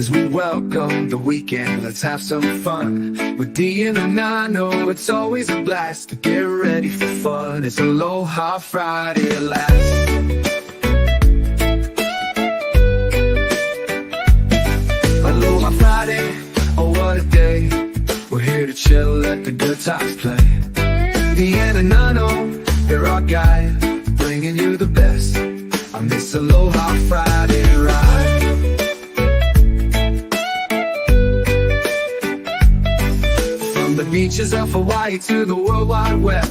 as we welcome the weekend. Let's have some fun with D and Nano. It's always a blast to get ready for fun. It's Aloha Friday at last. Aloha Friday, oh what a day. We're here to chill, let the good times play. D and Nano, they're our guide, bringing you the best on this Aloha Friday ride. From the beaches of Hawaii to the World Wide Web,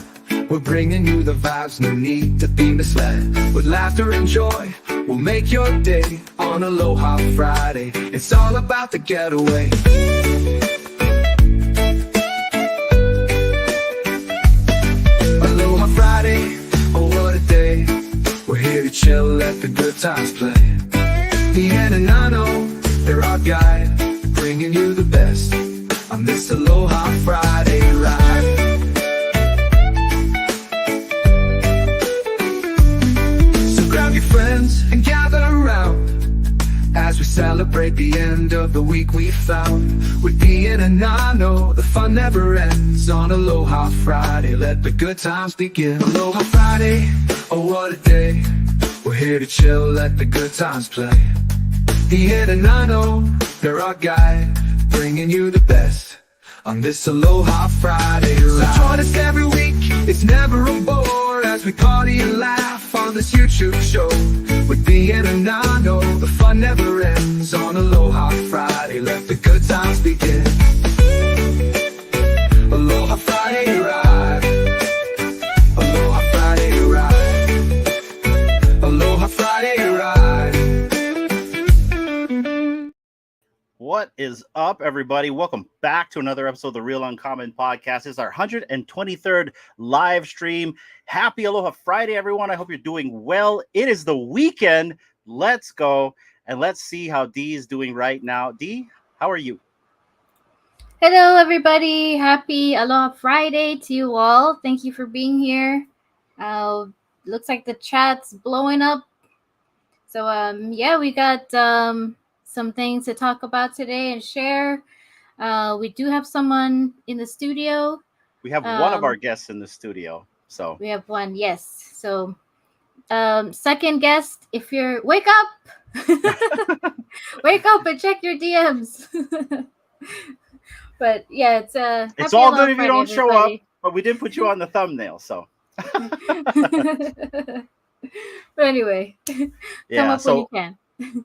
we're bringing you the vibes, no need to be misled. With laughter and joy, we'll make your day on Aloha Friday. It's all about the getaway. Aloha Friday, oh what a day. We're here to chill, let the good times play. The and Nano, they're our guide, bringing you the best on this Aloha Friday ride. So grab your friends and gather around as we celebrate the end of the week we found. With D and Nano, the fun never ends on Aloha Friday. Let the good times begin. Aloha Friday, oh what a day. We're here to chill, let the good times play. D and Nano, they're our guide, bringing you the best on this Aloha Friday ride. So join us every week, it's never a bore, as we party and laugh on this YouTube show. With D and Nano, the fun never ends on Aloha Friday. Let the good times begin. Aloha Friday ride. Aloha Friday ride. Aloha Friday ride. What is up, everybody? Welcome back to another episode of the Real Uncommon Podcast. This is our 123rd live stream. Happy Aloha Friday, everyone. I hope you're doing well. It is the weekend. Let's go and let's see how Dee is doing right now. Dee, how are you? Hello, everybody. Happy Aloha Friday to you all. Thank you for being here. Looks like the chat's blowing up. So, yeah, we got some things to talk about today and share. We do have someone in the studio. We have one of our guests in the studio. So we have one, yes. So, second guest, if you're wake up, wake up and check your DMs. But yeah, it's all good if you don't show up. But we did put you on the thumbnail, so. But anyway, come up when you can.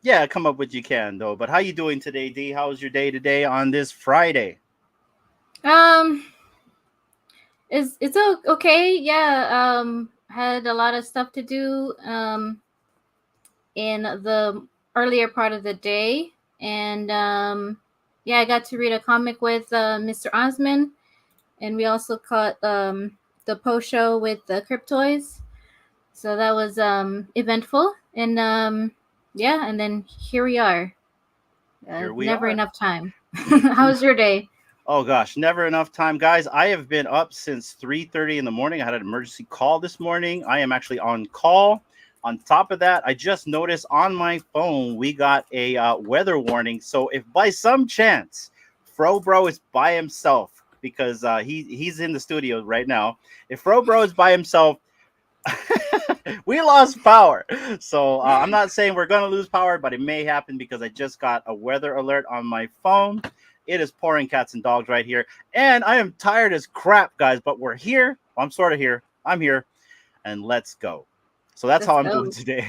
Yeah, come up when you can, though. But how you doing today, Dee? How was your day today on this Friday? It's okay. Yeah. Had a lot of stuff to do in the earlier part of the day, and yeah, I got to read a comic with Mr. Osman, and we also caught the post show with the Cryptoys, so that was eventful, and yeah, and then here we are. Never enough time. How was your day? Oh gosh, never enough time, guys. I have been up since 3:30 in the morning. I had an emergency call this morning. I am actually on call. On top of that, I just noticed on my phone we got a weather warning. So if by some chance Fro Bro is by himself, because he's in the studio right now, if Fro Bro is by himself, we lost power. So I'm not saying we're gonna lose power, but it may happen because I just got a weather alert on my phone. It is pouring cats and dogs right here, and I am tired as crap, guys, but we're here. Well, I'm sort of here. I'm here, and let's go. So that's how I'm doing today.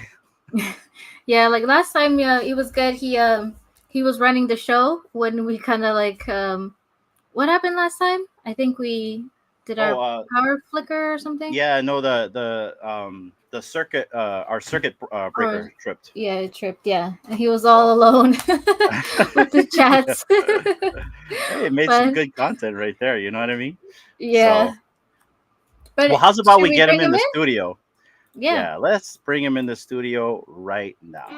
Yeah, like last time, it was good. He was running the show when we kind of like what happened last time? I think we did our power flicker or something. Yeah, no, the circuit, our circuit breaker tripped. Yeah, it tripped. Yeah, and he was all alone with the chats. Hey, it made some good content right there. You know what I mean? Yeah. So, but well, how's about we get him in the studio? Yeah, let's bring him in the studio right now.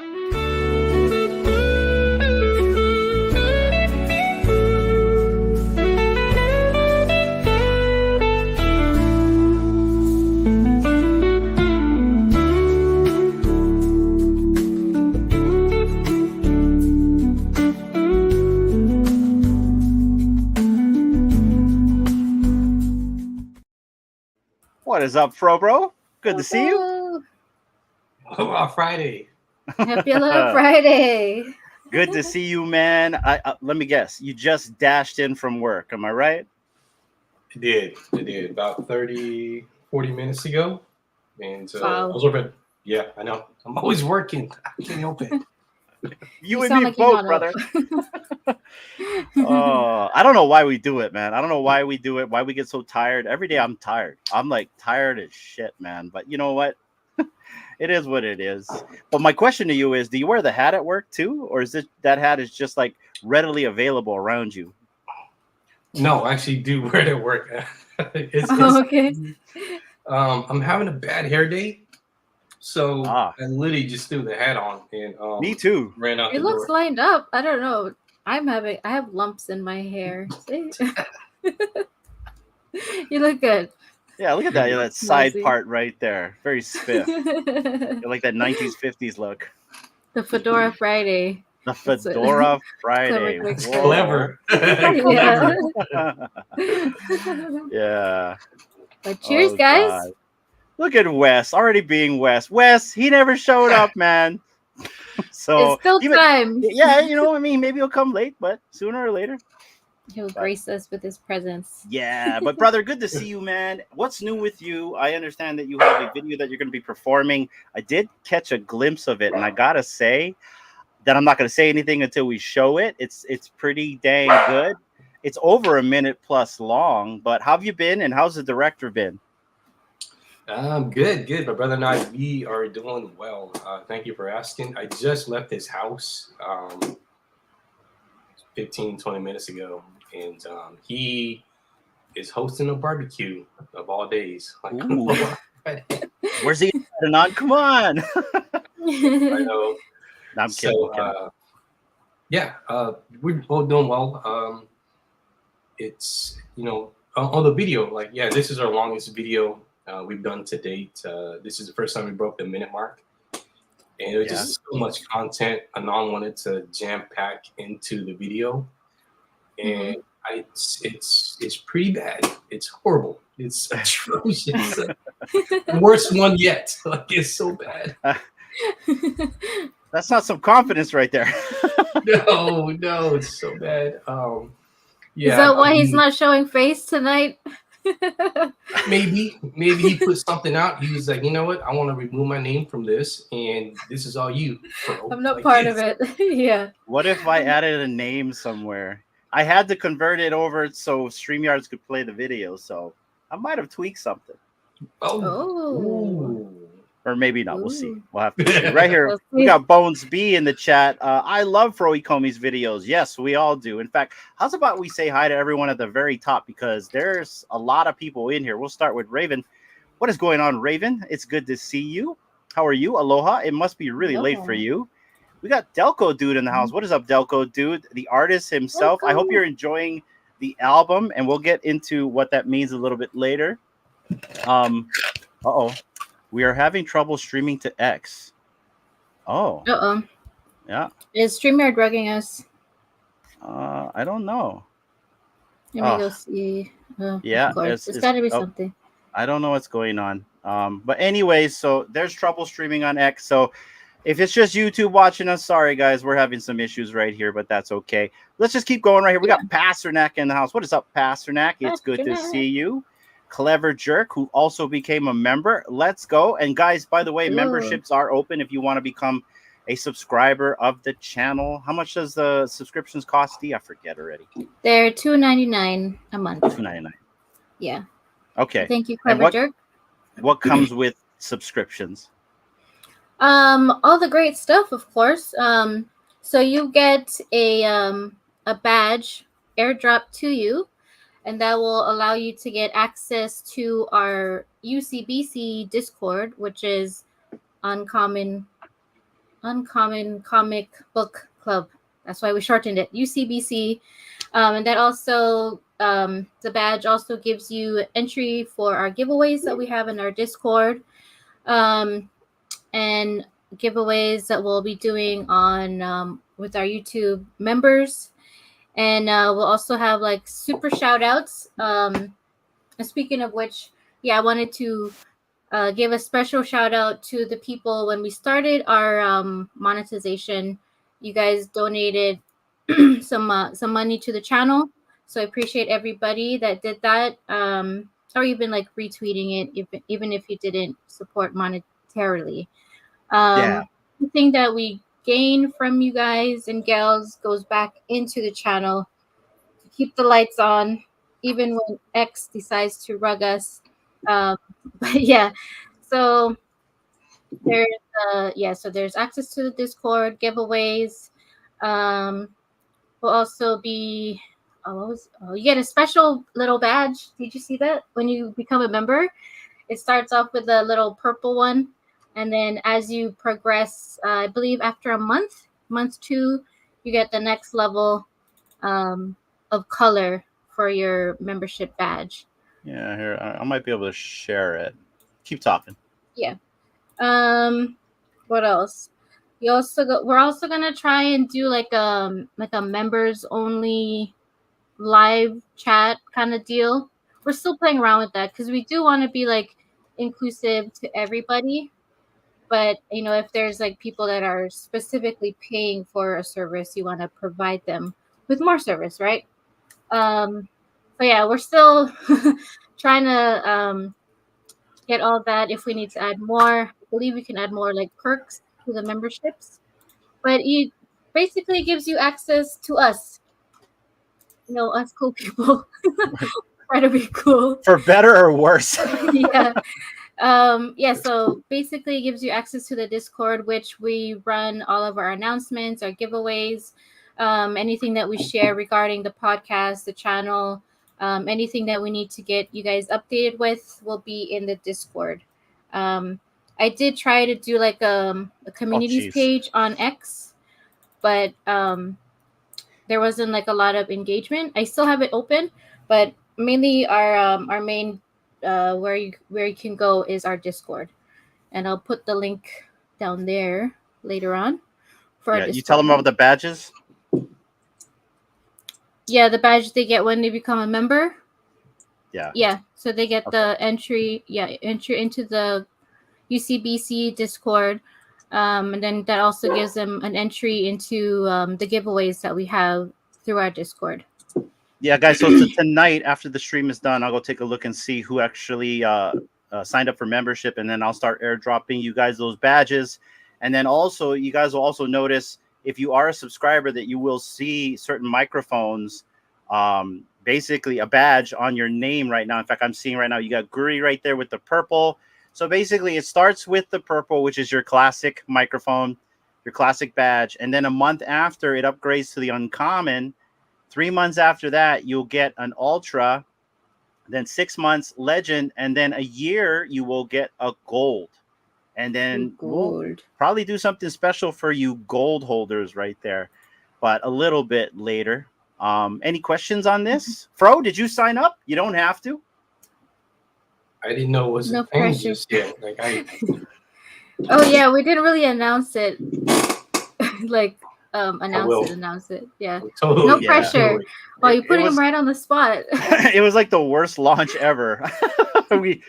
What is up, Fro Bro? Good to see you. Hello. Aloha Friday. Happy Aloha Friday. Good to see you, man. Let me guess. You just dashed in from work. Am I right? I did about 30, 40 minutes ago. And Wow. I was over. Yeah, I know. I'm always working. I can't help it. You and sound me like you both, not brother. up. Oh, I don't know why we do it, man. I don't know why we do it, why we get so tired. Every day I'm tired. I'm like tired as shit, man. But you know what? It is what it is. But my question to you is, do you wear the hat at work too? Or is it that hat is just like readily available around you? No, I actually do wear it at work. Okay. I'm having a bad hair day. So Ah. I literally just threw the hat on and Me too. ran out It the looks door. lined up. I don't know. I have lumps in my hair. See? You look good. Yeah, look at that. Yeah, that side Nosy. part right there. Very spiff. The You like that 90s, 50s look. Fedora Friday. The That's it. Fedora Friday. Clever quick Whoa. Clever. Yeah. Clever. Yeah. But cheers, Oh, guys. God. Look at Wes already being Wes. Wes, he never showed up, man. So It's still even- time. yeah, you know, I mean, maybe he'll come late, but sooner or later. He'll grace us with his presence. Yeah, but brother, good to see you, man. What's new with you? I understand that you have a video that you're going to be performing. I did catch a glimpse of it, and I gotta say that I'm not going to say anything until we show it. It's pretty dang good. It's over a minute plus long. But how have you been, and how's the director been? Good. My brother and I, we are doing well. Thank you for asking. I just left his house 15, 20 minutes ago, and he is hosting a barbecue of all days. Like, Ooh. I Where's he heading on? Come on. know. No, I'm kidding. So, yeah, we're both doing well. It's, on the video, like, yeah, this is our longest video we've done to date. This is the first time we broke the minute mark. And it was just so much content Anon wanted to jam pack into the video. And it's pretty bad. It's horrible. It's atrocious. Worst one yet. Like, it's so bad. That's not some confidence right there. No, it's so bad. Yeah. Is that why he's not showing face tonight? Maybe he put something out. He was like, you know what? I want to remove my name from this, and this is all you, bro. I'm not Like, part of it. Yeah. What if I added a name somewhere? I had to convert it over so StreamYards could play the video, so I might have tweaked something. Oh. Or maybe not. We'll see. Ooh. We'll have to see. Right here, We'll we see. got Bones B in the chat. I love FroEcomi's videos. Yes, we all do. In fact, how's about we say hi to everyone at the very top, because there's a lot of people in here. We'll start with Raven. What is going on, Raven? It's good to see you. How are you? Aloha. It must be really late for Aloha. you. We got Delco Dude in the house. What is up, Delco Dude? The artist himself. I hope Delco. you're enjoying the album, and we'll get into what that means a little bit later. Uh-oh. We are having trouble streaming to X. Oh, Uh-oh. yeah. Is StreamYard drugging us? I don't know. Let me Oh. go see. Oh, Yeah, of course. it's It's got to be oh. something. I don't know what's going on. But anyways, so there's trouble streaming on X. So if it's just YouTube watching us, sorry guys, we're having some issues right here, but that's okay. Let's just keep going right here. We got Pasternak in the house. What is up, Pasternak? It's good to Pasternak. see you. Clever Jerk, who also became a member. Let's go. And guys, by the way, Hello. memberships are open if you want to become a subscriber of the channel. How much does the subscriptions cost? I forget already. They're $2.99 a month. $2.99. Yeah. Okay. Thank you, And Clever Jerk. what comes with subscriptions? All the great stuff, of course. So you get a badge airdrop to you, and that will allow you to get access to our UCBC Discord, which is Uncommon Comic Book Club. That's why we shortened it, UCBC. And that also, the badge also gives you entry for our giveaways that we have in our Discord. And giveaways that we'll be doing on with our YouTube members. And we'll also have like super shout outs. And speaking of which, yeah, I wanted to give a special shout out to the people when we started our monetization. You guys donated some money to the channel, so I appreciate everybody that did that. Or even like retweeting it, even if you didn't support monetarily. Yeah. The thing that we gain from you guys and gals goes back into the channel to keep the lights on, even when X decides to rug us. But yeah, so there's so there's access to the Discord giveaways. Um, will also be you get a special little badge. Did you see that when you become a member? It starts off with a little purple one, and then as you progress, I believe after a month 2, you get the next level of color for your membership badge. Yeah, here I might be able to share it. Keep talking. Yeah. What else? We're also gonna try and do like a members only live chat kind of deal. We're still playing around with that because we do want to be like inclusive to everybody. But if there's like people that are specifically paying for a service, you want to provide them with more service, right? So yeah, we're still trying to get all that. If we need to add more, I believe we can add more like perks to the memberships. But it basically gives you access to us. Us cool people. Try to be cool. For better or worse. Yeah. So basically it gives you access to the Discord, which we run all of our announcements, our giveaways, anything that we share regarding the podcast, the channel, anything that we need to get you guys updated with will be in the Discord. I did try to do like a communities page on X, but there wasn't like a lot of engagement. I still have it open, but mainly our main where you can go is our Discord, and I'll put the link down there later on. You tell them about the badges. Yeah, the badge they get when they become a member. Yeah. So they get the entry into the UCBC Discord, and then that also gives them an entry into the giveaways that we have through our Discord. Yeah, guys. So tonight, after the stream is done, I'll go take a look and see who actually signed up for membership, and then I'll start airdropping you guys those badges. And then also, you guys will also notice if you are a subscriber that you will see certain microphones, basically a badge on your name right now. In fact, I'm seeing right now you got Guri right there with the purple. So basically, it starts with the purple, which is your classic microphone, your classic badge, and then a month after it upgrades to the uncommon. 3 months after that, you'll get an ultra, then 6 months legend, and then a year you will get a gold. And then we'll probably do something special for you gold holders right there, but a little bit later. Any questions on this? Fro, did you sign up? You don't have to. I didn't know it was no a thing pressure. just yet. Oh yeah, we didn't really announce it. Announce it. Yeah. Totally, no pressure. Totally. Well, you're putting him right on the spot. It was like the worst launch ever. I think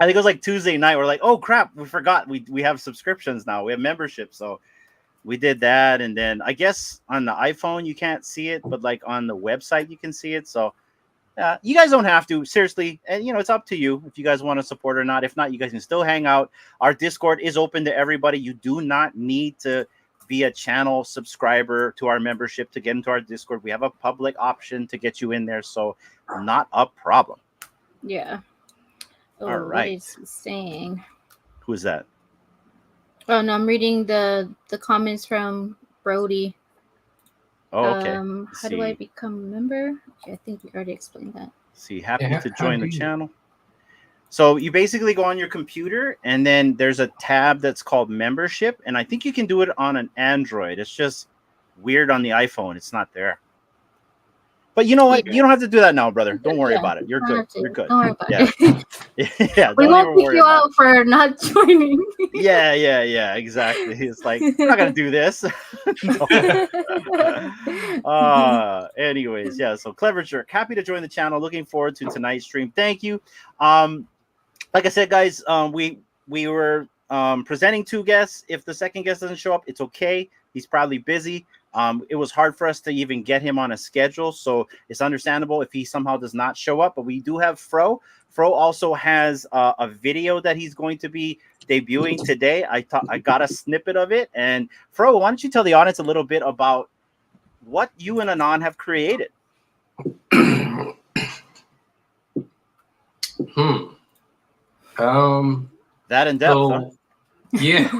it was like Tuesday night. We're like, oh crap, we forgot. We have subscriptions now. We have membership. So we did that. And then I guess on the iPhone, you can't see it, but like on the website, you can see it. So you guys don't have to, seriously. And it's up to you if you guys want to support or not. If not, you guys can still hang out. Our Discord is open to everybody. You do not need to be a channel subscriber to our membership to get into our Discord. We have a public option to get you in there. So not a problem. Yeah. All right. What is he saying? Who is that? Oh no, I'm reading the comments from Brody. Oh, okay. How do I become a member? Okay, I think we already explained that. Happy to join the channel. So you basically go on your computer, and then there's a tab that's called membership, and I think you can do it on an Android. It's just weird on the iPhone. It's not there. But you know what? You don't have to do that now, brother. Don't worry about it. You're good. You're good. Don't worry about it. Yeah. We won't kick you out for not joining. Yeah. Exactly. It's like, I'm not gonna do this. Anyways, yeah. So Clever Jerk, happy to join the channel. Looking forward to tonight's stream. Thank you. like I said, guys, we were presenting 2 guests. If the second guest doesn't show up, it's okay. He's probably busy. It was hard for us to even get him on a schedule, so it's understandable if he somehow does not show up. But we do have Fro. Fro also has a video that he's going to be debuting today. I got a snippet of it. And Fro, why don't you tell the audience a little bit about what you and Anon have created? That in depth, so, huh? Yeah.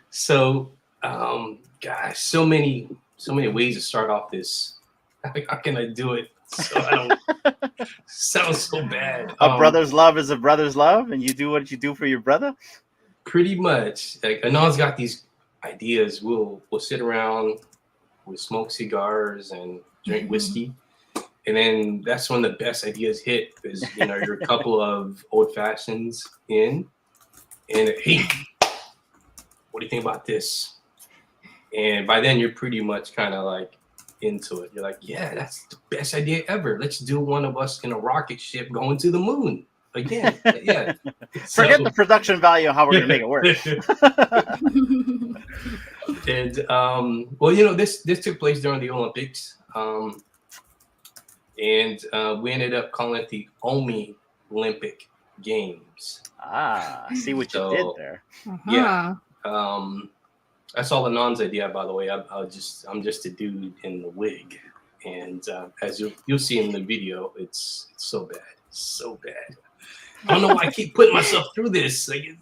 So, gosh, so many ways to start off this. How can I do it so I don't sound so bad? A brother's love is a brother's love, and you do what you do for your brother. Pretty much. Like Anon's got these ideas. We'll sit around, we'll smoke cigars and drink whiskey. And then that's when the best ideas hit, because you're a couple of old fashions in, and hey, what do you think about this? And by then you're pretty much kind of like into it. You're like, yeah, that's the best idea ever. Let's do one of us in a rocket ship going to the moon again. Yeah. Forget the production value of how we're gonna make it work. And well, this took place during the Olympics. And we ended up calling it the Omi Olympic Games. Ah, I see what you did there. Yeah. That's all Anon's idea, by the way. I'm just a dude in the wig, and as you'll see in the video, it's so bad, so bad. I don't know why I keep putting myself through this. Like,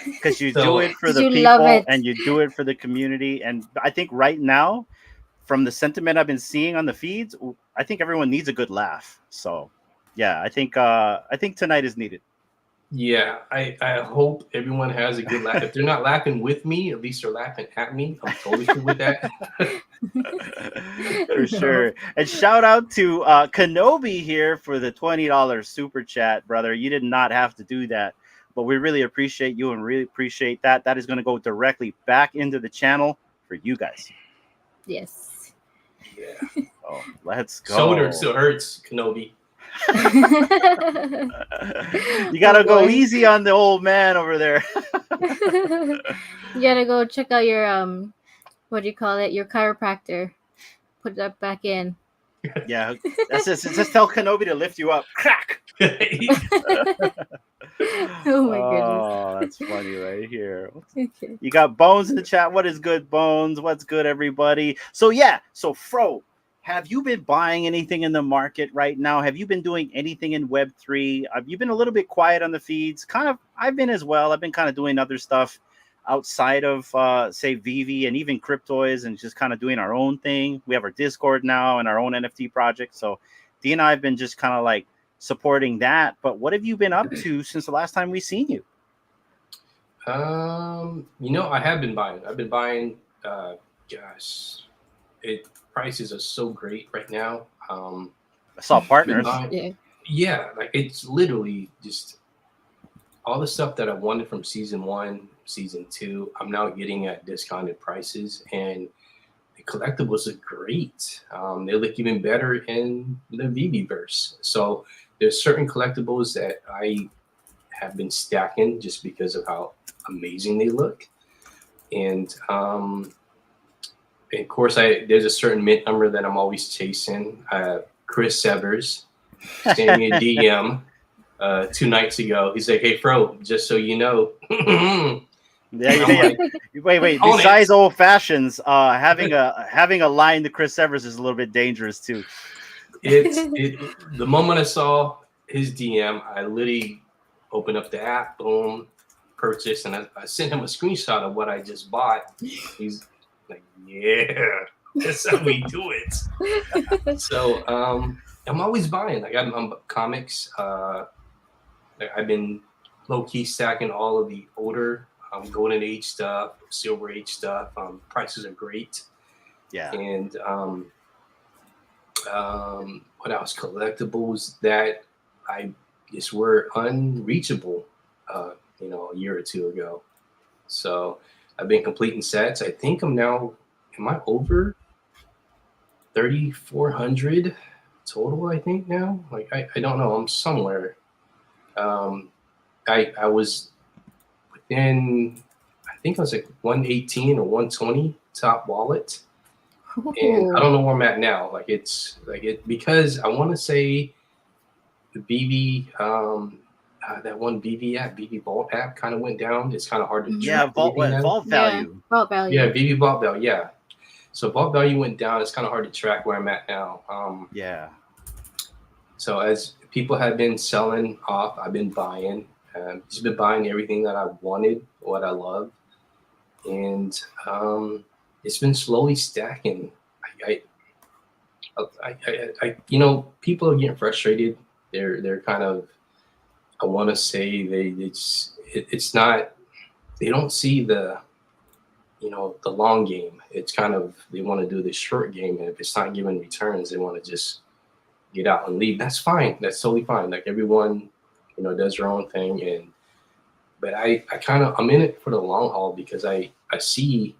because you do it for the people and you do it for the community. And I think right now, from the sentiment I've been seeing on the feeds, I think everyone needs a good laugh. So, yeah, I think tonight is needed. Yeah, I hope everyone has a good laugh. If they're not laughing with me, at least they're laughing at me. I'm totally cool with that. For sure. And shout out to Kenobi here for the $20 super chat, brother. You did not have to do that, but we really appreciate you and really appreciate that. That is going to go directly back into the channel for you guys. Yes. Yeah. Oh, let's go. Shoulder still hurts, Kenobi. You gotta go easy on the old man over there. You gotta go check out your what do you call it? Your chiropractor. Put that back in. Yeah, that's just tell Kenobi to lift you up. Crack. Oh my goodness. Oh, that's funny right here. Okay. You got Bones in the chat. What is good, Bones? What's good, everybody? So Fro, have you been buying anything in the market right now? Have you been doing anything in Web3? You've been a little bit quiet on the feeds. Kind of, I've been as well. I've been kind of doing other stuff outside of, say, Vivi and even Cryptoids, and just kind of doing our own thing. We have our Discord now and our own NFT project. So Dee and I have been just kind of like supporting that. But what have you been up to since the last time we seen you? I have been buying. I've been buying. Prices are so great right now. I saw partners. Yeah, like it's literally just all the stuff that I wanted from season 1, season 2. I'm now getting at discounted prices, and the collectibles are great. They look even better in the VV-verse. So there's certain collectibles that I have been stacking just because of how amazing they look, and of course, there's a certain mint number that I'm always chasing. Chris Severs sent me a DM 2 nights ago. He's like, "Hey, Fro, just so you know." Yeah. Wait. Besides old fashions, having a line to Chris Severs is a little bit dangerous too. The moment I saw his DM, I literally opened up the app, boom, purchased, and I sent him a screenshot of what I just bought. He's like, yeah, that's how we do it. So I'm always buying. Like I'm comics. I've been low key stacking all of the older golden age stuff, silver age stuff. Prices are great. Yeah. And what else? Collectibles that I just were unreachable, a year or 2 ago. So I've been completing sets. I think am I over 3,400 total? I think now. Like I don't know. I'm somewhere I was within, I think I was like 118 or 120 top wallet, and I don't know where I'm at now. Like it's like it because I want to say the BV that one BV app, BV Vault app, kind of went down. It's kind of hard to Yeah, track anything now. vault value. Vault value. Yeah, BV Vault value. Yeah, so vault value went down. It's kind of hard to track where I'm at now. Yeah. So as people have been selling off, I've been buying. Just been buying everything that I wanted, what I love, and it's been slowly stacking. You know, people are getting frustrated. They're kind of, I want to say it's not, they don't see the, you know, the long game. It's kind of, they want to do the short game, and if it's not giving returns, they want to just get out and leave. That's fine. That's totally fine. Like everyone, you know, does their own thing, but I'm in it for the long haul because I see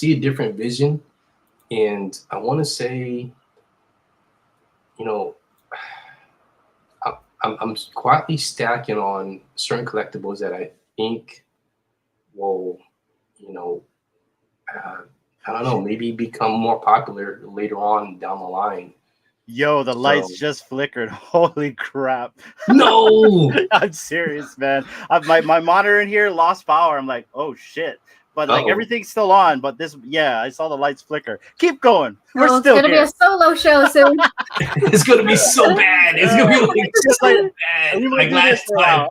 a different vision, and I want to say, you know, I'm quietly stacking on certain collectibles that I think will, you know, I don't know, maybe become more popular later on down the line. Yo, the lights just flickered. Holy crap. No! I'm serious, man. My monitor in here lost power. I'm like, oh shit. But like everything's still on. But I saw the lights flicker. Keep going. We're still It's gonna be a solo show soon. It's gonna be so bad. It's gonna be so bad. Like last time.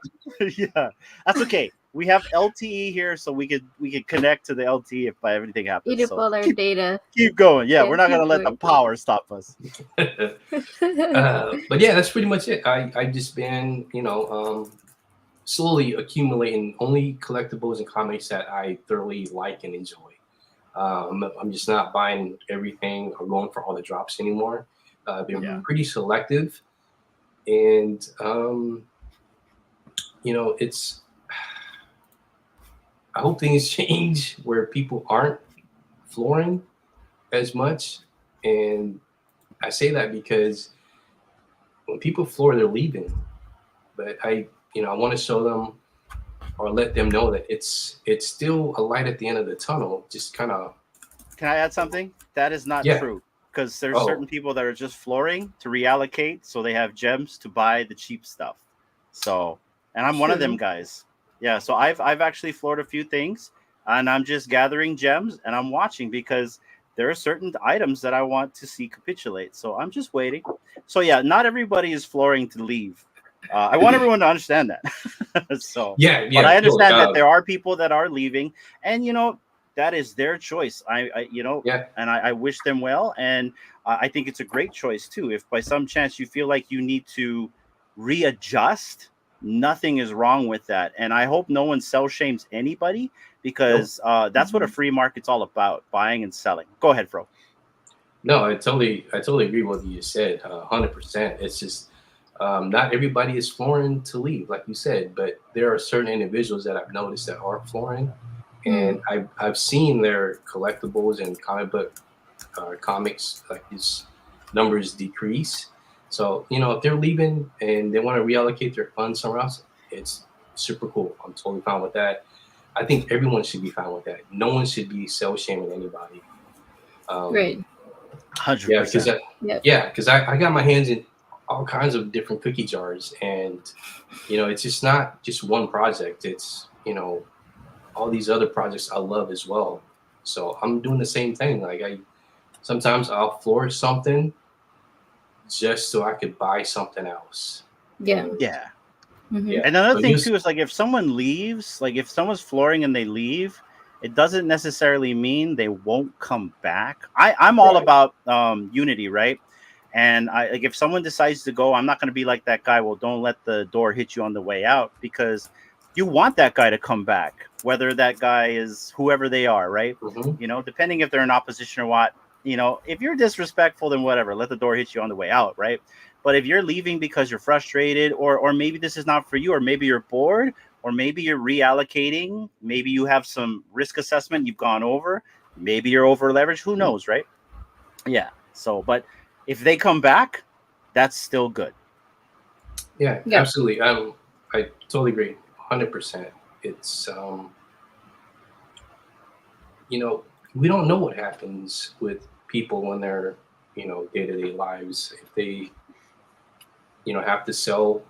Yeah, that's okay. We have LTE here, so we could connect to the LTE if everything happens. Eat up all our data. Keep going. Yeah, we're not gonna let the power stop us. But yeah, that's pretty much it. I just been, you know, slowly accumulating only collectibles and comics that I thoroughly like and enjoy. I'm just not buying everything or going for all the drops anymore. I've been pretty selective, and you know, I hope things change where people aren't flooring as much. And I say that because when people floor, they're leaving. But I want to show them or let them know that it's still a light at the end of the tunnel. Just kind of. Can I add something? That is not true, because there's certain people that are just flooring to reallocate, so they have gems to buy the cheap stuff. So, and I'm one of them guys. Yeah, so I've actually floored a few things, and I'm just gathering gems, and I'm watching because there are certain items that I want to see capitulate. So I'm just waiting. So yeah, not everybody is flooring to leave. I want everyone to understand that. So but I understand that there are people that are leaving, and you know, that is their choice. And I wish them well, and I think it's a great choice too. If by some chance you feel like you need to readjust, nothing is wrong with that. And I hope no one sell shames anybody, because that's what a free market's all about, buying and selling. Go ahead, Fro. No, I totally agree with what you said, 100%. It's just not everybody is flooring to leave, like you said, but there are certain individuals that I've noticed that are flooring, and I've seen their collectibles and comic book comics, like these numbers decrease. So, you know, if they're leaving and they want to reallocate their funds somewhere else, it's super cool. I'm totally fine with that. I think everyone should be fine with that. No one should be sell-shaming anybody. Right. 100%. Because I got my hands in all kinds of different cookie jars, and, you know, it's just not just one project. It's, you know, all these other projects I love as well. So I'm doing the same thing. Like sometimes I'll floor something just so I could buy something else. Yeah. And another thing too is, like, if someone leaves, like if someone's flooring and they leave, it doesn't necessarily mean they won't come back. I'm all about unity, right? And like, if someone decides to go, I'm not going to be like that guy. Well, don't let the door hit you on the way out, because you want that guy to come back, whether that guy is whoever they are, right? You know, depending if they're in opposition or what. You know, if you're disrespectful, then whatever, let the door hit you on the way out, right? But if you're leaving because you're frustrated, or maybe this is not for you, or maybe you're bored, or maybe you're reallocating, maybe you have some risk assessment you've gone over, maybe you're over leveraged, who knows, right? Yeah. So, but if they come back, that's still good. Yeah. Absolutely. I totally agree, 100%. It's you know, we don't know what happens with people when they're, day-to-day lives. If they, have to sell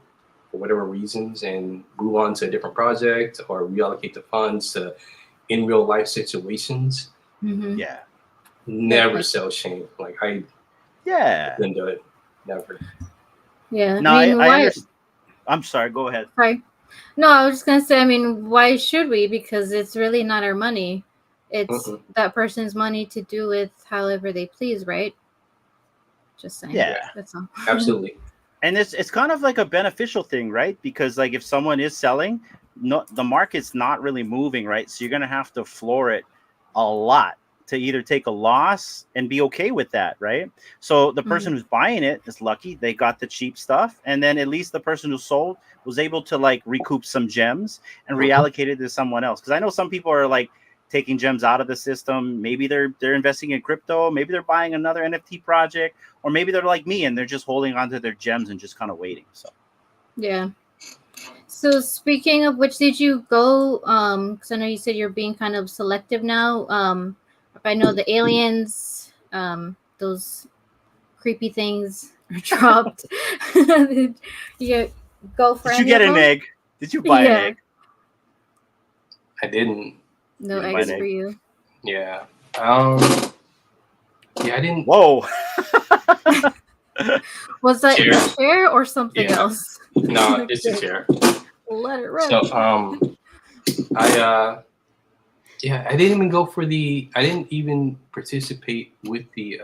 for whatever reasons and move on to a different project or reallocate the funds to in real life situations, Mm-hmm. Yeah. never Like- sell shame. Like I Yeah. couldn't do it. Never. Yeah. No, I mean, I why? understand. I'm sorry. Go ahead. Sorry. No, I was just gonna say. I mean, why should we? Because it's really not our money. It's Mm-mm. that person's money to do with however they please, right? Just saying. Yeah. That's all. Absolutely. And it's kind of like a beneficial thing, right? Because like if someone is selling, no, the market's not really moving, right? So you're gonna have to floor it a lot to either take a loss and be okay with that, right? So the person who's buying it is lucky; they got the cheap stuff, and then at least the person who sold was able to like recoup some gems and reallocate it to someone else. Because I know some people are like taking gems out of the system. Maybe they're investing in crypto. Maybe they're buying another NFT project, or maybe they're like me and they're just holding onto their gems and just kind of waiting. So Yeah. So speaking of which, did you go? Because I know you said you're being kind of selective now. If I know the aliens, those creepy things are dropped. Did you go for did you any get of an them? egg? Did you buy an Yeah. egg? I didn't. No You didn't buy eggs an for egg? you. Yeah. Yeah, I didn't. Whoa. Was that your Chair. chair or something Yeah. else? No, it's a chair. Let it run. So I I didn't even go for I didn't even participate with the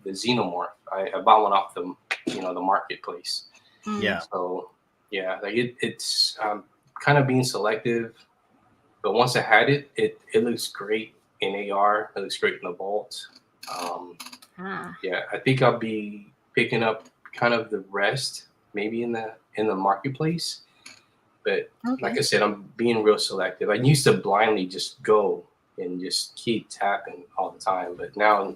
xenomorph. I bought one off the the marketplace. Yeah. So yeah, like it's kind of being selective, but once I had it, it looks great in AR. It looks great in the vault. Yeah, I think I'll be picking up kind of the rest maybe in the marketplace. But like I said, I'm being real selective. I used to blindly just go and just keep tapping all the time, but now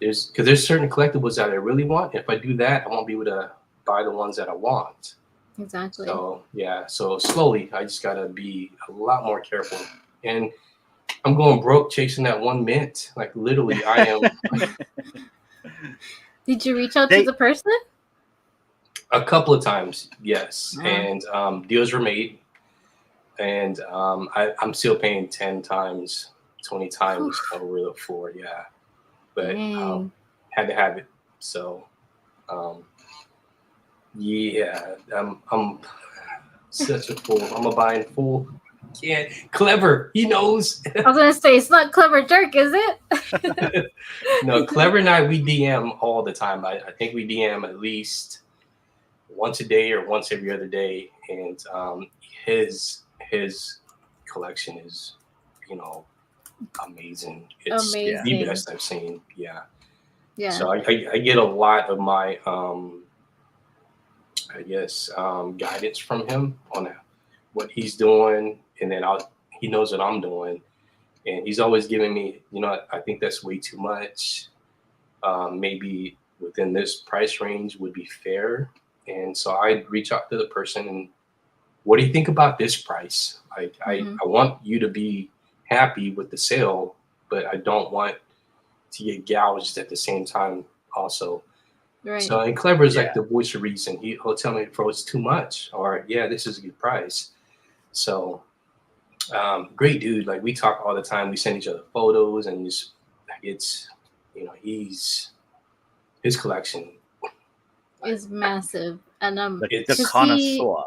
there's certain collectibles that I really want. If I do that, I won't be able to buy the ones that I want. Exactly. So yeah, so slowly I just gotta be a lot more careful. And I'm going broke chasing that 1 mint. Like literally, I am. Did you reach out to the person? A couple of times, yes, Wow. and deals were made, and I'm still paying 10 times, 20 times over the floor, yeah, but had to have it. So, yeah, I'm such a fool. I'm a buying fool. Yeah, clever. He knows. I was gonna say it's not clever jerk, is it? No, clever and I we DM all the time. I think we DM at least once a day or once every other day, and his collection is amazing. It's the Amazing. best I've seen. Yeah. Yeah. So I get a lot of my I guess guidance from him on what he's doing, and then he knows what I'm doing, and he's always giving me, I think that's way too much. Maybe within this price range would be fair. And so I'd reach out to the person and, what do you think about this price? I want you to be happy with the sale, but I don't want to get gouged at the same time also. Right. So, and Clever is like the voice of reason. He'll tell me, bro, it's too much, or yeah, this is a good price. So great dude. Like we talk all the time. We send each other photos, and it's his collection is massive, and the connoisseur.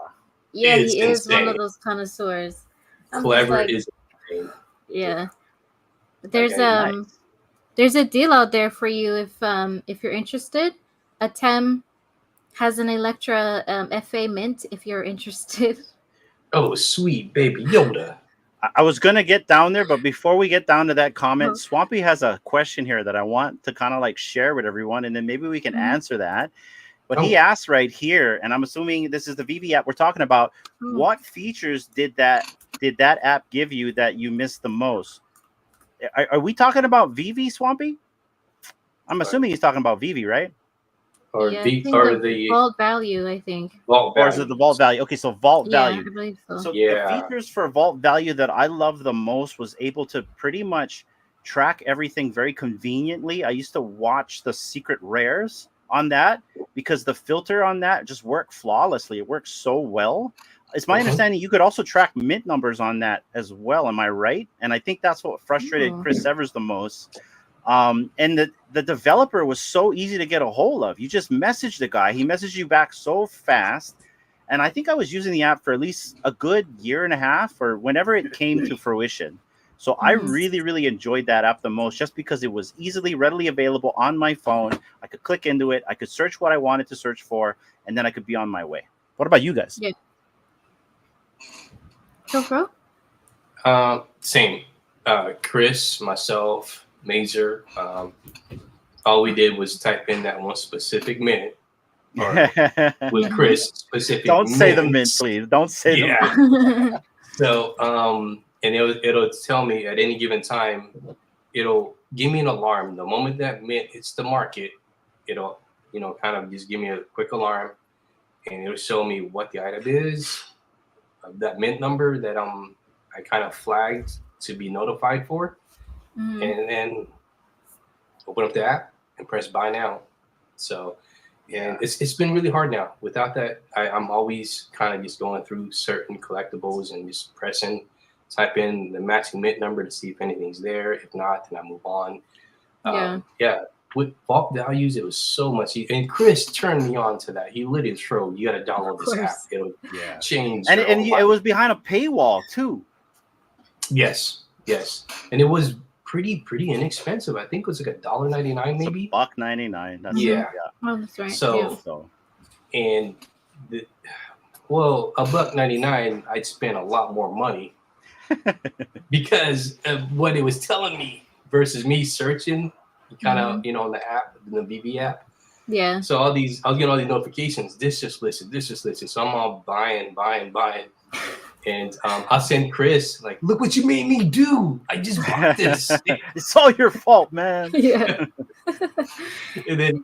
Yeah, he is insane. one of those connoisseurs. Clever is insane. Yeah. But there's a deal out there for you if you're interested. Atem has an Electra FA mint if you're interested. Oh, sweet baby Yoda. I was gonna get down there, but before we get down to that comment, Swampy has a question here that I want to kind of like share with everyone, and then maybe we can answer that. But he asked right here, and I'm assuming this is the VV app we're talking about. What features did that app give you that you missed the most? Are we talking about VV, Swampy? I'm assuming he's talking about VV, right? or Yeah, I the think or the the vault value, I think. vault Or is value. it the vault value? Okay, so vault Yeah, value. I believe so. So the Yeah. features for vault value that I love the most was able to pretty much track everything very conveniently. I used to watch the secret rares on that because the filter on that just worked flawlessly. It works so well. It's my Mhm. understanding you could also track mint numbers on that as well. Am I right? And I think that's what frustrated Oh. Chris Evers the most. And the developer was so easy to get a hold of. You just message the guy. He messaged you back so fast. And I think I was using the app for at least a good year and a half or whenever it came to fruition. So I Mhm. really, really enjoyed that app the most just because it was easily, readily available on my phone. I could click into it. I could search what I wanted to search for, and then I could be on my way. What about you guys? Yeah. So, bro? Same. Chris, myself, Mazer. All we did was type in that one specific minute, or with Chris, specific. Don't say the mint, minutes. please. Don't say Yeah. the mint. So, and it'll tell me at any given time, it'll give me an alarm. The moment that mint hits the market, it'll, kind of just give me a quick alarm, and it'll show me what the item is, that mint number that I kind of flagged to be notified for, Mhm. and then open up the app and press buy now. So, and it's been really hard now. Without that, I'm always kind of just going through certain collectibles and just type in the matching mint number to see if anything's there. If not, then I move on. Yeah. With vault values, it was so much easier. And Chris turned me on to that. He literally threw, you got to download this app. course. It'll Yeah. change. And your whole it life. was behind a paywall too. Yes. And it was pretty inexpensive. I think it was like $1.99 maybe. $1.99. That's Yeah. Oh, that's right. So, and $1.99, I'd spend a lot more money because of what it was telling me versus me searching kind of, on the app, the BB app. Yeah. So I was getting all these notifications. This just listed. So I'm all buying. And I send Chris, like, look what you made me do. I just bought this. It's all your fault, man. Yeah. And then,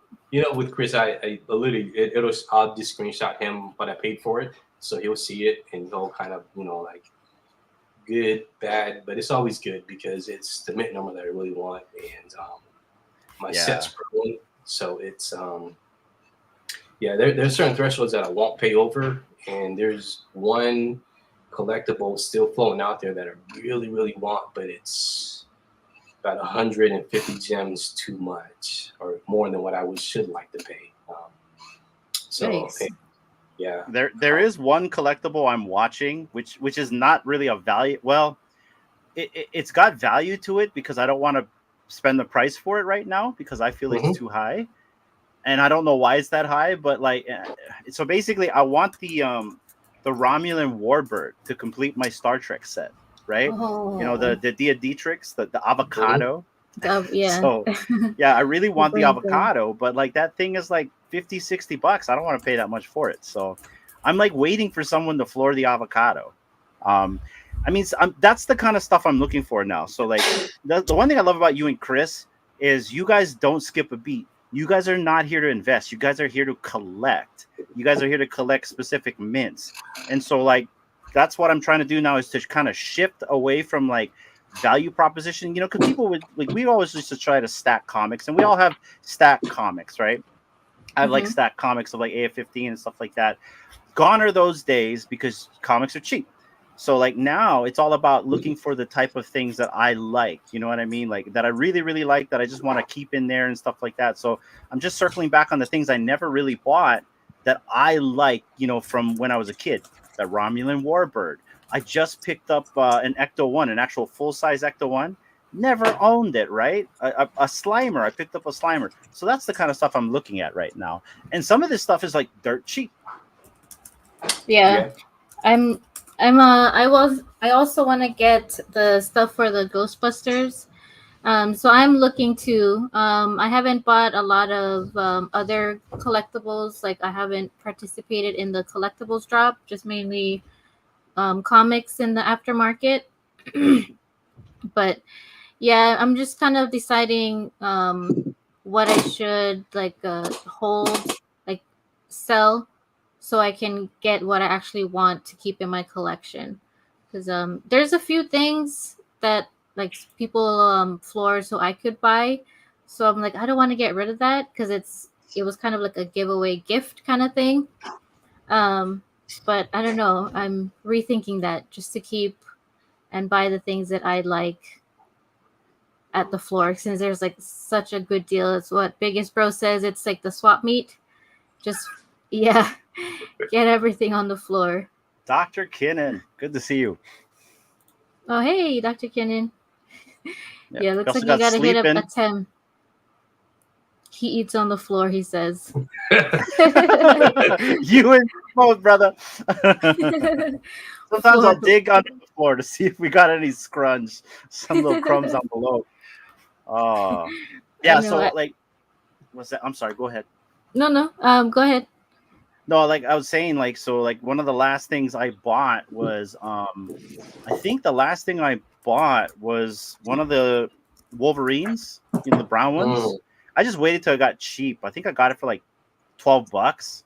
with Chris, I literally, I'll just screenshot him what I paid for it. So he'll see it and he'll kind of, like, good, bad, but it's always good because it's the mint number that I really want. And my set's growing. So it's, there's certain thresholds that I won't pay over. And there's one collectible still floating out there that I really, really want, but it's about 150 gems too much or more than what I should like to pay. Nice. Yeah. There is one collectible I'm watching, which is not really a value. Well, it's got value to it because I don't want to spend the price for it right now because I feel it's too high, and I don't know why it's that high. But like, so basically, I want the Romulan Warbird to complete my Star Trek set, right? Oh. The Dietrix, the avocado. Yeah. So yeah, I really want the Brain avocado, but like that thing is like $50-$60. I don't want to pay that much for it. So I'm like waiting for someone to floor the avocado. I mean, that's the kind of stuff I'm looking for now. So like the one thing I love about you and Chris is you guys don't skip a beat. You guys are not here to invest. You guys are here to collect. You guys are here to collect specific mints. And so like that's what I'm trying to do now is to kind of shift away from like value proposition, because people would like, we always used to try to stack comics, and we all have stack comics, right? I have like stack comics of like AF-15 and stuff like that. Gone are those days because comics are cheap. So like now it's all about looking for the type of things that I like, you know what I mean? Like that I really, really like, that I just want to keep in there and stuff like that. So I'm just circling back on the things I never really bought that I like, from when I was a kid. That Romulan Warbird. I just picked up an Ecto-1, an actual full-size Ecto-1. Never owned it, right? A Slimer. I picked up a Slimer. So that's the kind of stuff I'm looking at right now. And some of this stuff is like dirt cheap. Yeah. I also want to get the stuff for the Ghostbusters. So I'm looking to, I haven't bought a lot of other collectibles. Like I haven't participated in the collectibles drop, just mainly comics in the aftermarket. But yeah, I'm just kind of deciding what I should like hold sell so I can get what I actually want to keep in my collection. Because there's a few things that like people floors so I could buy. So I'm like, I don't want to get rid of that because it was kind of like a giveaway gift kind of thing. But I don't know. I'm rethinking that just to keep and buy the things that I like at the floor, since there's like such a good deal. It's what Biggest Bro says. It's like the swap meet. Just yeah, get everything on the floor. Dr. Kinnan, good to see you. Oh hey, Dr. Kinnan. Yeah, We looks also like you got gotta hit up Sleepin'. a Tim. He eats on the floor, he says. You and both, brother. Sometimes I'll dig under the floor to see if we got any scrunch, some little crumbs down below. Yeah. So like, what's that? I'm sorry. Go ahead. No. Go ahead. No, like I was saying, like so, like one of the last things I bought was, I think the last thing I bought was one of the Wolverines, the brown ones. Oh. I just waited till it got cheap. I think I got it for like $12,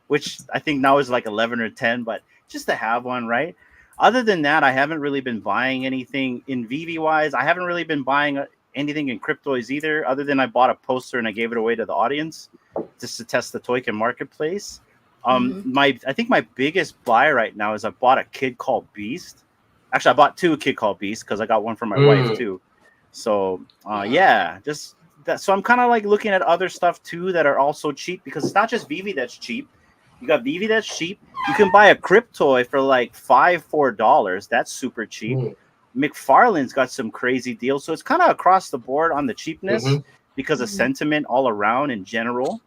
which I think now is like 11 or 10, but just to have one, right? Other than that, I haven't really been buying anything in VV wise. I haven't really been buying anything in cryptos either, other than I bought a poster and I gave it away to the audience just to test the Toykin marketplace. I think my biggest buy right now is I bought a Kid Called Beast. Actually, I bought two Kid Called Beast because I got one for my wife too. So yeah, just that. So I'm kind of like looking at other stuff too that are also cheap, because it's not just VV that's cheap. You got VV that's cheap. You can buy a Cryptoy for like $4. That's super cheap. McFarlane's got some crazy deals. So it's kind of across the board on the cheapness because of sentiment all around in general.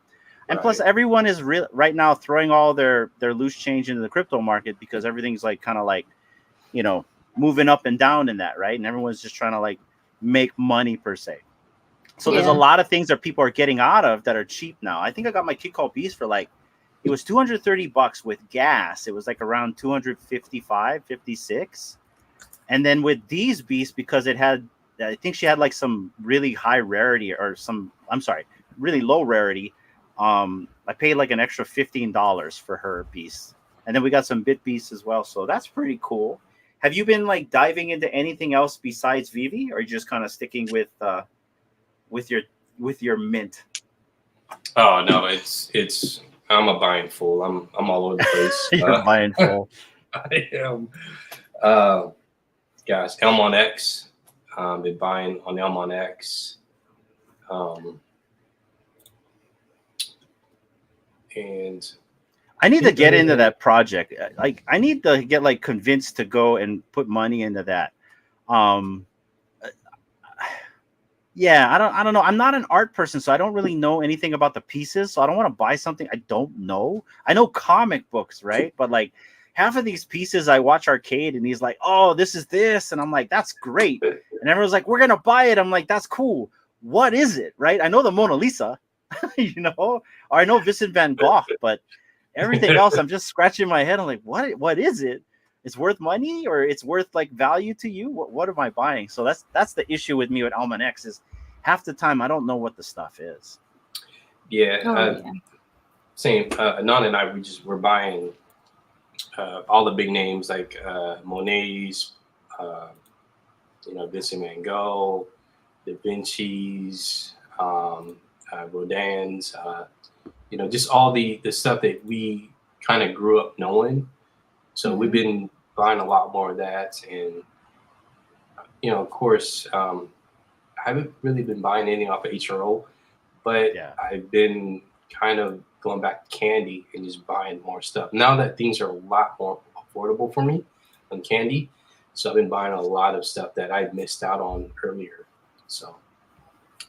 And plus, everyone is right now throwing all their loose change into the crypto market because everything's like kind of like, moving up and down in that, right? And everyone's just trying to like make money per se. So there's a lot of things that people are getting out of that are cheap now. I think I got my Kid Called Beast for like, it was $230 with gas. It was like around 255, 56. And then with these beasts, because it had, I think she had like some really high rarity or really low rarity. I paid like an extra $15 for her beast. And then we got some bit beasts as well. So that's pretty cool. Have you been like diving into anything else besides VV, or are you just kind of sticking with your mint? Oh no, it's I'm a buying fool. I'm all over the place. You're buying full. I am. Guys, Elm on X. Been buying on Elm on X. And I need to get into that project. Like, I need to get like convinced to go and put money into that. Yeah, I don't know. I'm not an art person, so I don't really know anything about the pieces. So I don't want to buy something I don't know. I know comic books, right? But like half of these pieces, I watch Arcade and he's like, "Oh, this is this," and I'm like, "That's great." And everyone's like, "We're gonna buy it." I'm like, "That's cool. What is it?" Right? I know the Mona Lisa, or I know Vincent van Gogh, but everything else, I'm just scratching my head. I'm like, what is it? It's worth money, or it's worth like value to you? What am I buying? So that's the issue with me with Alman X, is half the time I don't know what the stuff is. Yeah, same. Anon and I, we're buying all the big names like Monet's, Vincent van Gogh, Da Vinci's, Rodin's, just all the stuff that we kind of grew up knowing. So we've been buying a lot more of that. And, of course, I haven't really been buying anything off of HRO, but I've been kind of going back to candy and just buying more stuff. Now that things are a lot more affordable for me on candy, so I've been buying a lot of stuff that I missed out on earlier. So,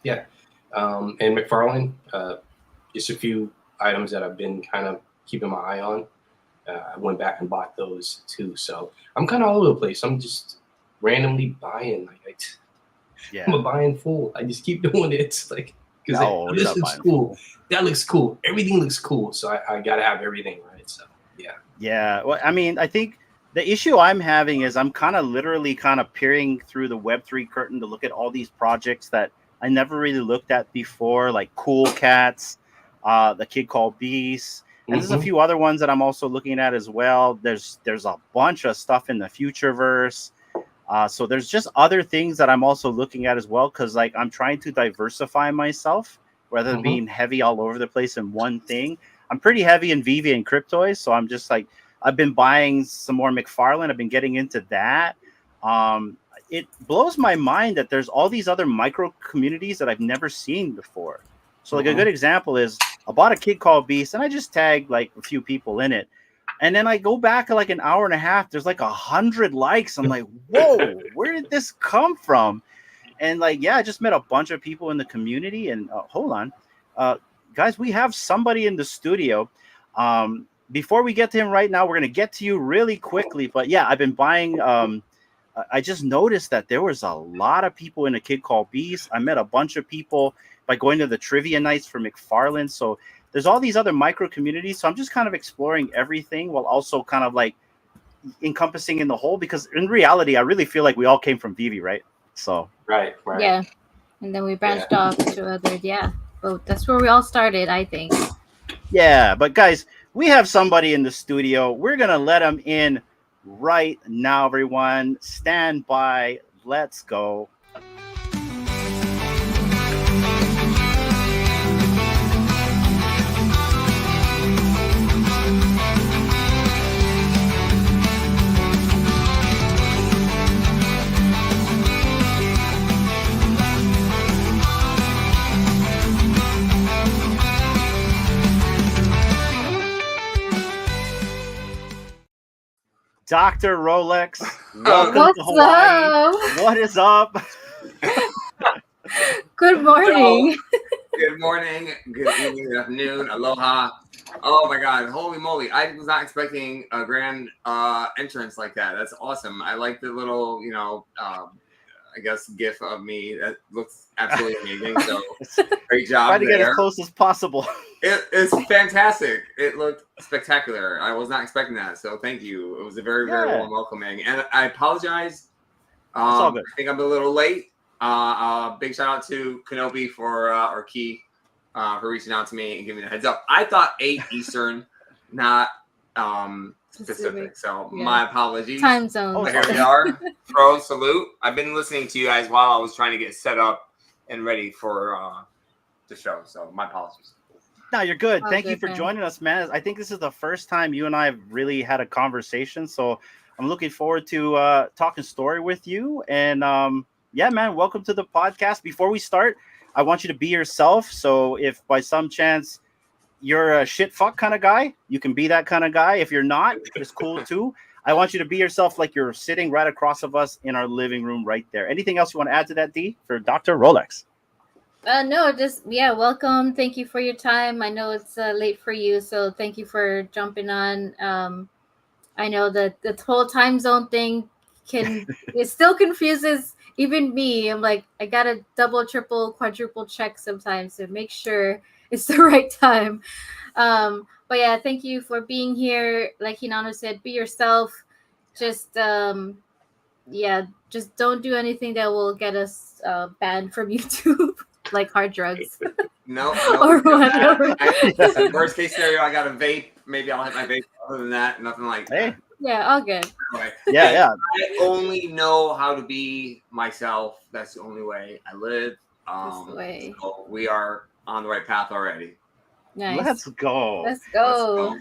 yeah. And McFarlane, just a few items that I've been kind of keeping my eye on. I went back and bought those too. So I'm kind of all over the place. I'm just randomly buying. I'm a buying fool. I just keep doing it. Because this looks cool. That looks cool. Everything looks cool. So I got to have everything, right? So, yeah. Yeah. Well, I mean, I think the issue I'm having is I'm kind of literally kind of peering through the Web3 curtain to look at all these projects that I never really looked at before, like Cool Cats, the Kid Called Beast. And there's a few other ones that I'm also looking at as well. There's a bunch of stuff in the Futureverse. So there's just other things that I'm also looking at as well, because like I'm trying to diversify myself rather than being heavy all over the place in one thing. I'm pretty heavy in VV and cryptoids, so I'm just like, I've been buying some more McFarlane. I've been getting into that. It blows my mind that there's all these other micro communities that I've never seen before. So like a good example is I bought a Kid Called Beast and I just tagged like a few people in it. And then I go back like an hour and a half. There's like 100 likes. I'm like, whoa, where did this come from? And like, yeah, I just met a bunch of people in the community. And hold on, guys, we have somebody in the studio. Before we get to him right now, we're going to get to you really quickly. But yeah, I've been buying. I just noticed that there was a lot of people in A Kid Called Beast. I met a bunch of people by going to the trivia nights for McFarlane. So there's all these other micro communities. So I'm just kind of exploring everything while also kind of like encompassing in the whole, because in reality, I really feel like we all came from Vivi, right? So Right. Yeah. And then we branched off to other, but that's where we all started, I think. yeah, but guys, we have somebody in the studio. We're going to let him in right now, everyone. Stand by. Let's go. DrRolex, welcome to Hawaii. Up? What is up? Good morning. Good morning, good evening, good afternoon, aloha. Oh my God, holy moly. I was not expecting a grand entrance like that. That's awesome. I like the little, I guess, gif of me. That looks absolutely amazing. So great job. Try to get as close as possible. It's fantastic. It looked spectacular. I was not expecting that. So thank you. It was a very, very warm welcoming. And I apologize. I think I'm a little late. Big shout out to Kenobi or Key for reaching out to me and giving me the heads up. I thought 8 Eastern, not Pacific. So my apologies. Time zone. Oh, here we are. Pro salute. I've been listening to you guys while I was trying to get set up and ready for the show. So my apologies. No, you're good. Thank you for joining us, man. I think this is the first time you and I have really had a conversation. So I'm looking forward to talking story with you. And yeah, man, welcome to the podcast. Before we start, I want you to be yourself. So if by some chance you're a shit fuck kind of guy, you can be that kind of guy. If you're not, it's cool too. I want you to be yourself, like you're sitting right across of us in our living room right there. Anything else you want to add to that, D, for DrRolex? No, just welcome. Thank you for your time. I know it's late for you, so thank you for jumping on. I know that the whole time zone thing it still confuses even me. I'm like, I gotta double, triple, quadruple check sometimes to make sure it's the right time. But yeah, thank you for being here. Like Hinano said, be yourself. Just just don't do anything that will get us banned from YouTube. Like hard drugs. No. Or whatever. Worst case scenario, I got a vape. Maybe I'll hit my vape. Other than that, nothing like that. Yeah, all good. Anyway, Yeah. I only know how to be myself. That's the only way I live. That's the way. So we are on the right path already. Nice. Let's go. Let's go.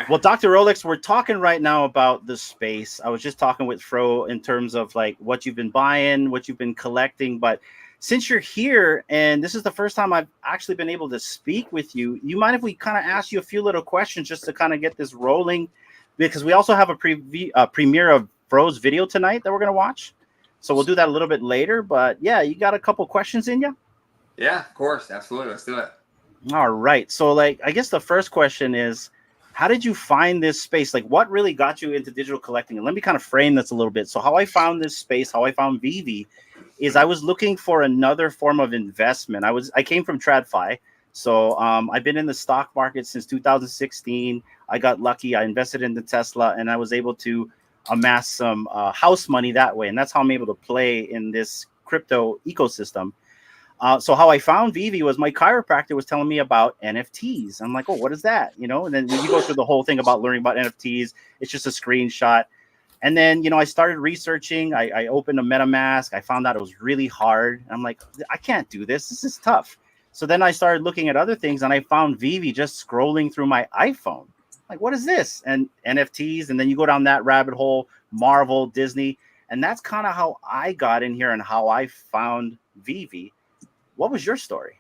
Well, DrRolex, we're talking right now about the space. I was just talking with Fro in terms of like what you've been buying, what you've been collecting, but since you're here and this is the first time I've actually been able to speak with you, you mind if we kind of ask you a few little questions just to kind of get this rolling? Because we also have a premiere of Fro's video tonight that we're going to watch. So we'll do that a little bit later. But yeah, you got a couple questions in you? Yeah, of course. Absolutely. Let's do it. All right. So like, I guess the first question is, how did you find this space? Like what really got you into digital collecting? And let me kind of frame this a little bit. So how I found this space, how I found Vivi is I was looking for another form of investment. I came from TradFi. So I've been in the stock market since 2016. I got lucky. I invested in the Tesla and I was able to amass some house money that way. And that's how I'm able to play in this crypto ecosystem. So how I found Vivi was my chiropractor was telling me about NFTs. I'm like, oh, what is that? You know, and then when you go through the whole thing about learning about NFTs, it's just a screenshot. And then, you know, I started researching. I opened a MetaMask. I found out it was really hard. I'm like, I can't do this. This is tough. So then I started looking at other things, and I found Vivi just scrolling through my iPhone. Like, what is this? And NFTs. And then you go down that rabbit hole, Marvel, Disney. And that's kind of how I got in here and how I found Vivi. What was your story?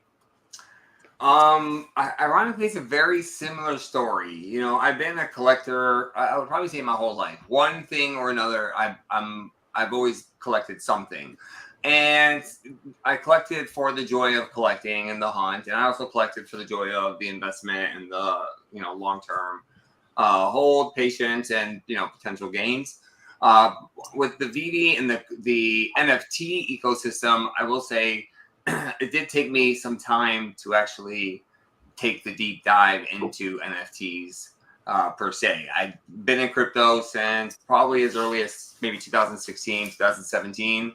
Ironically, it's a very similar story. You know, I've been a collector. I would probably say my whole life. One thing or another, I've always collected something, and I collected for the joy of collecting and the hunt, and I also collected for the joy of the investment and the long term hold, patience, and potential gains. With the VD and the NFT ecosystem, I will say. It did take me some time to actually take the deep dive into NFTs per se. I've been in crypto since probably as early as maybe 2016, 2017.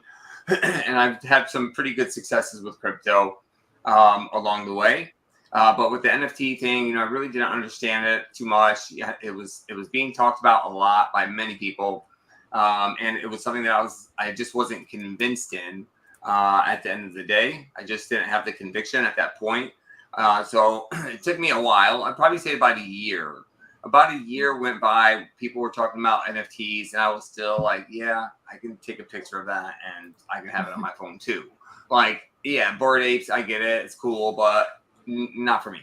And I've had some pretty good successes with crypto along the way. But with the NFT thing, I really didn't understand it too much. It was being talked about a lot by many people. And it was something that I just wasn't convinced in. At the end of the day, I just didn't have the conviction at that point. So it took me a while. I'd probably say about a year. About a year went by. People were talking about NFTs, and I was still like, yeah, I can take a picture of that, and I can have it on my phone too. Like, yeah, Bored Apes, I get it. It's cool, but not for me.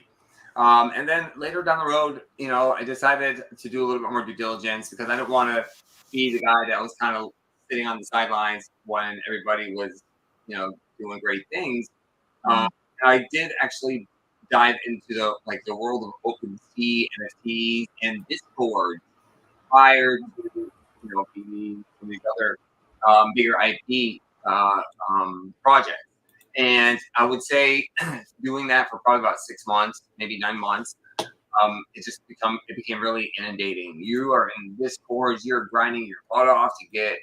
And then later down the road, I decided to do a little bit more due diligence because I didn't want to be the guy that was kind of sitting on the sidelines when everybody was doing great things. I did actually dive into the world of OpenSea, NFTs, and Discord prior to being some of these other bigger IP projects. And I would say doing that for probably about 6 months, maybe 9 months. It became really inundating. You are in Discord, you're grinding your butt off to get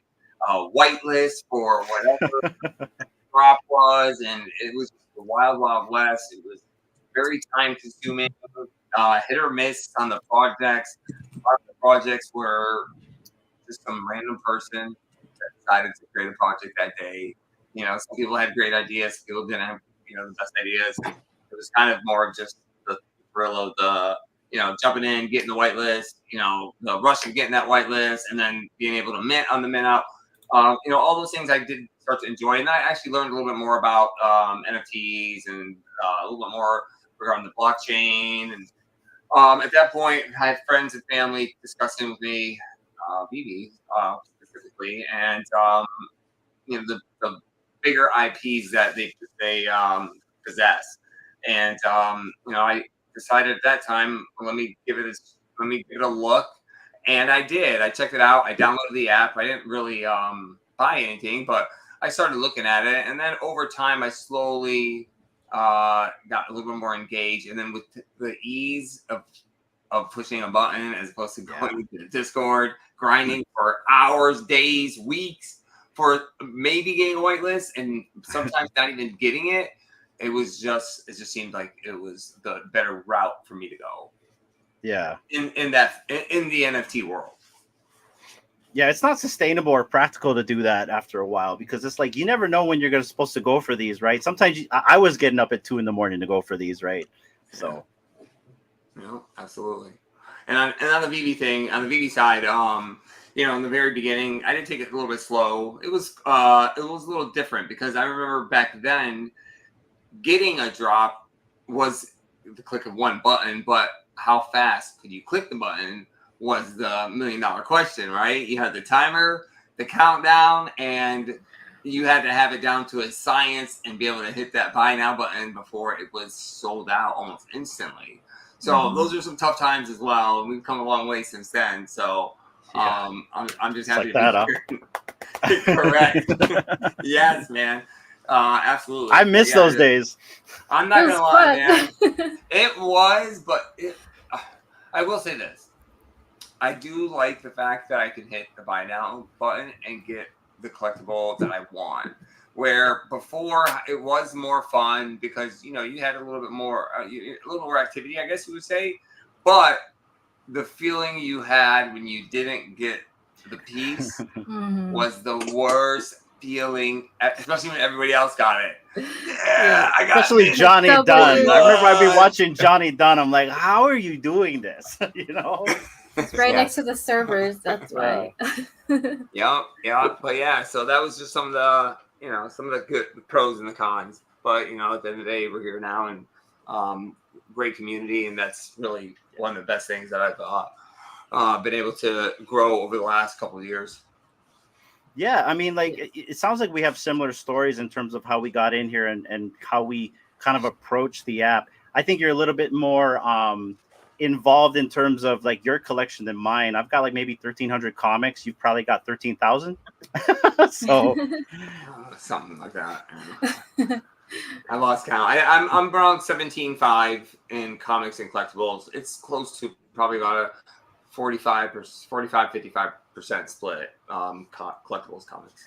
a whitelist for whatever crop was, and it was the wild west. It was very time consuming, hit or miss on the projects. A lot of the projects were just some random person that decided to create a project that day. Some people had great ideas, some people didn't have the best ideas. And it was kind of more of just the thrill of the jumping in, getting the whitelist, the rush of getting that whitelist, and then being able to mint on the mint out. All those things I did start to enjoy, and I actually learned a little bit more about NFTs and a little bit more regarding the blockchain. And at that point, I had friends and family discussing with me, Vivi specifically, and the bigger IPs that they possess. And I decided at that time, let me give it a look. And I did. I checked it out. I downloaded the app. I didn't really buy anything, but I started looking at it. And then over time, I slowly got a little bit more engaged. And then with the ease of pushing a button as opposed to going to Discord, grinding for hours, days, weeks for maybe getting a whitelist, and sometimes not even getting it. It just seemed like it was the better route for me to go. Yeah. In the NFT world. Yeah, it's not sustainable or practical to do that after a while because it's like you never know when you're supposed to go for these, right? Sometimes I was getting up at 2 a.m. to go for these, right? So, absolutely. And on the VV thing, on the VV side, in the very beginning, I did take it a little bit slow. It was a little different because I remember back then getting a drop was the click of one button, but how fast could you click the button was the $1 million question, right? You had the timer, the countdown, and you had to have it down to a science and be able to hit that buy now button before it was sold out almost instantly. So those are some tough times as well, and we've come a long way since then. So I'm just happy to be here. Correct. Yes, man. Absolutely. I miss those days. I'm not gonna lie, man. It was, but I will say this. I do like the fact that I can hit the buy now button and get the collectible that I want. where before it was more fun because you had a little bit more, a little more activity, I guess you would say. But the feeling you had when you didn't get the piece was the worst feeling, especially when everybody else got it. Yeah, I got especially it. Johnny So Dunn. good. I remember I'd be watching Johnny Dunn. I'm like, how are you doing this? It's right next to the servers. That's why. Yeah. But yeah, so that was just some of the good pros and the cons. But at the end of the day, we're here now, and great community, and that's really one of the best things that I've been able to grow over the last couple of years. Yeah, I mean, like it sounds like we have similar stories in terms of how we got in here and how we kind of approach the app. I think you're a little bit more involved in terms of like your collection than mine. I've got like maybe 1,300 comics. You've probably got 13,000. So something like that. I lost count. I'm around 17.5 in comics and collectibles. It's close to probably about a 55% split. Collectibles, comics.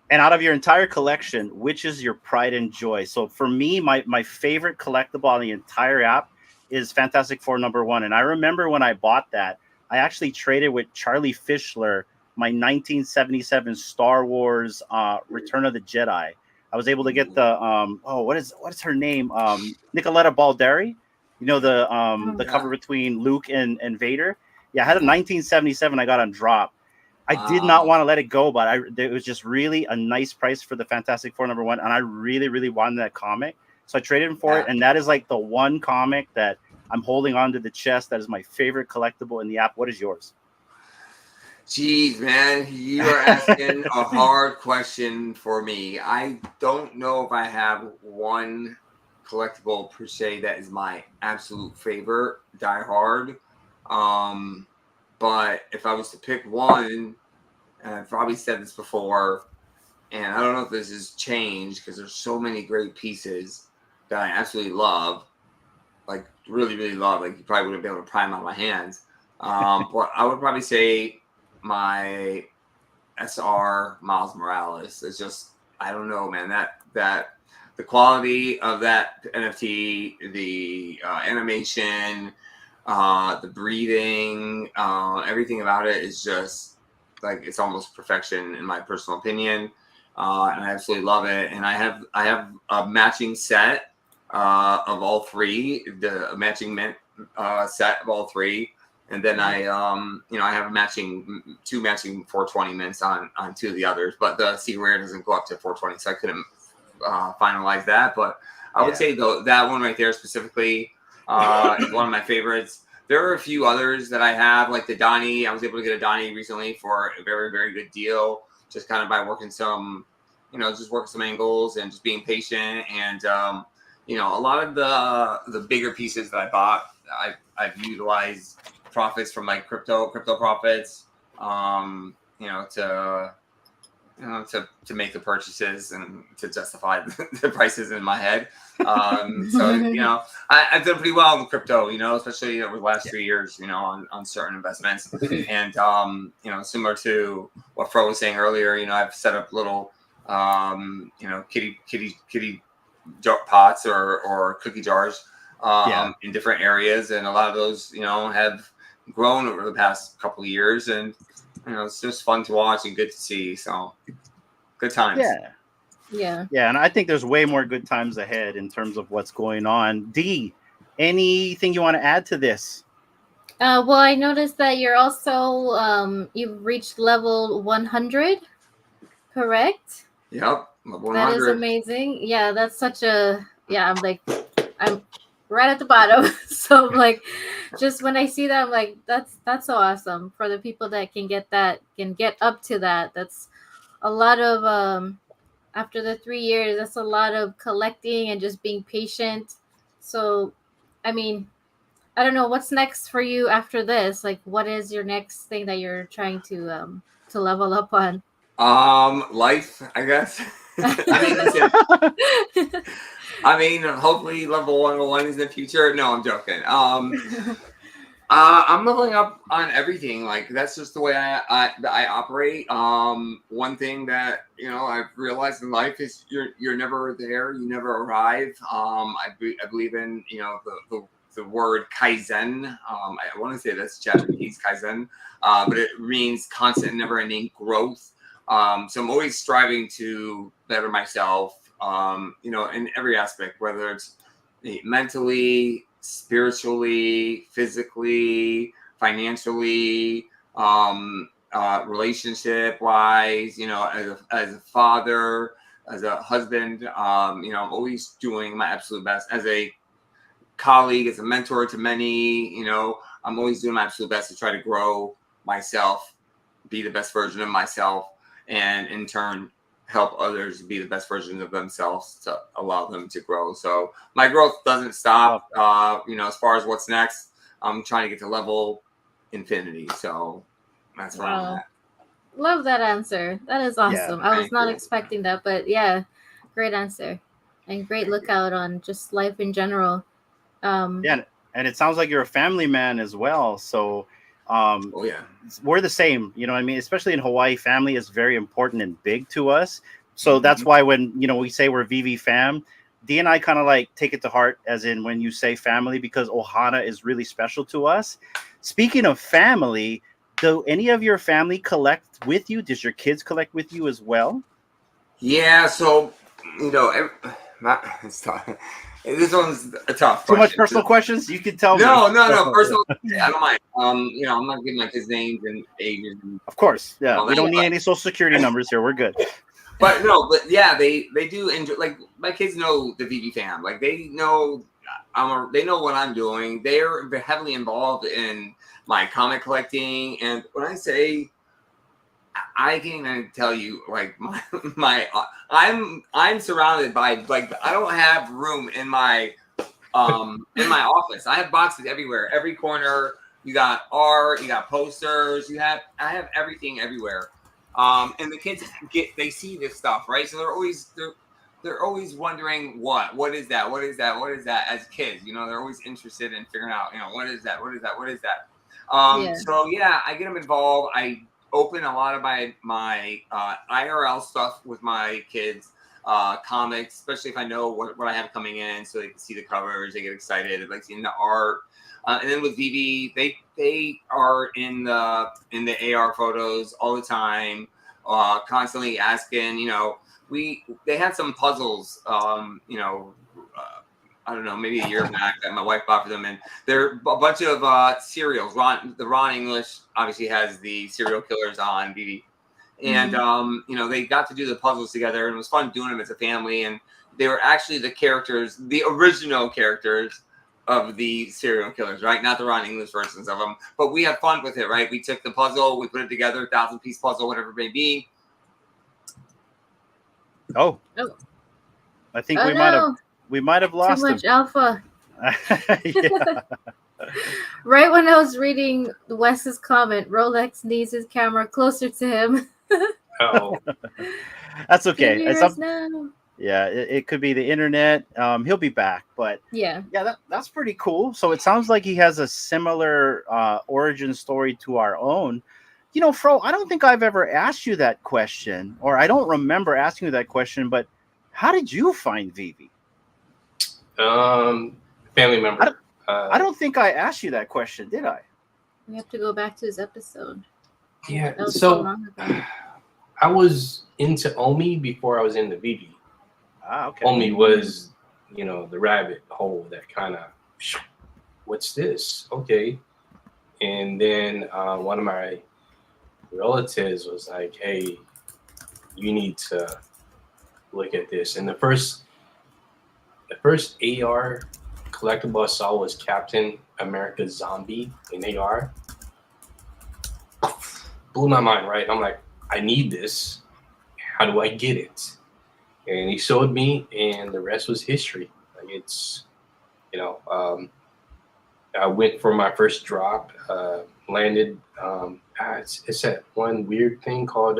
And out of your entire collection, which is your pride and joy? So for me, my favorite collectible on the entire app is Fantastic Four #1. And I remember when I bought that, I actually traded with Charlie Fischler my 1977 Star Wars Return of the Jedi. I was able to get the what is her name? Nicoletta Balderi. The cover between Luke and Vader. Yeah, I had a 1977 I got on drop. I did not want to let it go, but it was just really a nice price for the Fantastic Four #1, and I really, really wanted that comic. So I traded him for it, and that is like the one comic that I'm holding onto the chest that is my favorite collectible in the app. What is yours? Jeez, man, you are asking a hard question for me. I don't know if I have one collectible per se that is my absolute favorite, die hard. But if I was to pick one, and I've probably said this before, and I don't know if this has changed because there's so many great pieces that I absolutely love, like really, really love. Like you probably wouldn't be able to pry them out of my hands. But I would probably say my SR Miles Morales is just, I don't know, man, that the quality of that NFT, the animation, the breathing, everything about it is just like, it's almost perfection in my personal opinion. And I absolutely love it. And I have a matching set of all three, the matching mint set of all three. And then I have two matching 420 mints on two of the others, but the C rare doesn't go up to 420, so I couldn't finalize that. But I would say though that one right there specifically is one of my favorites. There are a few others that I have, like the Donnie. I was able to get a Donnie recently for a very, very good deal, just kind of by working some angles and just being patient. And a lot of the bigger pieces that I bought, I've utilized profits from like crypto profits, to make the purchases and to justify the prices in my head. So I've done pretty well in crypto, especially over the last 3 years, on certain investments. And similar to what Fro was saying earlier, I've set up little kitty pots or cookie jars in different areas, and a lot of those have grown over the past couple of years, and it's just fun to watch and good to see. So good times. Yeah, and I think there's way more good times ahead in terms of what's going on. D, anything you want to add to this? Well, I noticed that you're also you've reached level 100, correct? Yep, level 100. That is amazing. Yeah, that's such a I'm right at the bottom. So I'm like, just when I see that, I'm like, that's so awesome for the people that can get up to that. That's a lot of after the 3 years, that's a lot of collecting and just being patient. So I mean, I don't know what's next for you after this. Like, what is your next thing that you're trying to level up on? Life, I guess. I mean, hopefully level 101 is in the future. No, I'm joking. I'm leveling up on everything. Like that's just the way I operate. One thing that I've realized in life is you're never there. You never arrive. I believe in the word kaizen. I want to say that's Japanese kaizen, but it means constant, never-ending growth. So I'm always striving to better myself. In every aspect, whether it's mentally, spiritually, physically, financially, relationship wise, as a father, as a husband, I'm always doing my absolute best as a colleague, as a mentor to many, I'm always doing my absolute best to try to grow myself, be the best version of myself, and in turn help others be the best versions of themselves to allow them to grow. So my growth doesn't stop. As far as what's next, I'm trying to get to level infinity. So that's where I'm at. Love that answer. That is awesome. I was not expecting that, but yeah, great answer and great lookout on just life in general. And it sounds like you're a family man as well. So we're the same, you know what I mean? Especially in Hawaii, family is very important and big to us. So that's why when, we say we're VV fam, D and I kind of like take it to heart, as in when you say family, because Ohana is really special to us. Speaking of family, do any of your family collect with you? Does your kids collect with you as well? Yeah. So, it's tough. This one's a tough question. Too much personal too. questions? You can tell me. No. Personal. I don't mind. I'm not giving my kids names and ages. Of course. Yeah. We don't need any social security numbers here. We're good. But yeah, they do enjoy. Like my kids know the VV fam. Like they know they know what I'm doing. They're heavily involved in my comic collecting. And when I say, I can't even tell you, like I'm surrounded by, like, I don't have room in my office. I have boxes everywhere, every corner. You got art, you got posters, I have everything everywhere. And the kids they see this stuff, right? So they're always wondering what is that as kids, they're always interested in figuring out, what is that? So yeah, I get them involved. I open a lot of my IRL stuff with my kids, comics, especially if I know what I have coming in, so they can see the covers, they get excited, they like seeing the art. And then with VV, they are in the AR photos all the time, constantly asking. They had some puzzles, I don't know, maybe a year back that my wife bought for them, and they're a bunch of serials. Ron English obviously has the serial killers on VV, and they got to do the puzzles together, and it was fun doing them as a family. And they were actually the characters, the original characters of the serial killers, right? Not the Ron English versions of them, but we had fun with it, right? We took the puzzle, we put it together, 1,000-piece puzzle, whatever it may be. Oh. I think we might have lost too much him. Alpha. Right when I was reading Wes's comment, Rolex needs his camera closer to him. Oh, that's okay. Now. Yeah, it could be the internet. He'll be back, but that's pretty cool. So it sounds like he has a similar origin story to our own. Fro, I don't think I've ever asked you that question, or I don't remember asking you that question, but how did you find VV? Family member. I don't think I asked you that question, did I? We have to go back to his episode. Yeah, that was so long ago. I was into Omi before I was into VV. Okay. Omi was, the rabbit hole that kind of, what's this? Okay. And then one of my relatives was like, hey, you need to look at this. And the first AR collectible I saw was Captain America Zombie in AR. Blew my mind, right? I'm like, I need this. How do I get it? And he showed me, and the rest was history. Like it's, I went for my first drop, landed. It's that one weird thing called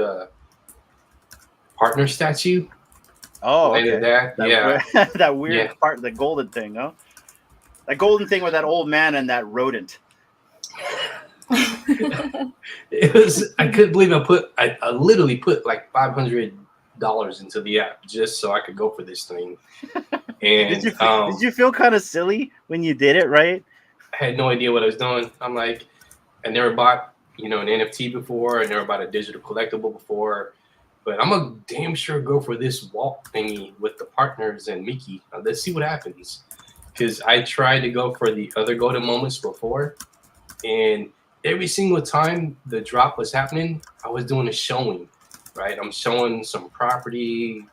partner statue. Oh, okay. That weird part, the golden thing, huh? That golden thing with that old man and that rodent. It was, I couldn't believe I literally put like $500 into the app just so I could go for this thing. And did you feel kind of silly when you did it, right? I had no idea what I was doing. I'm like, I never bought, an NFT before. I never bought a digital collectible before. But I'm a damn sure go for this walk thingy with the partners and Mickey. Let's see what happens. Because I tried to go for the other golden moments before. And every single time the drop was happening, I was doing a showing, right? I'm showing some property,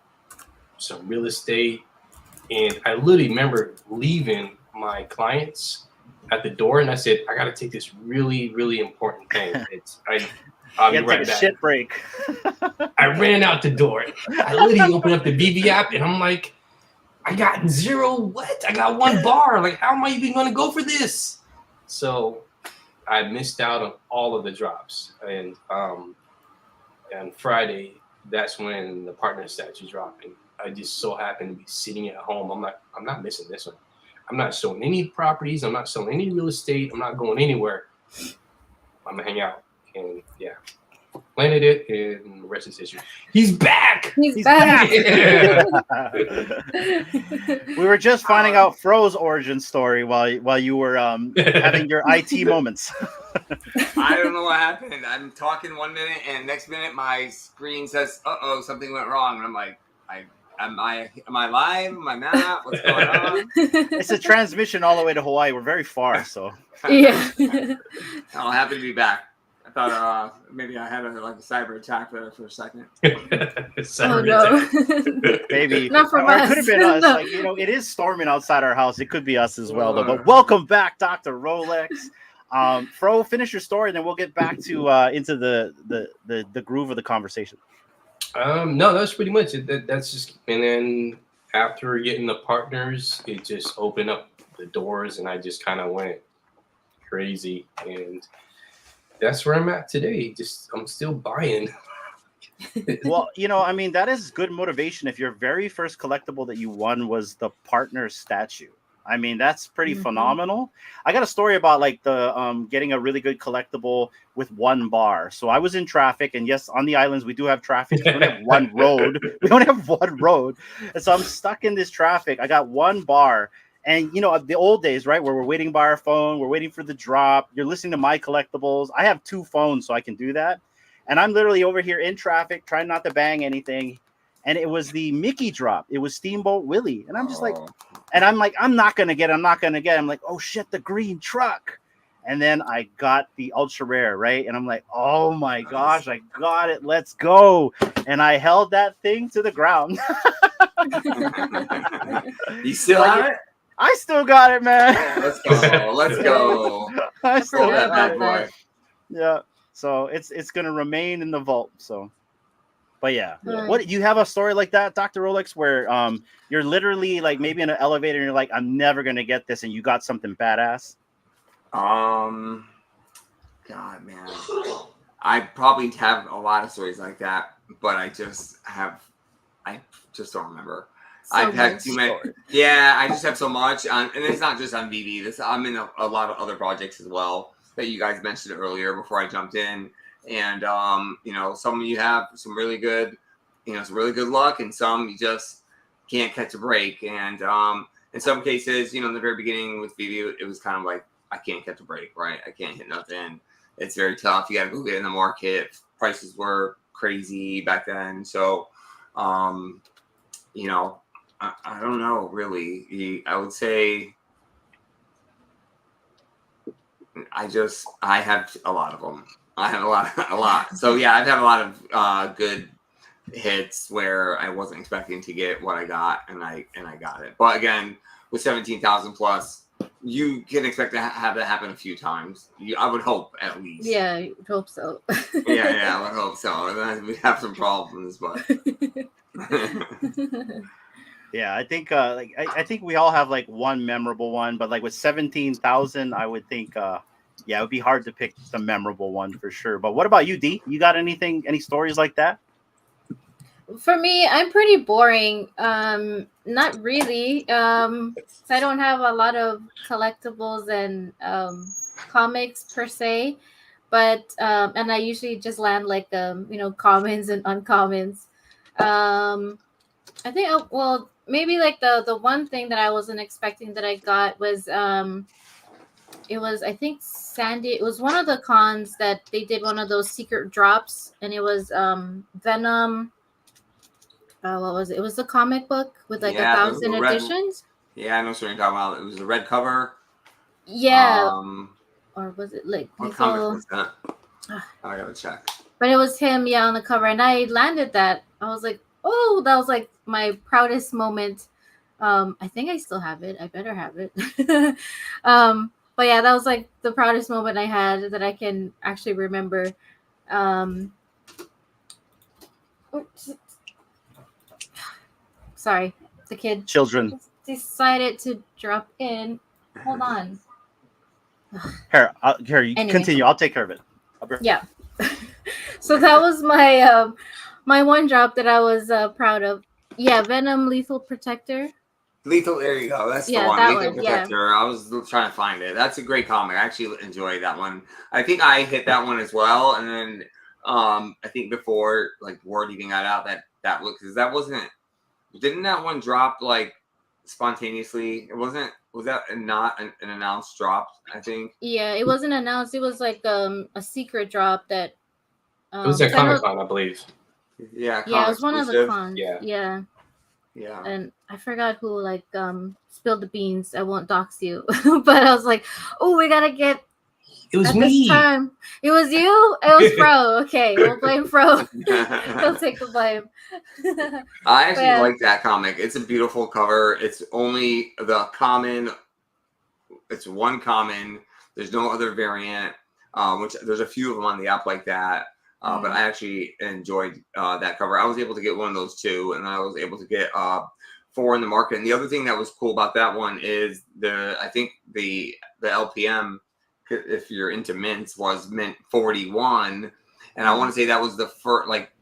some real estate. And I literally remember leaving my clients at the door, and I said, I got to take this really, really important thing. I'll be right back. Shit break. I ran out the door. I literally opened up the BB app, and I'm like, I got zero. What? I got one bar. Like, how am I even going to go for this? So I missed out on all of the drops. And on Friday, that's when the partner statue dropped. And I just so happened to be sitting at home. I'm not missing this one. I'm not showing any properties. I'm not selling any real estate. I'm not going anywhere. I'm going to hang out. And yeah, landed it, and the rest is history. He's back. He's back. Yeah. We were just finding out Fro's origin story while you were having your IT moments. I don't know what happened. I'm talking 1 minute, and next minute my screen says, "Uh-oh, something went wrong." And I'm like, Am I live? Am I not? What's going on? It's a transmission all the way to Hawaii. We're very far, so Yeah. I'm happy to be back. I thought maybe I had a cyber attack there for a second. Oh no. maybe Not from or it us. could have been us. No. Like, it is storming outside our house. It could be us as well, though. But welcome back, DrRolex. Fro, finish your story, and then we'll get back to into the groove of the conversation. No, that's pretty much it. That's just, and then after getting the partners, it just opened up the doors, and I just kind of went crazy, and that's where I'm at today. I'm still buying. Well, that is good motivation. If your very first collectible that you won was the partner statue, that's pretty phenomenal. I got a story about like the getting a really good collectible with one bar. So I was in traffic, and yes, on the islands we do have traffic. We don't have one road. We don't have one road, and so I'm stuck in this traffic. I got one bar, and the old days, right, where we're waiting by our phone, we're waiting for the drop. You're listening to my collectibles. I have 2 phones, so I can do that, and I'm literally over here in traffic trying not to bang anything. And it was the Mickey drop. It was Steamboat Willie. And I'm just like, I'm not going to get. I'm like, oh shit, the green truck. And then I got the ultra rare, right? And I'm like, oh my gosh, I got it. Let's go. And I held that thing to the ground. You still have it? I still got it, man. Let's go. Let's go. I still Throw that got bad boy. it. Yeah. So it's going to remain in the vault. So. But yeah, what you have a story like that, DrRolex, where you're literally like maybe in an elevator and you're like, I'm never gonna get this, and you got something badass? God, man, I probably have a lot of stories like that, but I just don't remember. I've had too many. Yeah, I just have so much, and it's not just on BB. I'm in a lot of other projects as well that you guys mentioned earlier before I jumped in. And some of you have some really good luck, and some you just can't catch a break. And in some cases, in the very beginning with BB, it was kind of like I can't catch a break, right? I can't hit nothing. It's very tough. You got to go get in the market. Prices were crazy back then, so I don't know really. I would say I have a lot of them. I have a lot. So yeah, I've had a lot of good hits where I wasn't expecting to get what I got, and I got it. But again, with 17,000 plus, you can expect to have that happen a few times. I would hope at least. Yeah, I would hope so. yeah, I would hope so. And then we have some problems, but. Yeah, I think I think we all have like one memorable one, but like with 17,000, I would think. Yeah, it would be hard to pick the memorable one for sure. But what about you, D? You got any stories like that? For me, I'm pretty boring. Not really. So I don't have a lot of collectibles and comics per se. but and I usually just land like commons and uncommons. I think well maybe like the one thing that I wasn't expecting that I got was it was I think Sandy. It was one of the cons that they did one of those secret drops, and it was Venom. What was it? It was the comic book with like 1,000 editions. Yeah, I know what you're talking about. It was the red cover. Yeah. Or was it like what comic was that? I gotta check. But it was him, yeah, on the cover, and I landed that. I was like, oh, that was like my proudest moment. I think I still have it. I better have it. But yeah, that was like the proudest moment I had that I can actually remember. Sorry, the kid. Children decided to drop in. Hold on. Here, you anyway. Continue. I'll take care of it. Yeah. So that was my my one drop that I was proud of. Yeah, Venom Lethal Protector. Lethal, there you go. That's the one. Lethal Protector. Yeah. I was trying to find it. That's a great comic. I actually enjoyed that one. I think I hit that one as well. And then I think before like word even got out that was because that wasn't. Didn't that one drop like spontaneously? It wasn't. Was that not an announced drop? I think. Yeah, it wasn't announced. It was like a secret drop that. It was a Comic-Con, I believe. Yeah. Yeah, it was one of the cons. Yeah. And I forgot who like spilled the beans. I won't dox you, but I was like, oh, we gotta get. It was me. This time. It was you? It was Fro. Okay, we'll blame Fro. He'll take the blame. I actually like that comic. It's a beautiful cover. It's only the common. It's one common. There's no other variant, which there's a few of them on the app like that. But I actually enjoyed that cover. I was able to get one of those too, and I was able to get 4 in the market. And the other thing that was cool about that one is I think the LPM, if you're into mints, was mint 41, and I want to say that was the first. Like,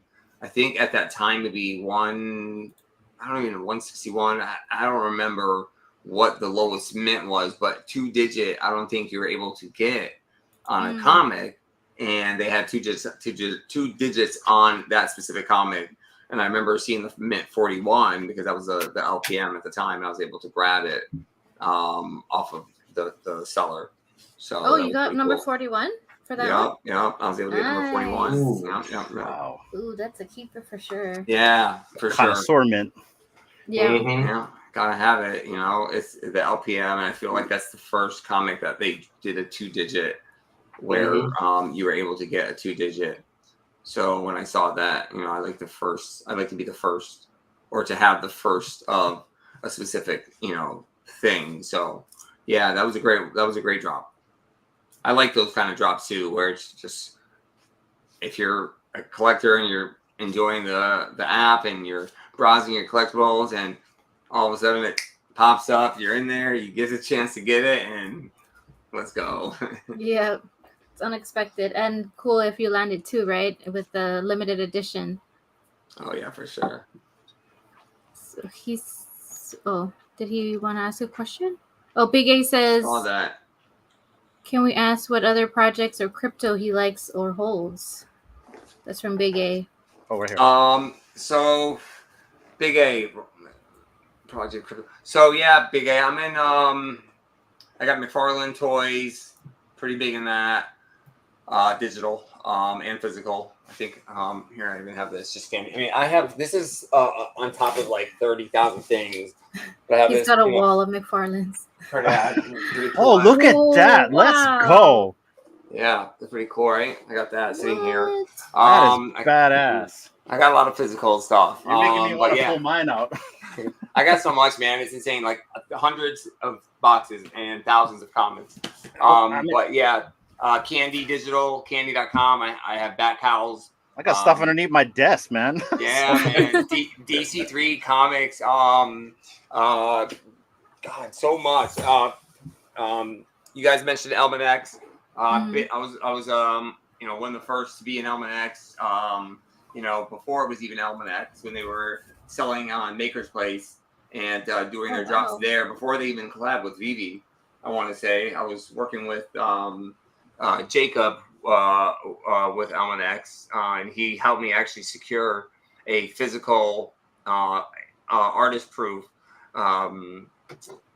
I think at that time to be 161. I don't remember what the lowest mint was, but 2-digit. I don't think you were able to get on a comic, and they had 2 digits on that specific comic. And I remember seeing the mint 41 because that was the LPM at the time, and I was able to grab it off of the seller. So you got number 41 for that one? Yeah, I was able to get number 41. Ooh. Yeah. Wow. Ooh, that's a keeper for sure. Yeah, for sure. Assortment. Yeah. Yeah, gotta have it. It's the LPM, and I feel like that's the first comic that they did a 2-digit where you were able to get a 2-digit. So when I saw that, I like to be the first, or to have the first of a specific, thing. So yeah, that was a great drop. I like those kind of drops too, where it's just, if you're a collector and you're enjoying the app and you're browsing your collectibles, and all of a sudden it pops up, you're in there, you get a chance to get it, and let's go. Yeah, it's unexpected and cool if you landed too, right? With the limited edition. Oh yeah, for sure. So did he want to ask a question? Oh, Big A says, all that. Can we ask what other projects or crypto he likes or holds? That's from Big A. Oh, right here. So Big A project crypto. So yeah, Big A. I'm in. I got McFarlane toys. Pretty big in that. Digital and physical. I think here I even have this just standing. I mean, I have this is on top of like 30,000 things. But I have He's got a wall of McFarlane's. Oh, look at that! Wow. Let's go. Yeah, that's pretty cool, right? I got that sitting here. That is badass. I got a lot of physical stuff. You're making me want to pull mine out. I got so much, man. It's insane. Like hundreds of boxes and thousands of comics. But yeah, Candy Digital, Candy.com. I have bat cowls. I got stuff underneath my desk, man. Yeah, man. DC3 comics. God, so much. You guys mentioned Almanacs. I was one of the first to be in Almanacs. Before it was even Almanacs, when they were selling on Maker's Place and doing their drops there before they even collabed with Vivi. I want to say I was working with Jacob with L&X, and he helped me actually secure a physical artist proof not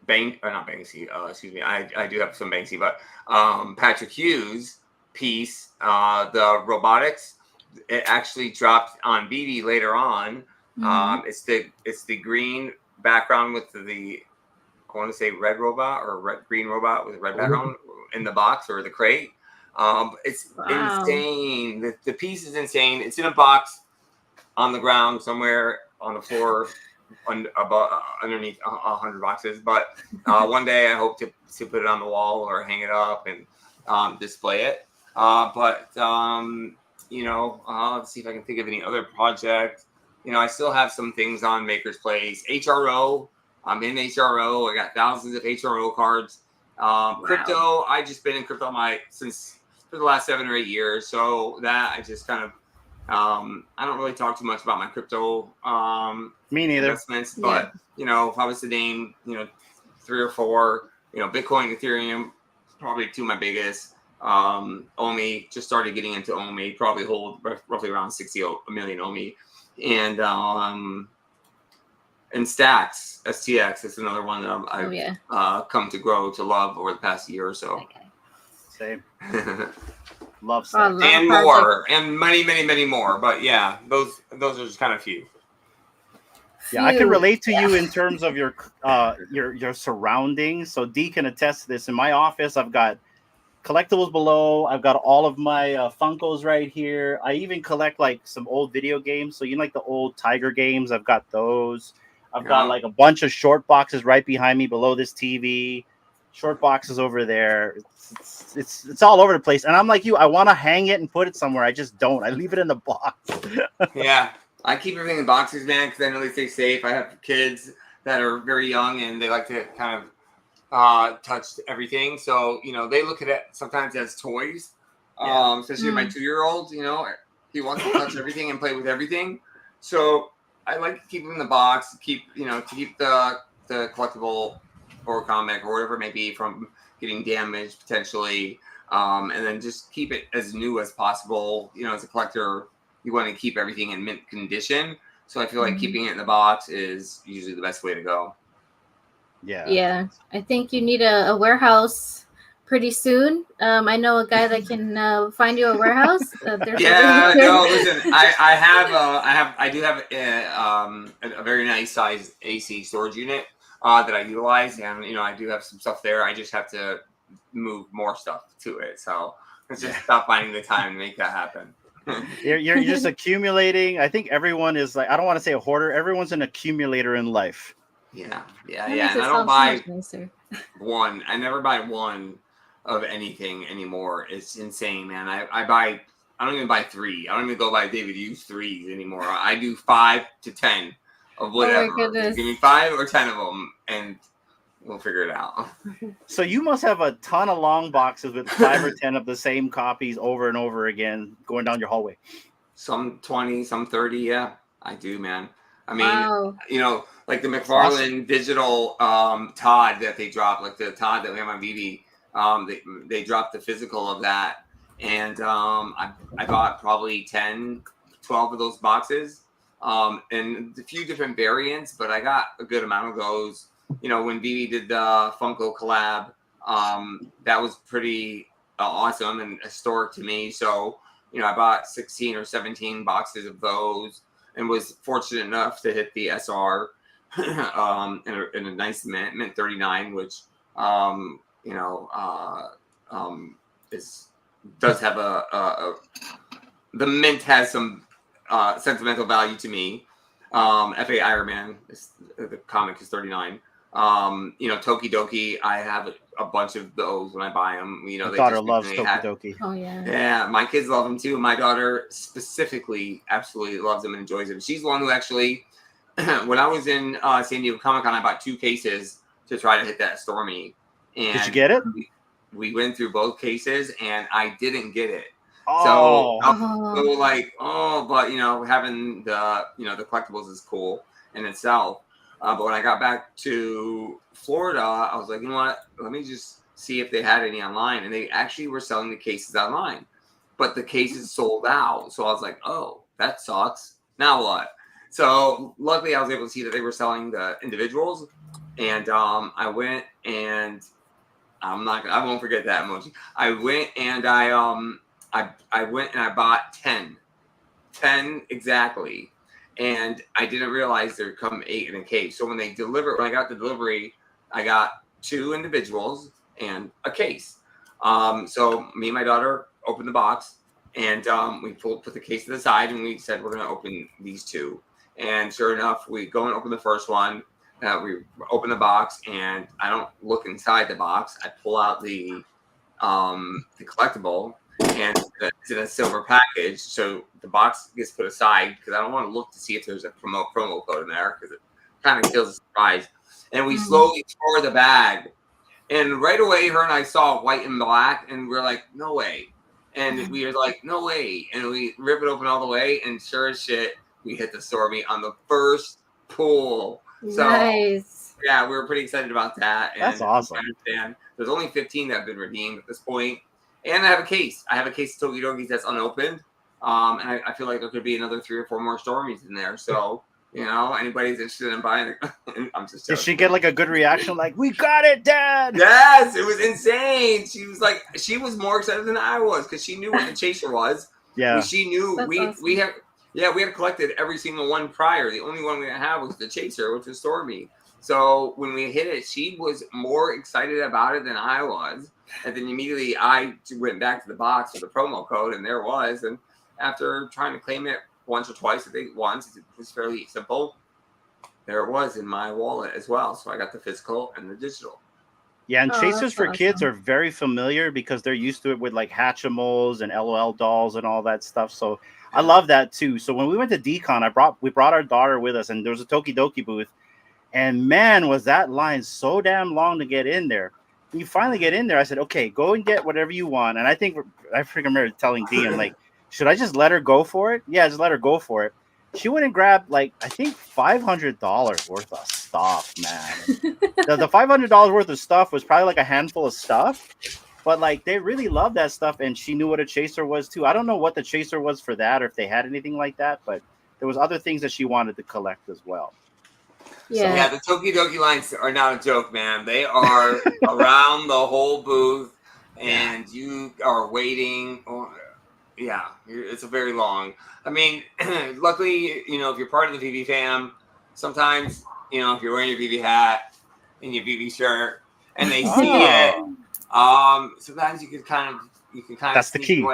Banksy, excuse me, I do have some Banksy, but Patrick Hughes piece, the robotics, it actually dropped on BB later on. It's the green background with the I want to say red robot or green robot with a red background in the box or the crate. It's insane. The piece is insane. It's in a box on the ground somewhere on the floor underneath 100 boxes. But one day I hope to put it on the wall or hang it up and display it. Let's see if I can think of any other project. I still have some things on Maker's Place. HRO. I'm in HRO. I got thousands of HRO cards. Crypto. I just been in crypto since for the last 7 or 8 years. So that I just kind of I don't really talk too much about my crypto me neither investments, but if I was to name 3 or 4, Bitcoin, Ethereum, probably 2 of my biggest. Omi, just started getting into Omi, probably hold roughly around 60 million Omi, and Stacks, STX is another one that I've come to grow to love over the past year or so. Okay. Same. Love Stacks. And more, and many, many, many more. But yeah, those are just kind of few. Yeah, I can relate to you in terms of your surroundings. So D can attest to this. In my office, I've got collectibles below. I've got all of my Funkos right here. I even collect like some old video games. So like the old Tiger games. I've got those. I've got like a bunch of short boxes right behind me below this TV. Short boxes over there. It's all over the place. And I'm like you. I want to hang it and put it somewhere. I just don't. I leave it in the box. Yeah. I keep everything in boxes, man, because I know they stay safe. I have kids that are very young and they like to kind of touch everything. So, they look at it sometimes as toys, especially my 2-year-old, he wants to touch everything and play with everything. So I like to keep them in the box, to keep the collectible or comic or whatever it may be from getting damaged potentially. And then just keep it as new as possible. As a collector, you want to keep everything in mint condition. So I feel like keeping it in the box is usually the best way to go. Yeah. I think you need a warehouse pretty soon. I know a guy that can find you a warehouse. Listen, I do have a very nice size AC storage unit that I utilize, and I do have some stuff there. I just have to move more stuff to it. So let's just stop finding the time to make that happen. You're just accumulating. I think everyone is like, I don't want to say a hoarder. Everyone's an accumulator in life. Yeah. And I don't buy one. I never buy one of anything anymore. It's insane, man. I don't even buy 3. I don't even go buy David Hughes 3s anymore. I do 5 to 10 of whatever. Oh my goodness. Give me 5 or 10 of them, and we'll figure it out. So you must have a ton of long boxes with 5 or 10 of the same copies over and over again going down your hallway. Some 20, some 30. Yeah, I do, man. I mean, like the McFarlane digital Todd that they dropped, like the Todd that we have on BB, they dropped the physical of that. And I bought probably 10, 12 of those boxes and a few different variants, but I got a good amount of those. When BB did the Funko collab, that was pretty awesome and historic to me. So, I bought 16 or 17 boxes of those and was fortunate enough to hit the SR in a nice mint 39, which, does have the mint has some sentimental value to me. F.A. Iron Man, the comic is 39. Tokidoki, I have a bunch of those when I buy them. My daughter loves Tokidoki. Oh yeah. Yeah, my kids love them too. My daughter specifically absolutely loves them and enjoys them. She's the one who actually, when I was in San Diego Comic Con, I bought 2 cases to try to hit that Stormy. And did you get it? We went through both cases and I didn't get it. Oh. So but having the the collectibles is cool in itself. But when I got back to Florida, I was like, you know what? Let me just see if they had any online. And they actually were selling the cases online. but the case is sold out. So I was like, oh, that sucks. Now what? So luckily I was able to see that they were selling the individuals, and I went and I won't forget that emoji. I went and I went and I bought 10 exactly. And I didn't realize there'd come 8 in a case. So when I got the delivery, I got 2 individuals and a case. So me and my daughter opened the box, and we put the case to the side, and we said, we're going to open these 2. And sure enough, we go and open the first one. We open the box, and I don't look inside the box. I pull out the collectible, and it's in a silver package. So the box gets put aside because I don't want to look to see if there's a promo code in there, because it kind of kills the surprise. And we slowly tore the bag, and right away, her and I saw white and black, and we're like, no way. And we were like, no way. And we rip it open all the way, and sure as shit, we hit the Stormy on the first pull. So, nice. Yeah, we were pretty excited about that. And that's awesome. I understand there's only 15 that have been redeemed at this point. And I have a case. I have a case of Tokidokis that's unopened. And I feel like there could be another 3 or 4 more Stormies in there. So, anybody's interested in buying it. I'm just joking. Did she get like a good reaction? Like, we got it, Dad. Yes, it was insane. She was more excited than I was, because she knew what the chaser was. Yeah. She knew we had collected every single one prior. The only one we didn't have was the chaser, which was Stormy. So when we hit it, she was more excited about it than I was. And then immediately I went back to the box with the promo code, and there was. And after trying to claim it once or twice, I think once, it was fairly simple. There it was in my wallet as well. So I got the physical and the digital. Yeah, and Chasers for Kids are very familiar because they're used to it with like Hatchimals and LOL dolls and all that stuff. So I love that too. So when we went to DCon, we brought our daughter with us, and there was a Tokidoki booth. And man, was that line so damn long to get in there. When you finally get in there, I said, okay, go and get whatever you want. And I freaking remember telling Dee, I'm like, should I just let her go for it? Yeah, just let her go for it. She went and grabbed like, I think $500 worth of stuff, man. the $500 worth of stuff was probably like a handful of stuff, but like they really loved that stuff. And she knew what a chaser was too. I don't know what the chaser was for that, or if they had anything like that, but there was other things that she wanted to collect as well. Yeah. The Tokidoki lines are not a joke, man. They are around the whole booth, and you are waiting. It's a very long. I mean, luckily, if you're part of the VV fam, sometimes, if you're wearing your VV hat and your VV shirt, and they see it, sometimes you can kind of That's the key.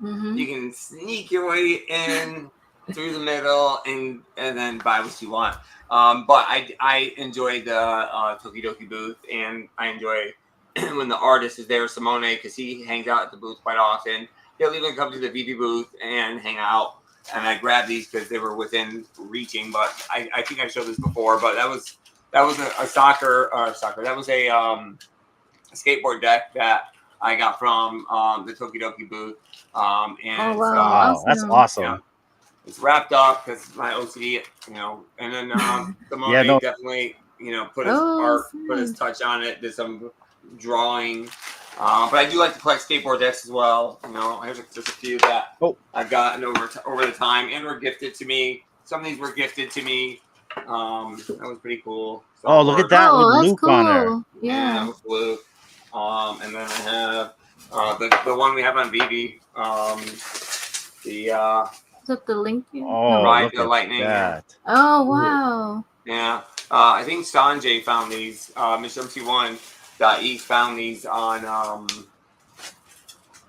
You can sneak your way in through the middle and then buy what you want. But I enjoy the Tokidoki booth, and I enjoy when the artist is there, Simone, because he hangs out at the booth quite often. He'll even come to the VV booth and hang out. And I grabbed these because they were within reaching. But I think I showed this before. But that was a soccer. That was a skateboard deck that I got from the Tokidoki booth. And wow, that's awesome. Yeah, it's wrapped up because my OCD, and then Simone definitely, put his touch on it, did some drawing. But I do like to collect skateboard decks as well. Here's just a few that I've gotten over the time and were gifted to me. Some of these were gifted to me. That was pretty cool. Look at that with Luke on there. Yeah, with Luke. And then I have the one we have on BB. Is that the link? Ride the Lightning. That. Oh wow. Yeah. I think Sanjay found these. Mr. MC1.E found these on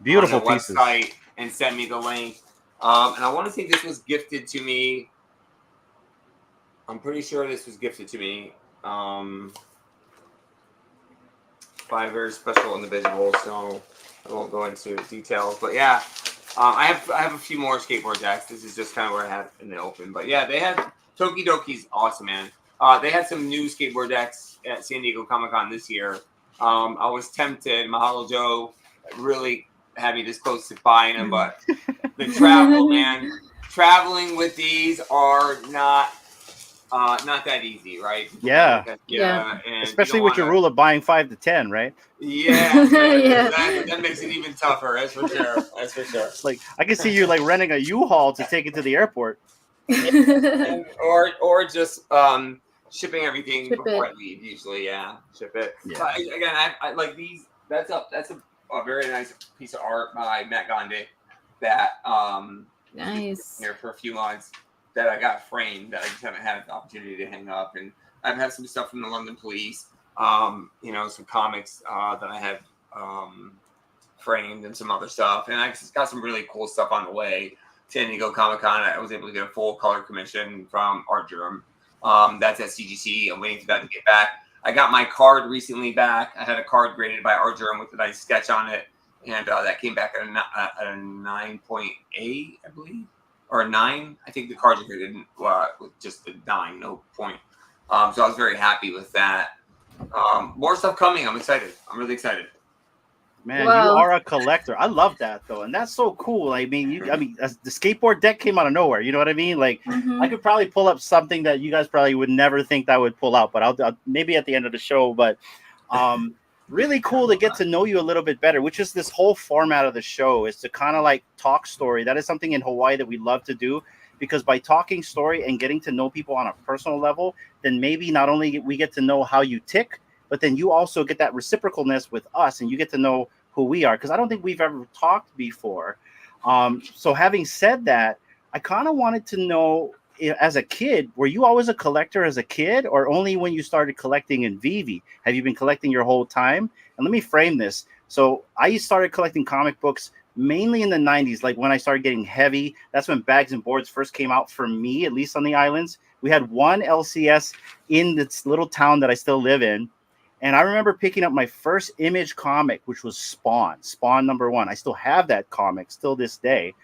beautiful on the pieces. Website and sent me the link. And I want to say this was gifted to me. I'm pretty sure this was gifted to me by a very special individual. So I won't go into details, but yeah, I have a few more skateboard decks. This is just kind of where I have in the open, but yeah, they had Tokidoki's awesome, man. They had some new skateboard decks at San Diego Comic-Con this year. I was tempted. Mahalo Joe really had me this close to buying them, but the traveling with these are not not that easy, right? Yeah. And especially with your rule of buying 5 to 10, right? Yeah, Yeah. that makes it even tougher. That's for sure. That's for sure. Like I can see you like renting a U-Haul to take it to the airport, or just shipping everything Ship before it. I leave. Usually, yeah, ship it. Yeah. But again, I like these. That's a very nice piece of art by Matt Gonde that Nice. here for a few months that I got framed that I just haven't had the opportunity to hang up. And I've had some stuff from the London Police, some comics that I had framed and some other stuff. And I just got some really cool stuff on the way. San Diego Comic-Con, I was able to get a full color commission from Art Durham. That's at CGC. I'm waiting for that to get back. I got my card recently back. I had a card graded by Art Durham with a nice sketch on it. And that came back at a 9.8, I believe. Or a 9. I think the cards are graded with just a 9, no point. So I was very happy with that. More stuff coming. I'm excited. I'm really excited. man. Wow. You are a collector. I love that though, and that's so cool. I mean, the skateboard deck came out of nowhere. You know what I mean? Like, I could probably pull up something that you guys probably would never think that I would pull out, but I'll maybe at the end of the show. But really cool to get to know you a little bit better, which is this whole format of the show, is to kind of like talk story. That is something in Hawaii that we love to do, because by talking story and getting to know people on a personal level, then maybe not only we get to know how you tick, but then you also get that reciprocalness with us, and you get to know who we are, because I don't think we've ever talked before. So having said that, I kind of wanted to know, as a kid, were you always a collector as a kid, or only when you started collecting in Vivi? Have you been collecting your whole time? And let me frame this. So I started collecting comic books mainly in the 90s, like when I started getting heavy. That's when Bags and Boards first came out for me, at least on the islands. We had one LCS in this little town that I still live in. And I remember picking up my first Image comic, which was Spawn #1. I still have that comic still this day.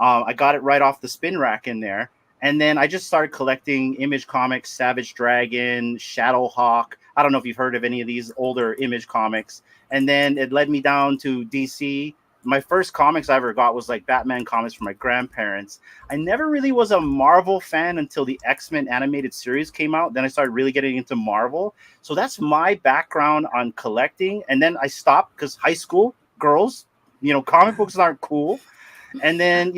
I got it right off the spin rack in there. And then I just started collecting Image comics, Savage Dragon, Shadowhawk. I don't know if you've heard of any of these older Image comics. And then it led me down to DC. My first comics I ever got was like Batman comics from my grandparents. I never really was a Marvel fan until the X-Men animated series came out. Then I started really getting into Marvel. So that's my background on collecting. And then I stopped because high school girls, comic books aren't cool. And then,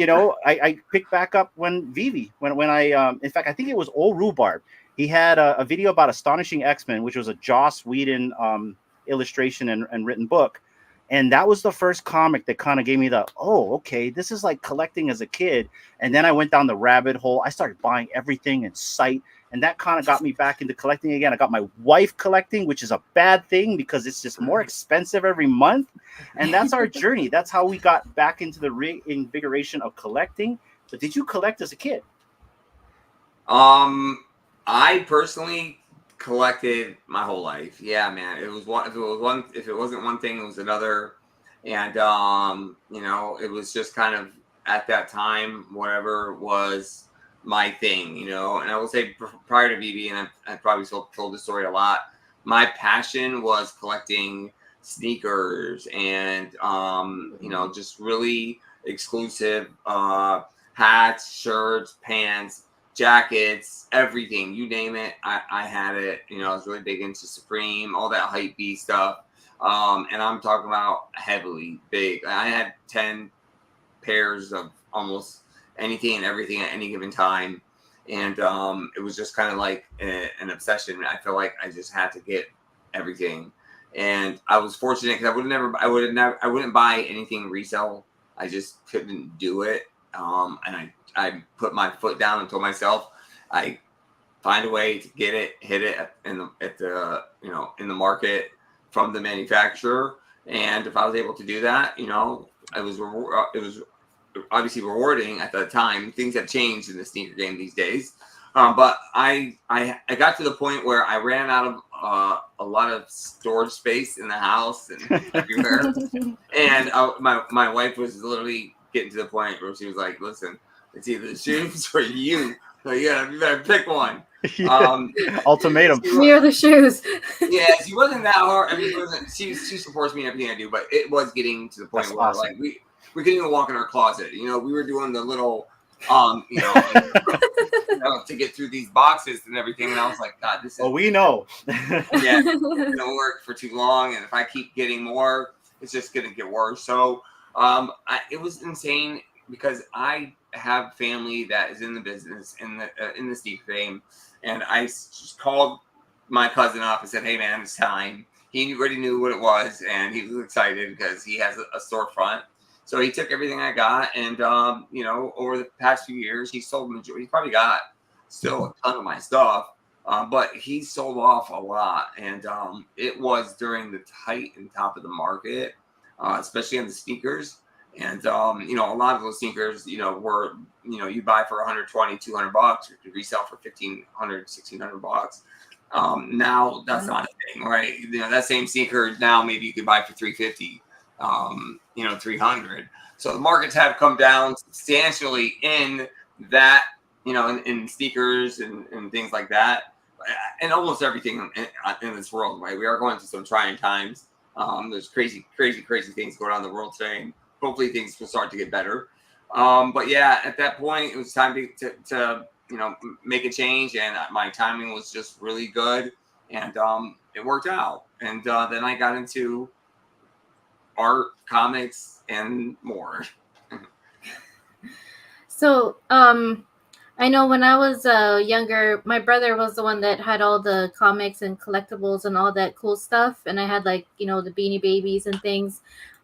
I picked back up when Vivi, when I, in fact, I think it was Old Rhubarb. He had a video about Astonishing X-Men, which was a Joss Whedon illustration and written book. And that was the first comic that kind of gave me okay, this is like collecting as a kid. And then I went down the rabbit hole. I started buying everything in sight. And that kind of got me back into collecting again. I got my wife collecting, which is a bad thing because it's just more expensive every month. And that's our journey. That's how we got back into the reinvigoration of collecting. But did you collect as a kid? I personally collected my whole life. Yeah, man. It was one. If it wasn't one thing, it was another. And it was just kind of at that time, whatever was my thing, and I will say prior to Vivi, and I've probably told this story a lot, my passion was collecting sneakers and just really exclusive hats, shirts, pants, jackets, everything, you name it, I had it. I was really big into Supreme, all that hype beast stuff, and I'm talking about heavily big. I had 10 pairs of almost anything and everything at any given time, and it was just kind of like an obsession. I feel like I just had to get everything, and I was fortunate because I wouldn't buy anything resale. I just couldn't do it, and I put my foot down and told myself I find a way to get it, hit it in the market from the manufacturer, and if I was able to do that, it was obviously rewarding at the time. Things have changed in the sneaker game these days, but I got to the point where I ran out of a lot of storage space in the house and everywhere, and my wife was literally getting to the point where she was like, "Listen, it's either the shoes or you. So you better pick one." Ultimatum. Me or the shoes. Yeah, she wasn't that hard. I mean, she supports me in everything I do, but it was getting to the point where awesome. Like we couldn't even walk in our closet. We were doing the little, to get through these boxes and everything. And I was like, God, this is. Well, we know. Yeah, it's gonna work for too long, and if I keep getting more, it's just gonna get worse. So, it was insane because I have family that is in the business in the sneaker game, and I just called my cousin up and said, "Hey, man, it's time." He already knew what it was, and he was excited because he has a storefront. So he took everything I got, and over the past few years, he sold the majority. He's probably got still a ton of my stuff, but he sold off a lot. And it was during the tight and top of the market, especially on the sneakers. And a lot of those sneakers, were you buy for $120, $200, you could resell for $1,500, $1,600. Now that's not a thing, right? That same sneaker now maybe you could buy for $350. $300. So the markets have come down substantially in that, in sneakers and things like that, and almost everything in this world, right? We are going through some trying times. There's crazy things going on in the world today, and hopefully things will start to get better. But yeah, at that point, it was time to make a change, and my timing was just really good, and it worked out. And then I got into art, comics, and more. So, I know when I was younger, my brother was the one that had all the comics and collectibles and all that cool stuff, and I had the Beanie Babies and things.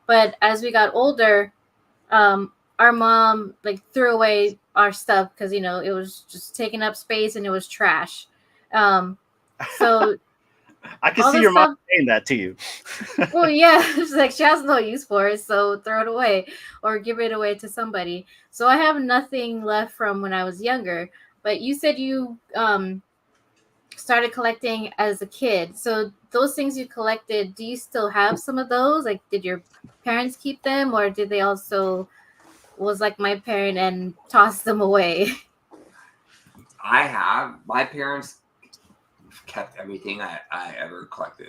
But as we got older, our mom threw away our stuff because it was just taking up space and it was trash. So. I can see your mom saying that to you. Well, yeah, it's she has no use for it, so throw it away or give it away to somebody. So I have nothing left from when I was younger. But you said you started collecting as a kid. So those things you collected, do you still have some of those? Did your parents keep them, or did they also was like my parent and toss them away? My parents kept everything I ever collected.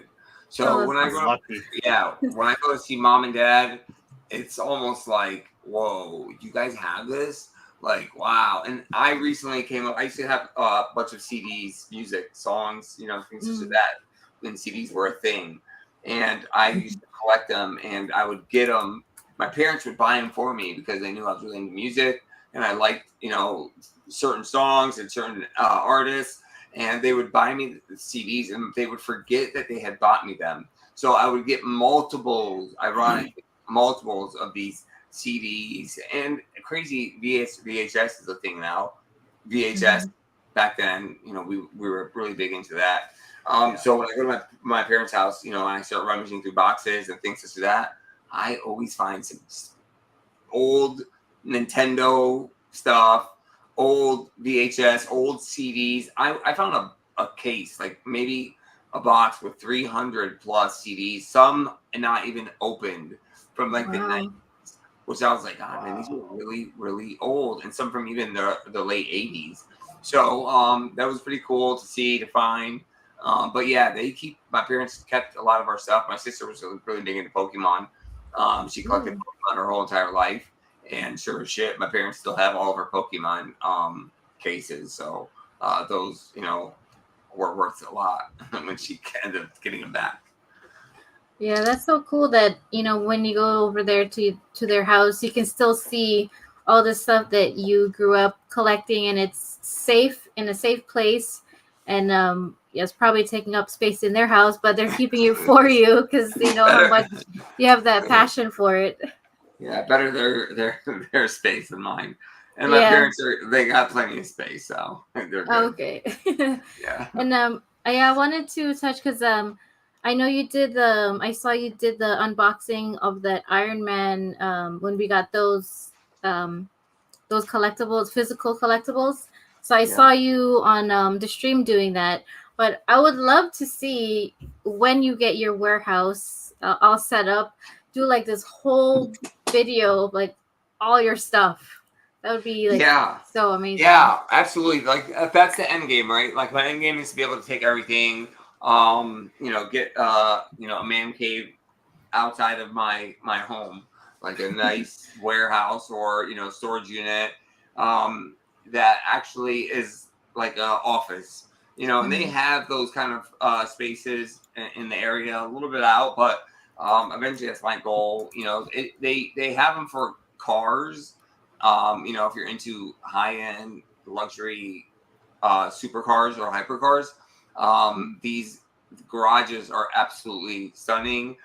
So when I go to see mom and dad, it's almost like, whoa, you guys have this? Wow. And I recently came up, I used to have a bunch of CDs, music, songs, things such as that, when CDs were a thing. And I used to collect them, and I would get them. My parents would buy them for me because they knew I was really into music, and I liked, certain songs and certain artists. And they would buy me the CDs, and they would forget that they had bought me them. So I would get multiples of these CDs. And crazy VHS is a thing now. VHS back then, we were really big into that. So when I go to my parents' house, and I start rummaging through boxes and things such as that, I always find some old Nintendo stuff, old VHS, old CDs. I found a case, maybe a box with 300 plus CDs, some not even opened from the 90s, which I was like, God, man, these were really, really old, and some from even the late 80s. So that was pretty cool to see, to find. But yeah, my parents kept a lot of our stuff. My sister was really big into Pokemon. She collected Pokemon her whole entire life. And sure as shit, my parents still have all of her Pokemon cases. So those, were worth a lot when she ended up getting them back. Yeah, that's so cool that, when you go over there to their house, you can still see all the stuff that you grew up collecting, and it's safe, in a safe place. And it's probably taking up space in their house, but they're keeping it for you because they know how much you have that passion for it. Yeah, better their space than mine. And my parents they got plenty of space, so they're good. Okay. Yeah. And I wanted to touch because I know you did I saw you did the unboxing of that Iron Man when we got those collectibles, physical collectibles. So I saw you on the stream doing that. But I would love to see when you get your warehouse all set up, do this whole video of all your stuff. That would be so amazing. Yeah, absolutely. That's the end game, right? My end game is to be able to take everything, get a man cave outside of my home, a nice warehouse or storage unit that actually is like office, and they have those kind of spaces in the area, a little bit out, but eventually that's my goal. They have them for cars. If you're into high-end luxury supercars or hypercars, these garages are absolutely stunning.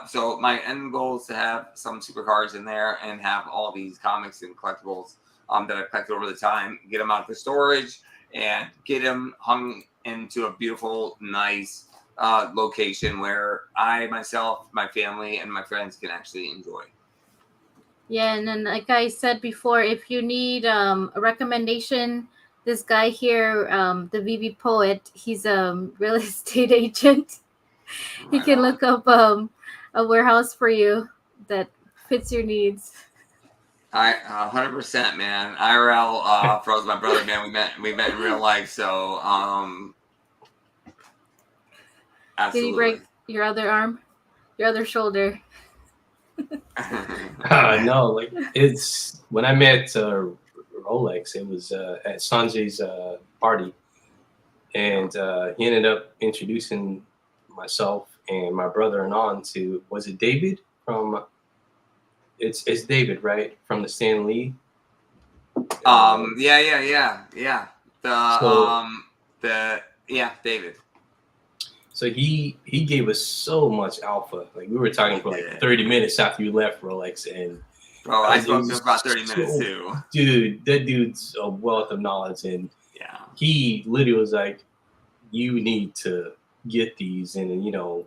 So my end goal is to have some supercars in there and have all these comics and collectibles that I've collected over the time, get them out of the storage and get them hung into a beautiful, nice location where I, myself, my family, and my friends can actually enjoy. Yeah, and then like I said before, if you need a recommendation, this guy here, the VV Poet, he's a real estate agent. He can look up a warehouse for you that fits your needs. 100%, man. IRL, Fro's my brother, man. We met in real life, so absolutely. Did he break your other arm, your other shoulder? No, like it's when I met Rolex, it was at Sanjay's party, and he ended up introducing myself and my brother and on to, was it David from? It's David, right, from the Stan Lee. Yeah. David. So he gave us so much alpha. Like we were talking for like 30 minutes after you left Rolex, and bro, I spoke to him for about 30 minutes too. Dude, that dude's a wealth of knowledge, and he literally was like, "You need to get these," and then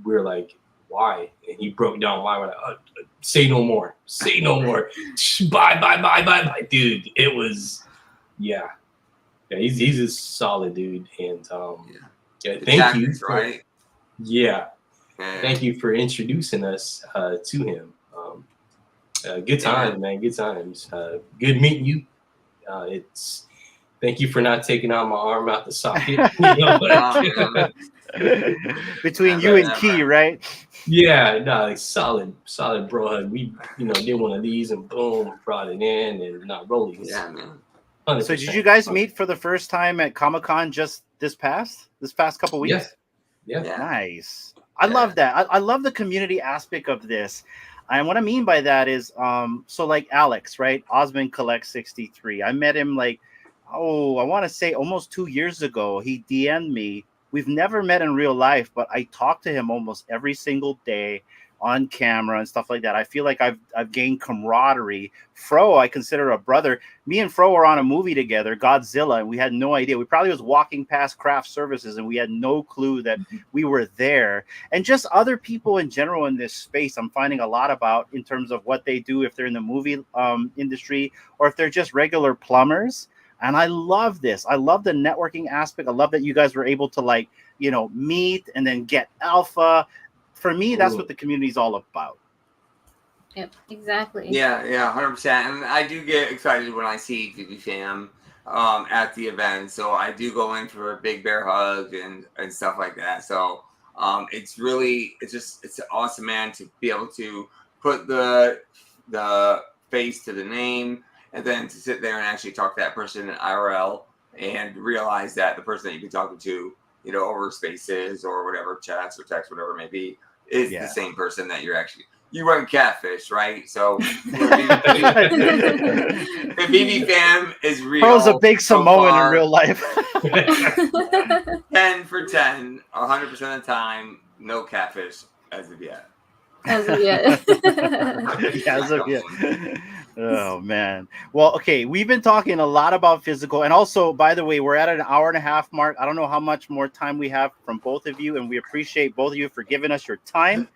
we're like, "Why?" And he broke down why. We're like, "Say no more. Say no more. Bye, dude." It was, yeah. He's a solid dude, and thank you. Right? Yeah. Thank you for introducing us to him. Good times, man. Good times. Good meeting you. Thank you for not taking out my arm out the socket. Between you and Key, right? Yeah, no, like solid bro hug. We, did one of these and boom, brought it in and not rolling. Yeah, man. 100%. So did you guys meet for the first time at Comic-Con just this past couple weeks? Yeah. Nice. I love that. I love the community aspect of this. And what I mean by that is, so like Alex, right? Osmond Collects 63. I met him I want to say almost 2 years ago. He DM'd me. We've never met in real life, but I talk to him almost every single day on camera and stuff like that. I feel like I've gained camaraderie. Fro, I consider a brother. Me and Fro were on a movie together, Godzilla, and we had no idea. We probably was walking past craft services and we had no clue that we were there. And just other people in general in this space, I'm finding a lot about in terms of what they do if they're in the movie industry or if they're just regular plumbers. And I love this. I love the networking aspect. I love that you guys were able to meet and then get alpha. For me, that's what the community is all about. Yep, exactly. Yeah, 100%. And I do get excited when I see VV Fam at the event. So I do go in for a big bear hug and stuff like that. So it's awesome, man, to be able to put the face to the name and then to sit there and actually talk to that person in IRL and realize that the person that you've been talking to, over spaces or whatever, chats or text, whatever it may be, is the same person that you weren't catfish, right? So the BB fam is real. Bro's a big Samoan in real life. 10 for 10, 100% of the time, no catfish as of yet. As of yet. As of yet. Oh man. Well, okay, we've been talking a lot about physical, and also, by the way, we're at an hour and a half mark. I don't know how much more time we have from both of you, and we appreciate both of you for giving us your time.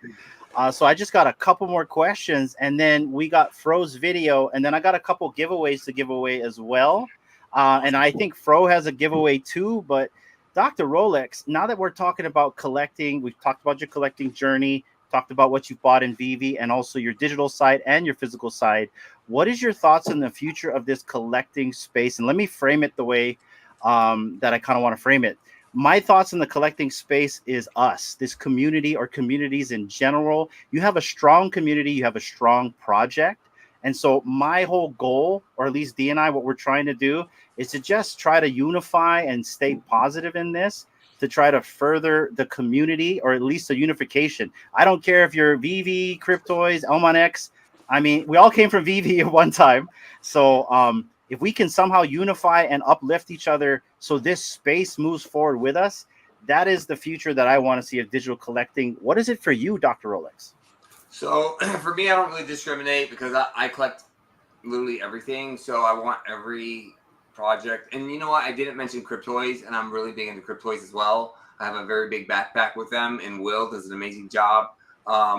So I just got a couple more questions, and then we got Fro's video, and then I got a couple giveaways to give away as well. And I think Fro has a giveaway too. But Dr. Rolex, now that we're talking about collecting, we've talked about your collecting journey, talked about what you bought in VV, and also your digital side and your physical side. What is your thoughts on the future of this collecting space? And let me frame it the way that I kind of want to frame it. My thoughts in the collecting space is us, this community or communities in general. You have a strong community, you have a strong project, And so my whole goal, or at least D and I, what we're trying to do is to just try to unify and stay positive in this, to try to further the community, or at least a unification. I don't care if you're VV, Cryptoids, Elmonex. I mean, we all came from VV at one time. So if we can somehow unify and uplift each other so this space moves forward with us, that is the future that I want to see of digital collecting. What is it for you, DrRolex? So for me, I don't really discriminate because I collect literally everything. So I want every project. And you know what? I didn't mention Cryptoids, and I'm really big into Cryptoids as well. I have a very big backpack with them, and Will does an amazing job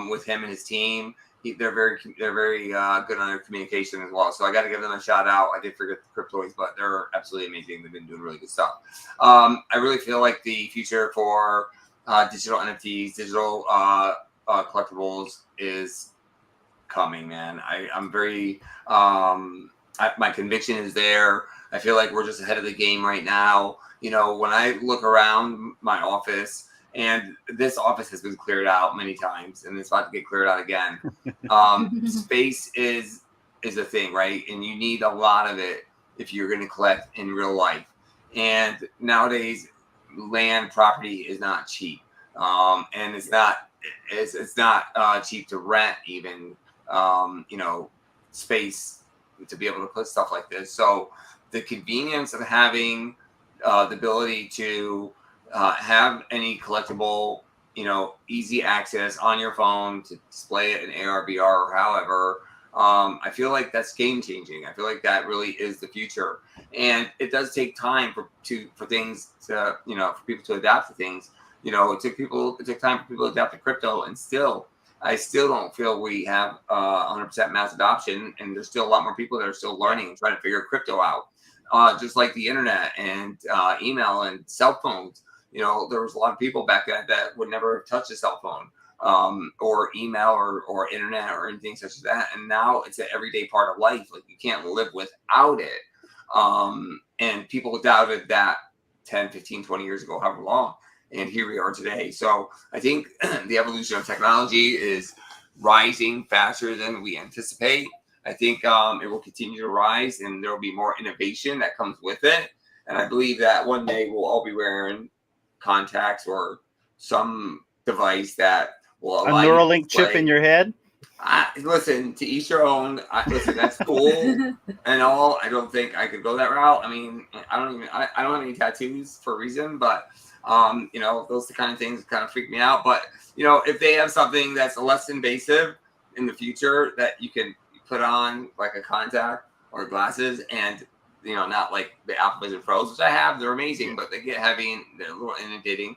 with him and his team. They're very good on their communication as well. So I got to give them a shout out. I did forget the Cryptoids, but they're absolutely amazing. They've been doing really good stuff. I really feel like the future for digital NFTs, digital collectibles is coming, man. I'm very my conviction is there. I feel like we're just ahead of the game right now. You know, when I look around my office, and this office has been cleared out many times, and it's about to get cleared out again. Space is a thing, right? And you need a lot of it if you're going to collect in real life. And nowadays, land property is not cheap, and it's not cheap to rent even. You know, space to be able to put stuff like this. So the convenience of having the ability to have any collectible, you know, easy access on your phone to display it in AR, VR, or however, I feel like that's game changing. I feel like that really is the future, and it does take time for things to, you know, for people to adapt to things. You know, it took time for people to adapt to crypto, and I still don't feel we have 100% mass adoption, and there's still a lot more people that are still learning and trying to figure crypto out. Just like the internet and email and cell phones. You know, there was a lot of people back then that would never have touched a cell phone or email or internet or anything such as that. And now it's an everyday part of life. Like, you can't live without it. And people doubted that 10, 15, 20 years ago, however long. And here we are today. So I think the evolution of technology is rising faster than we anticipate. I think it will continue to rise, and there will be more innovation that comes with it. And I believe that one day we'll all be wearing contacts or some device that will allow a Neuralink chip in your head. Listen, to each your own. Listen, that's cool and all. I don't think I could go that route. I mean, I don't have any tattoos for a reason, but you know, those kind of things kind of freak me out. But you know, if they have something that's less invasive in the future that you can put on, like a contact or glasses, and you know, not like the Apple Vision Pros, which I have, they're amazing, but they get heavy and they're a little inundating.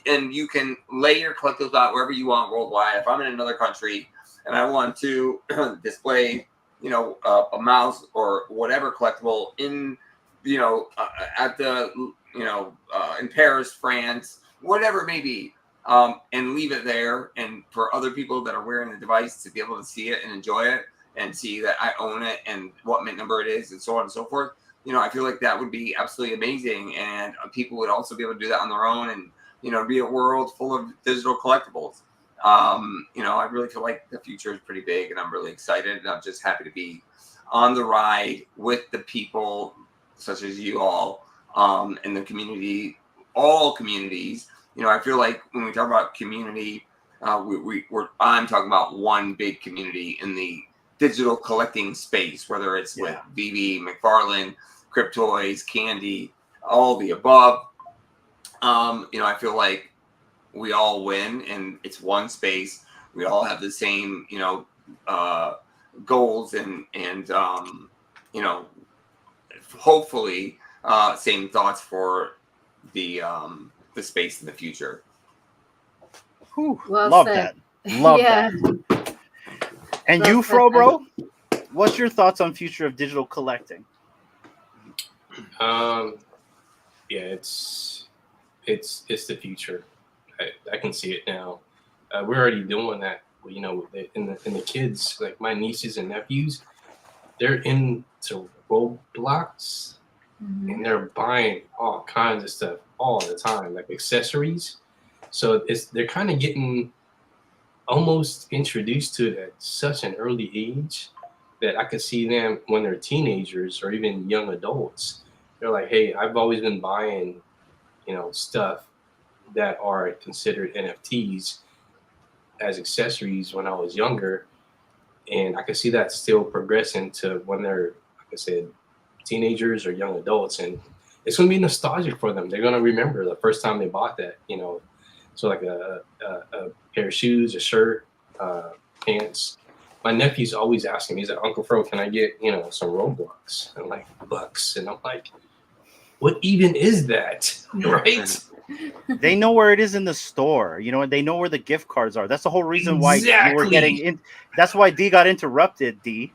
And you can lay your collectibles out wherever you want worldwide. If I'm in another country and I want to display, you know, a mouse or whatever collectible in, you know, at the, you know, in Paris, France, whatever it may be, and leave it there, and for other people that are wearing the device to be able to see it and enjoy it, and see that I own it and what mint number it is and so on and so forth. You know, I feel like that would be absolutely amazing. And people would also be able to do that on their own, and, you know, be a world full of digital collectibles. You know, I really feel like the future is pretty big, and I'm really excited. And I'm just happy to be on the ride with the people such as you all, in the community, all communities. You know, I feel like when we talk about community, I'm talking about one big community in the digital collecting space, whether it's with VV, McFarlane, Cryptoids, Candy, all the above. You know, I feel like we all win, and it's one space. We all have the same, you know, goals and you know, hopefully same thoughts for the space in the future. Whew, Well love said. that. Love Yeah. that. And you, Fro, what's your thoughts on future of digital collecting? Yeah, it's the future. I can see it now. We're already doing that. You know, in the kids, like my nieces and nephews, they're into Roblox, and they're buying all kinds of stuff all the time, like accessories. So they're kind of getting almost introduced to it at such an early age that I could see them when they're teenagers or even young adults. They're like, hey, I've always been buying, stuff that are considered NFTs as accessories when I was younger. And I could see that still progressing to when they're, like I said, teenagers or young adults. And it's going to be nostalgic for them. They're going to remember the first time they bought that, So like a pair of shoes, a shirt, pants. My nephew's always asking me, he's like, Uncle Fro, can I get, some Roblox? I'm like, bucks. And I'm like, what even is that? Right? They know where it is in the store, and they know where the gift cards are. That's the whole reason why you were getting in. That's why D got interrupted, D.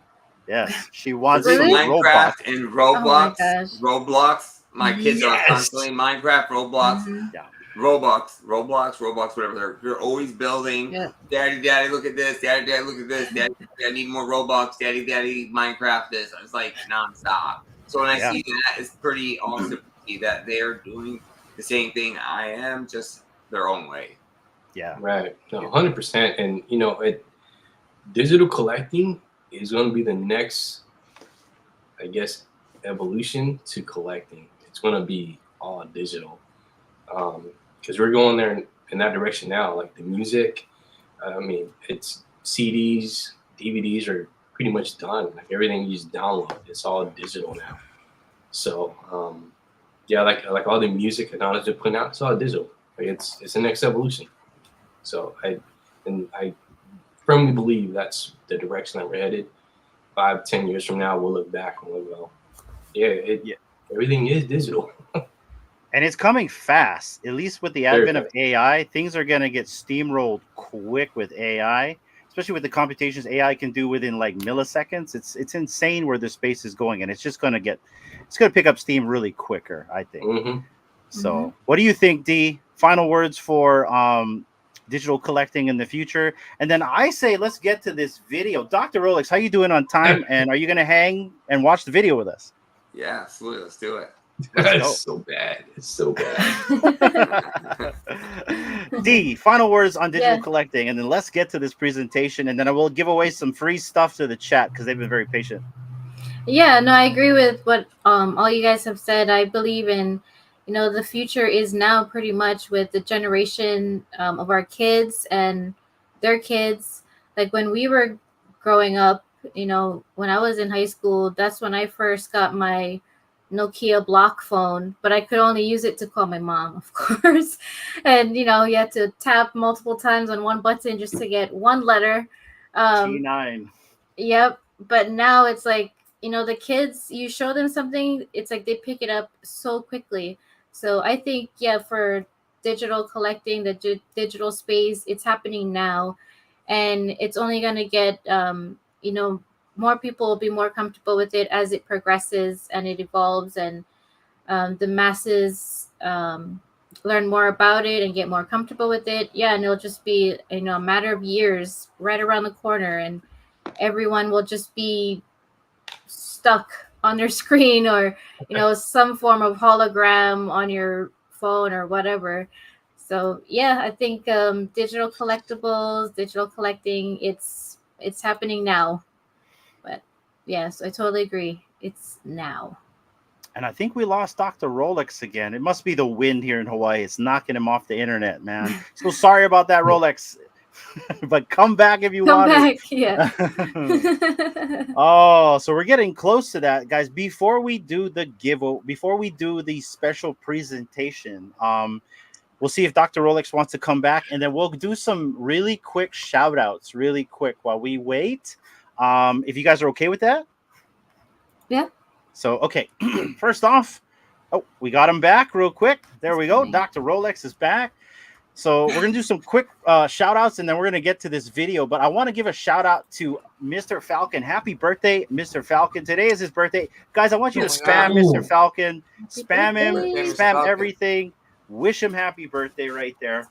Yes, she wants Really? Minecraft and Roblox. Oh Roblox. My kids are constantly Minecraft, Roblox. Mhm. Yeah. Roblox, whatever. They're always building. Yeah. Daddy, look at this. Daddy, look at this. Daddy, I need more Roblox. Daddy, Minecraft this. It's like nonstop. So when I see that, it's pretty awesome to see that they're doing the same thing I am, just their own way. Yeah. Right. No, 100%. And, digital collecting is going to be the next, I guess, evolution to collecting. It's going to be all digital. Because we're going there in that direction now. Like the music, it's CDs, DVDs are pretty much done. Like everything you just download, it's all digital now. So, like all the music and knowledge they're putting out, it's all digital. Like it's the next evolution. So I firmly believe that's the direction that we're headed. 5-10 years from now, we'll look back and we'll go, everything is digital. And it's coming fast. At least with the advent of AI, things are going to get steamrolled quick with AI, especially with the computations AI can do within like milliseconds. It's insane where the space is going, and it's going to pick up steam really quicker, I think. Mm-hmm. So, what do you think, D? Final words for digital collecting in the future, and then I say let's get to this video. DrRolex, how you doing on time? And are you going to hang and watch the video with us? Yeah, absolutely. Let's do it. It's so bad. It's so bad. D, final words on digital collecting, and then let's get to this presentation, and then I will give away some free stuff to the chat because they've been very patient. Yeah, no, I agree with what all you guys have said. I believe in, the future is now pretty much with the generation of our kids and their kids. Like when we were growing up, when I was in high school, that's when I first got my Nokia block phone, but I could only use it to call my mom, of course. And, you had to tap multiple times on one button just to get one letter. T9. Yep. But now it's like, the kids, you show them something, it's like they pick it up so quickly. So I think, for digital collecting, the digital space, it's happening now. And it's only going to get, more people will be more comfortable with it as it progresses and it evolves, and the masses learn more about it and get more comfortable with it. Yeah, and it'll just be, a matter of years right around the corner, and everyone will just be stuck on their screen or, some form of hologram on your phone or whatever. So, I think digital collectibles, digital collecting, it's happening now. But yes, I totally agree. It's now. And I think we lost DrRolex again. It must be the wind here in Hawaii. It's knocking him off the internet, man. So sorry about that, Rolex. But come back if you want. Come back, yeah. Oh, so we're getting close to that, guys. Before we do the special presentation, we'll see if DrRolex wants to come back, and then we'll do some really quick shout outs really quick while we wait. If you guys are okay with that? Yeah. So, okay. First off, we got him back real quick. There we go. DrRolex is back. So we're going to do some quick shout outs, and then we're going to get to this video. But I want to give a shout out to Mr. Falcon. Happy birthday, Mr. Falcon. Today is his birthday. Guys, I want you to spam Mr. Falcon. Spam him. Spam everything. Wish him happy birthday right there.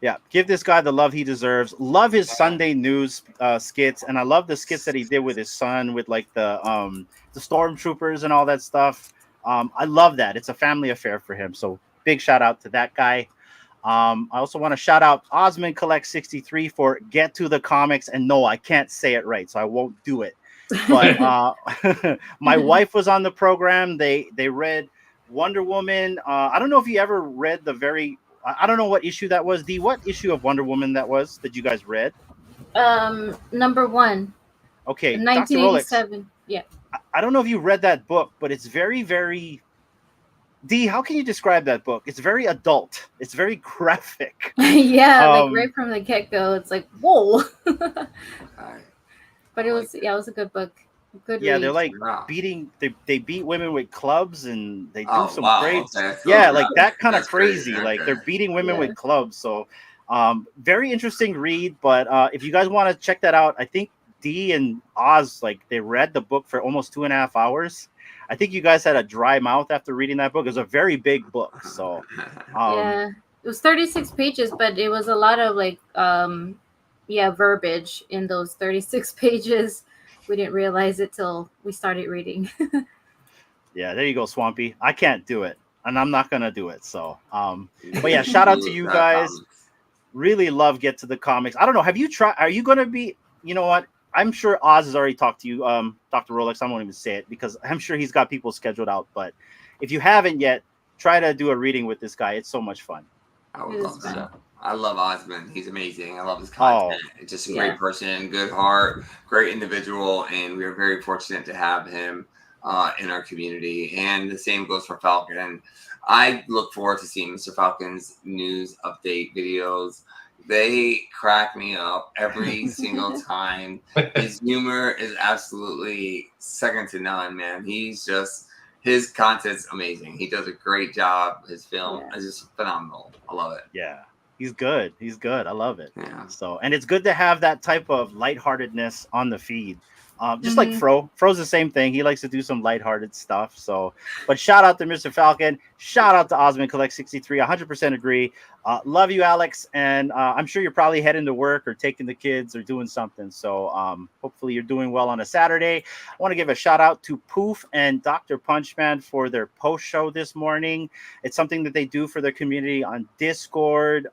Yeah, give this guy the love he deserves. Love his Sunday news skits, and I love the skits that he did with his son, with like the stormtroopers and all that stuff. I love that. It's a family affair for him. So big shout out to that guy. I also want to shout out Osmond Collect 63 for Get to the Comics. And no, I can't say it right, so I won't do it. But my wife was on the program. They read Wonder Woman. I don't know if you ever read I don't know what issue that was. What issue of Wonder Woman that was that you guys read? Number 1. Okay, 1987. Yeah. I don't know if you read that book, but it's very, very. How can you describe that book? It's very adult. It's very graphic. Yeah, like right from the get-go, it's like, whoa. But it was a good book. Good read. They're like beating. They beat women with clubs, and they do some great. Okay. Like that kind of crazy. Crazy. Like they're beating women with clubs. So, very interesting read. But if you guys want to check that out, I think D and Oz, like, they read the book for almost 2.5 hours. I think you guys had a dry mouth after reading that book. It was a very big book. So, it was 36 pages, but it was a lot of like, verbiage in those 36 pages. We didn't realize it till we started reading. Yeah, there you go, Swampy. I can't do it, and I'm not gonna do it. So, but yeah, shout out to you guys. Really love Get to the Comics. I don't know. Have you tried? Are you gonna be? You know what? I'm sure Oz has already talked to you, Dr. Rolex. I won't even say it because I'm sure he's got people scheduled out. But if you haven't yet, try to do a reading with this guy. It's so much fun. I would love that. I love Osmond. He's amazing. I love his content. Just a great person, good heart, great individual, and we are very fortunate to have him in our community. And the same goes for Falcon. I look forward to seeing Mr. Falcon's news update videos. They crack me up every single time. His humor is absolutely second to none, man. His content's amazing. He does a great job. His film is just phenomenal. I love it. Yeah. He's good. I love it. Yeah. So, and it's good to have that type of lightheartedness on the feed. Just like Fro. Fro's the same thing. He likes to do some lighthearted stuff. So, but shout out to Mr. Falcon. Shout out to Osmond Collect 63. 100% agree. Love you, Alex. And I'm sure you're probably heading to work or taking the kids or doing something. So hopefully you're doing well on a Saturday. I want to give a shout out to Poof and Dr. Punchman for their post show this morning. It's something that they do for their community on Discord.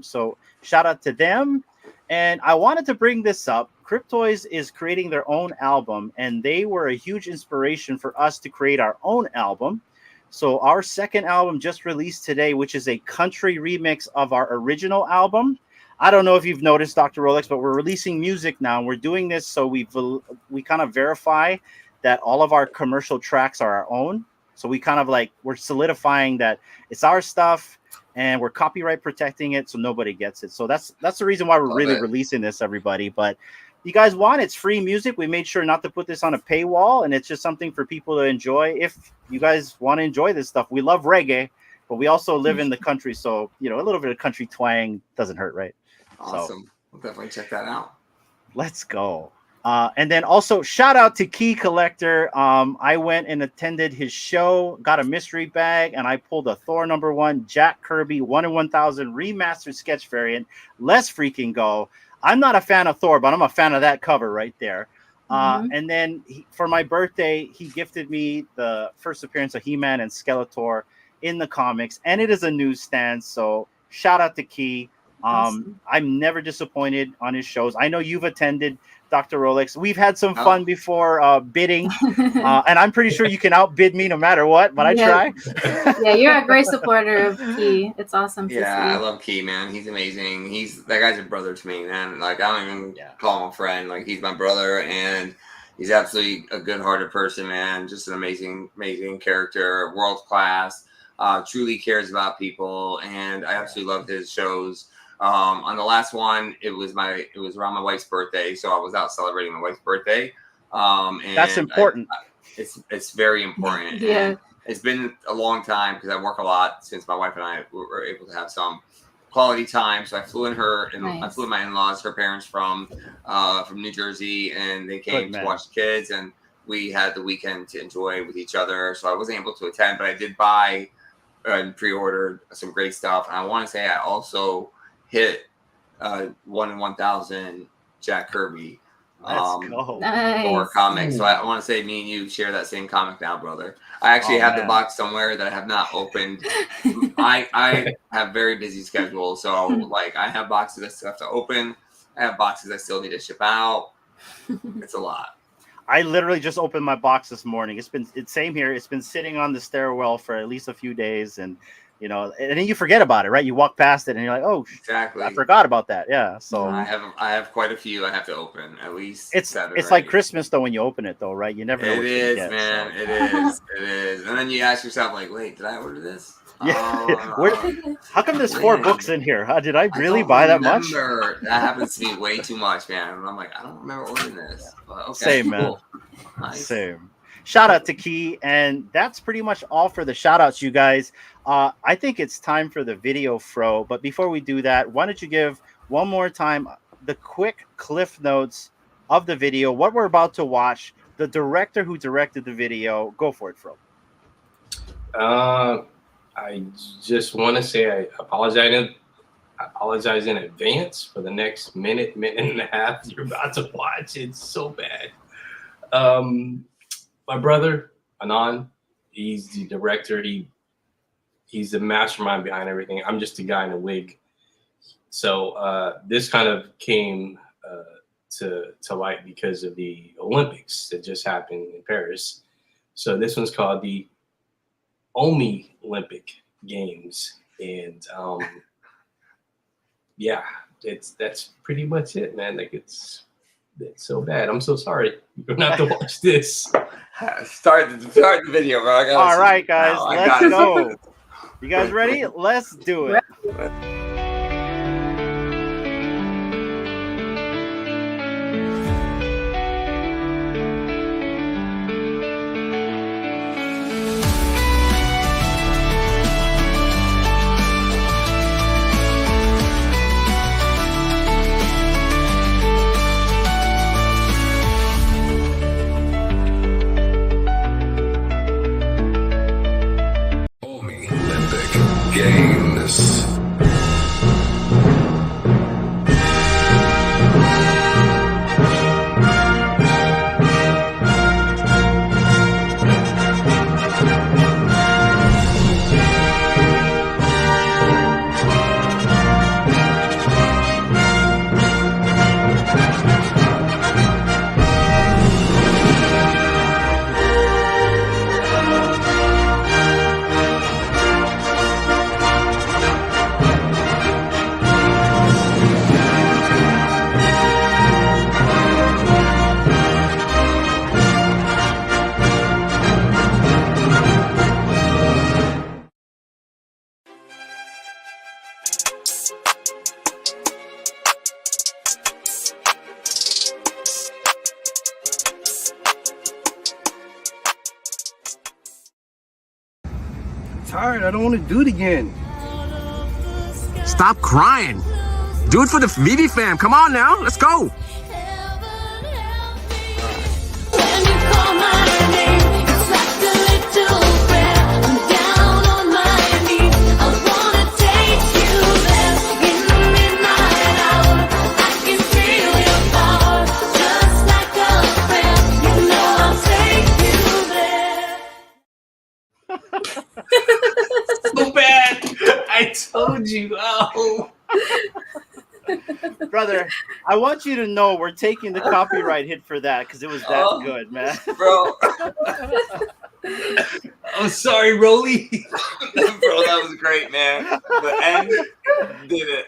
So shout out to them. And I wanted to bring this up. Cryptoys is creating their own album, and they were a huge inspiration for us to create our own album. So our second album just released today, which is a country remix of our original album. I don't know if you've noticed, Dr. Rolex, but we're releasing music now, and we're doing this so we kind of verify that all of our commercial tracks are our own. So we kind of we're solidifying that it's our stuff, and we're copyright protecting it so nobody gets it. So that's the reason why we're really releasing this, everybody. But you guys want, it's free music. We made sure not to put this on a paywall, and it's just something for people to enjoy. If you guys want to enjoy this stuff, we love reggae, but we also live in the country. So, a little bit of country twang doesn't hurt, right? Awesome. So, we'll definitely check that out. Let's go. And then also shout out to Key Collector. I went and attended his show, got a mystery bag, and I pulled a Thor #1 Jack Kirby 1 in 1000 remastered sketch variant. Let's freaking go. I'm not a fan of Thor, but I'm a fan of that cover right there. And then for my birthday, he gifted me the first appearance of He-Man and Skeletor in the comics, and it is a newsstand. So shout out to Key. Awesome. I'm never disappointed on his shows. I know you've attended, Dr. Rolex. We've had some fun before bidding, and I'm pretty sure you can outbid me no matter what, but I try. Yeah, you're a great supporter of Key. It's awesome to see. I love Key, man. He's amazing. That guy's a brother to me, man. Like, I don't even call him a friend. Like, he's my brother, and he's absolutely a good-hearted person, man. Just an amazing, amazing character, world class. Truly cares about people, and I absolutely love his shows. On the last one, it was around my wife's birthday, so I was out celebrating my wife's birthday. And that's important. It's very important. Yeah. And it's been a long time because I work a lot since my wife and I were able to have some quality time. So I flew in I flew in my in-laws, her parents from New Jersey, and they came to watch the kids, and we had the weekend to enjoy with each other. So I wasn't able to attend, but I did buy and pre-ordered some great stuff. And I want to say I also hit 1 in 1000 Jack Kirby. Let's go. Nice. comic. So I want to say me and you share that same comic now, brother. I actually have the box somewhere that I have not opened. I have very busy schedule, so like I have boxes I still have to open. I have boxes I still need to ship out. It's a lot. I literally just opened my box this morning. It's same here. It's been sitting on the stairwell for at least a few days, and you know, and then you forget about it, right? You walk past it and you're like, oh, exactly. I forgot about that. Yeah. So I have quite a few I have to open, at least it's 7. It's like Christmas though when you open it though, right? You never know. It what is, you get, man. so. It is. It is. And then you ask yourself, like, wait, did I order this? Yeah. How come there's 4 books in here? Did I really buy that much? That happens to me way too much, man. And I'm like, I don't remember ordering this. But okay, Same, man. cool. Nice. Same. Shout out to Key, and that's pretty much all for the shout outs, you guys. I think it's time for the video fro, but before we do that, why don't you give one more time the quick cliff notes of the video, what we're about to watch, the director who directed the video. Go for it, fro. I just want to say I apologize in advance for the next minute and a half you're about to watch. It's so bad. My brother Anand, he's the director. He's the mastermind behind everything. I'm just a guy in a wig. So this kind of came to light because of the Olympics that just happened in Paris. So this one's called the Omi Olympic Games, and yeah, that's pretty much it, man. Like it's so bad. I'm so sorry. You're gonna have to watch this. Start the video, bro. All right, guys, let's go. You guys ready? Let's do it. Games. Tired. I don't want to do it again. Stop crying. Do it for the VV fam. Come on now. Let's go. So bad. I told you. Oh. Brother, I want you to know we're taking the copyright hit for that because it was that good, man. Bro. I'm sorry, Rolly. Bro, that was great, man. The end did it.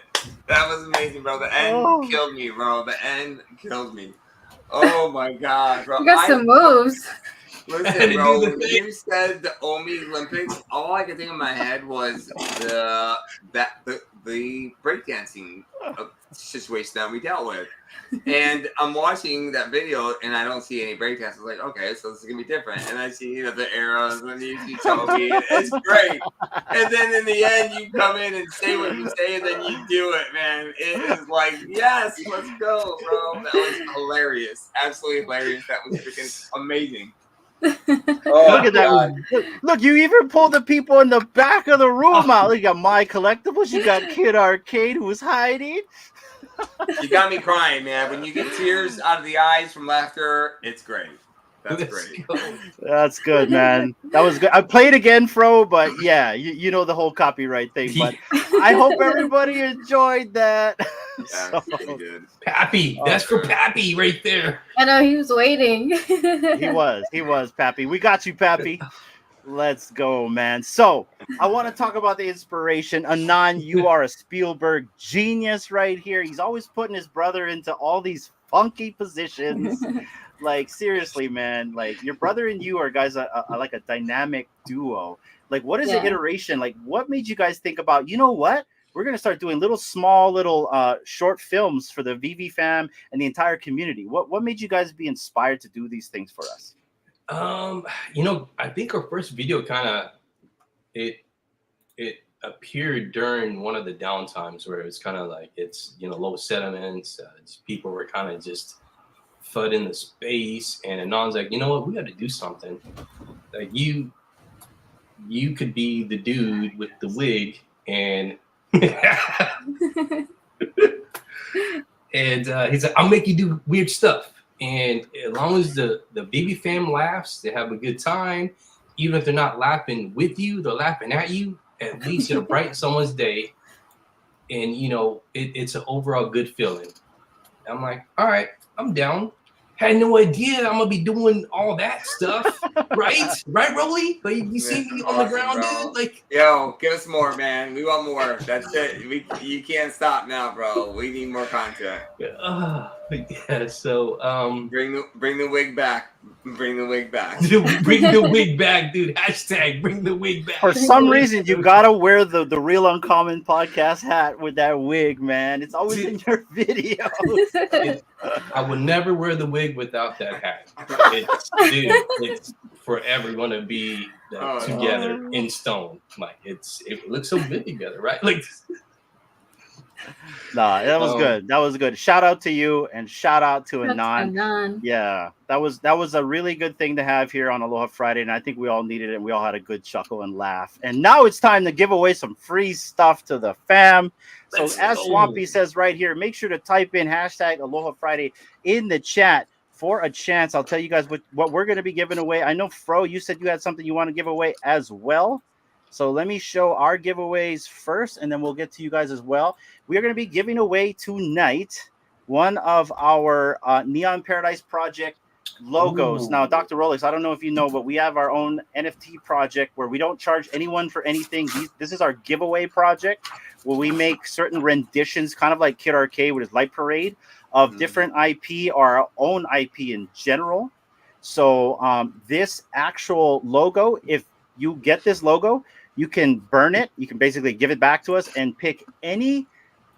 That was amazing, bro. The end killed me, bro. The end killed me. Oh my god, bro. You got some moves. Listen, bro, when you said the Omi Olympics, all I could think in my head was the breakdancing situation that we dealt with. And I'm watching that video and I don't see any breakdance. I was like, okay, so this is gonna be different. And I see, the arrows and you see Toby. It's great. And then in the end, you come in and say what you say, and then you do it, man. It is like, yes, let's go, bro. That was hilarious. Absolutely hilarious. That was freaking amazing. Look at that. Look, you even pulled the people in the back of the room out. You got My Collectibles. You got Kid Arcade who was hiding. You got me crying, man. When you get tears out of the eyes from laughter, it's great. That's great. That's good, man. That was good. I played again, Fro, but yeah, you know the whole copyright thing. But I hope everybody enjoyed that. Yeah, really good. Pappy, that's for Pappy right there. I know he was waiting. He was, Pappy. We got you, Pappy. Let's go, man. So I want to talk about the inspiration. Anan, you are a Spielberg genius right here. He's always putting his brother into all these funky positions. Like, seriously, man, like your brother and you are guys are like a dynamic duo. Like, what is the iteration? Like, what made you guys think about, you know what? We're going to start doing little short films for the VV fam and the entire community. What made you guys be inspired to do these things for us? I think our first video kind of it appeared during one of the downtimes where it's kind of like it's low sediments. People were kind of just FUD in the space, and Anon's like, you know what, we got to do something. Like you could be the dude with the wig, and and he's like, I'll make you do weird stuff. And as long as the baby fam laughs, they have a good time. Even if they're not laughing with you, they're laughing at you. At least it'll brighten someone's day, and it's an overall good feeling. I'm like, all right, I'm down. Had no idea I'm gonna be doing all that stuff, right? Right, Rolly? Like you see me on the ground, bro. dude. Like, yo, give us more, man. We want more. That's it. You can't stop now, bro. We need more content. Yeah. So, bring the wig back. Bring the wig back. Bring the wig back, dude. Hashtag bring the wig back. For some reason, you gotta wear the Real Uncommon podcast hat with that wig, man. It's always in your videos. I would never wear the wig without that hat. It's forever going to be together in stone. Like it looks so good together, right? Like. Nah, that was good. That was good. Shout out to you and shout out to Anan. Yeah, that was a really good thing to have here on Aloha Friday, and I think we all needed it. We all had a good chuckle and laugh. And now it's time to give away some free stuff to the fam. So as Swampy says right here, make sure to type in hashtag Aloha Friday in the chat for a chance. I'll tell you guys what we're going to be giving away. I know, Fro, you said you had something you want to give away as well. So let me show our giveaways first, and then we'll get to you guys as well. We are going to be giving away tonight one of our Neon Paradise Project logos. Ooh. Now, DrRolex, I don't know if you know, but we have our own NFT project where we don't charge anyone for anything. This is our giveaway project where we make certain renditions, kind of like Kid Arcade with his Light Parade, of different IP or our own IP in general. So this actual logo, if you get this logo, you can burn it. You can basically give it back to us and pick any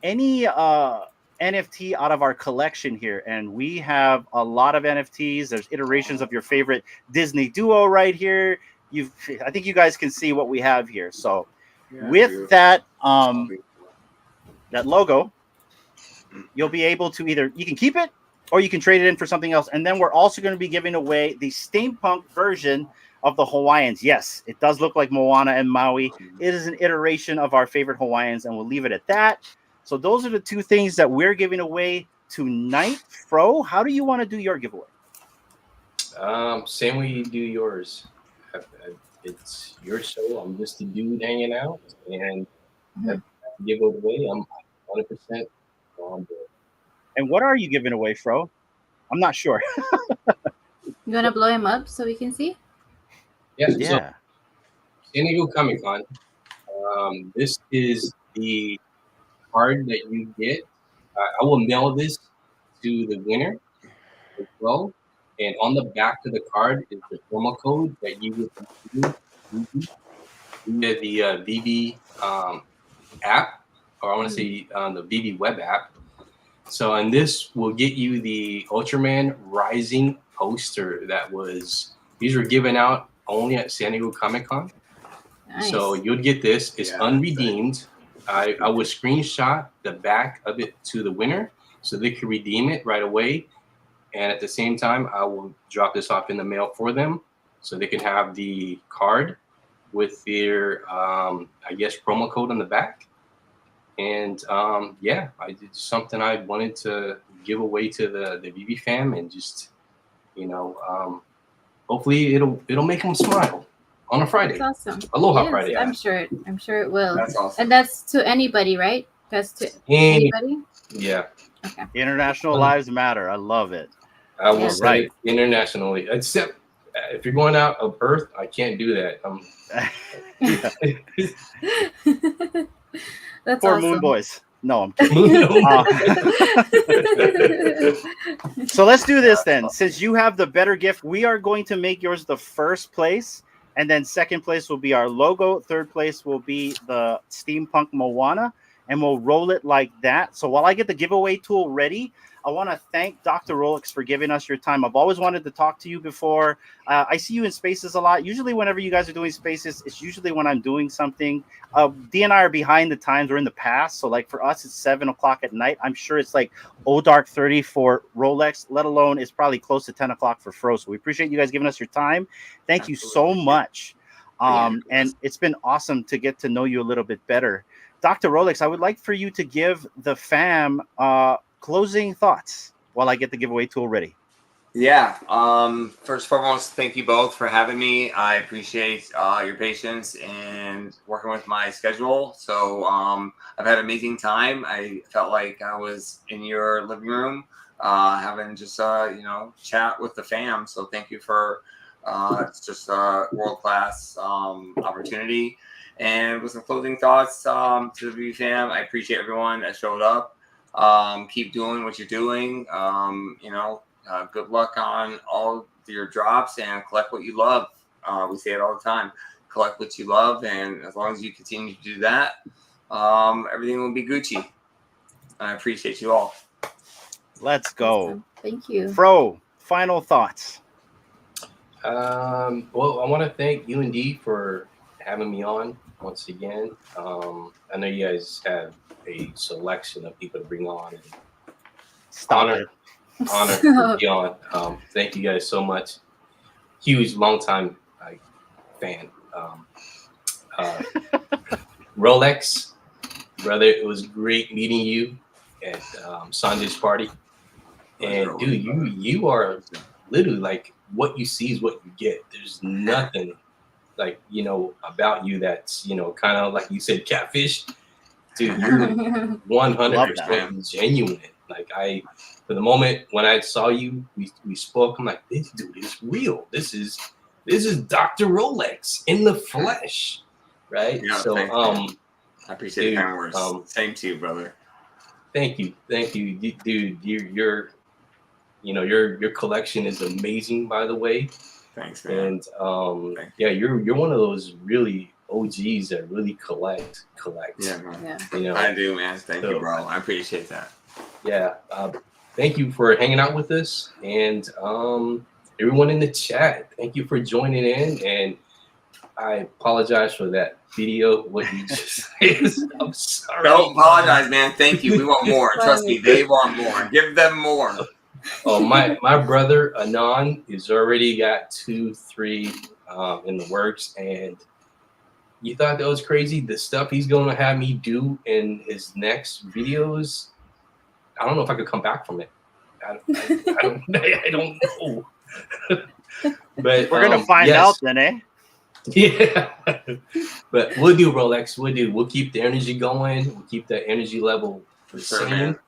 NFT out of our collection here. And we have a lot of NFTs. There's iterations of your favorite Disney duo right here. I think you guys can see what we have here. So with that that logo, you'll be able to you can keep it or you can trade it in for something else. And then we're also going to be giving away the steampunk version of the Hawaiians. Yes, it does look like Moana and Maui. It is an iteration of our favorite Hawaiians, and we'll leave it at that. So those are the two things that we're giving away tonight. Fro, how do you want to do your giveaway? Same way you do yours. It's your show. I'm just a dude hanging out, and give it away. I'm 100% on board. And what are you giving away, Fro? I'm not sure. You want to blow him up so we can see? Yes, yeah. So, San Diego Comic-Con. This is the card that you get. I will mail this to the winner as well. And on the back of the card is the promo code that you would use via the VV app, or I want to say the VV web app. So, and this will get you the Ultraman Rising poster these were given out only at San Diego Comic-Con. Nice. So you'll get this. It's unredeemed. I will screenshot the back of it to the winner so they can redeem it right away. And at the same time, I will drop this off in the mail for them so they can have the card with their, promo code on the back. And yeah, I did something I wanted to give away to the VV fam, and just, you know, hopefully it'll make them smile on a Friday. That's awesome. Aloha Yes, Friday. I'm sure it will. That's awesome. And that's to anybody, right? That's to Any- anybody? Yeah. Okay. International lives matter. I love it. I will Yeah. say Right. internationally, except if you're going out of Earth, I can't do that. That's Poor awesome. Moon Boys. No, I'm kidding. So let's do this then. Since you have the better gift, we are going to make yours the first place, and then second place will be our logo. Third place will be the Steampunk Moana, and we'll roll it like that. So while I get the giveaway tool ready, I want to thank DrRolex for giving us your time. I've always wanted to talk to you before. I see you in spaces a lot. Usually whenever you guys are doing spaces, it's usually when I'm doing something. D and I are behind the times. We're in the past. So like for us, it's 7 o'clock at night. I'm sure it's like dark 30 for Rolex, let alone it's probably close to 10 o'clock for Fro. So we appreciate you guys giving us your time. Thank you so much. And it's been awesome to get to know you a little bit better. DrRolex, I would like for you to give the fam closing thoughts while I get the giveaway tool ready. Yeah. First and foremost, thank you both for having me. I appreciate your patience and working with my schedule. So I've had an amazing time. I felt like I was in your living room having just chat with the fam. So thank you for it's just a world-class opportunity. And with some closing thoughts to the VV fam, I appreciate everyone that showed up. Keep doing what you're doing. Good luck on all your drops, and collect what you love. We say it all the time. Collect what you love, and as long as you continue to do that, everything will be Gucci. I appreciate you all. Let's go. Awesome. Thank you. Fro, final thoughts. Well, I want to thank you and D for having me on once again. I know you guys have a selection of people to bring on, and honor to be on. Thank you guys so much. Huge, long time fan. Rolex, brother, it was great meeting you at Sanjay's party. And dude, you are literally like, what you see is what you get. There's nothing like, about you that's, kind of like you said, catfish. Dude, you're 100% genuine. Like for the moment when I saw you, we spoke. I'm like, this dude is real. This is DrRolex in the flesh, right? Yeah, so I appreciate the kind words. Same to you, brother. Thank you, dude. Your collection is amazing, by the way. Thanks, man. And you're one of those really OGs that really collect. Yeah, man. Yeah. I do, man. Thank you, bro. I appreciate that. Yeah. Thank you for hanging out with us, and everyone in the chat. Thank you for joining in, and I apologize for that video. What you just said. I'm sorry. Don't apologize, man. Thank you. We want more. Trust me, they want more. Give them more. Oh, my brother Anon is already got 2, 3 in the works, and you thought that was crazy. The stuff he's going to have me do in his next videos, I don't know if I could come back from it. I don't know. But we're gonna find out then, eh? Yeah. But we'll do Rolex. We'll keep the energy going. We'll keep the energy level the same. Man.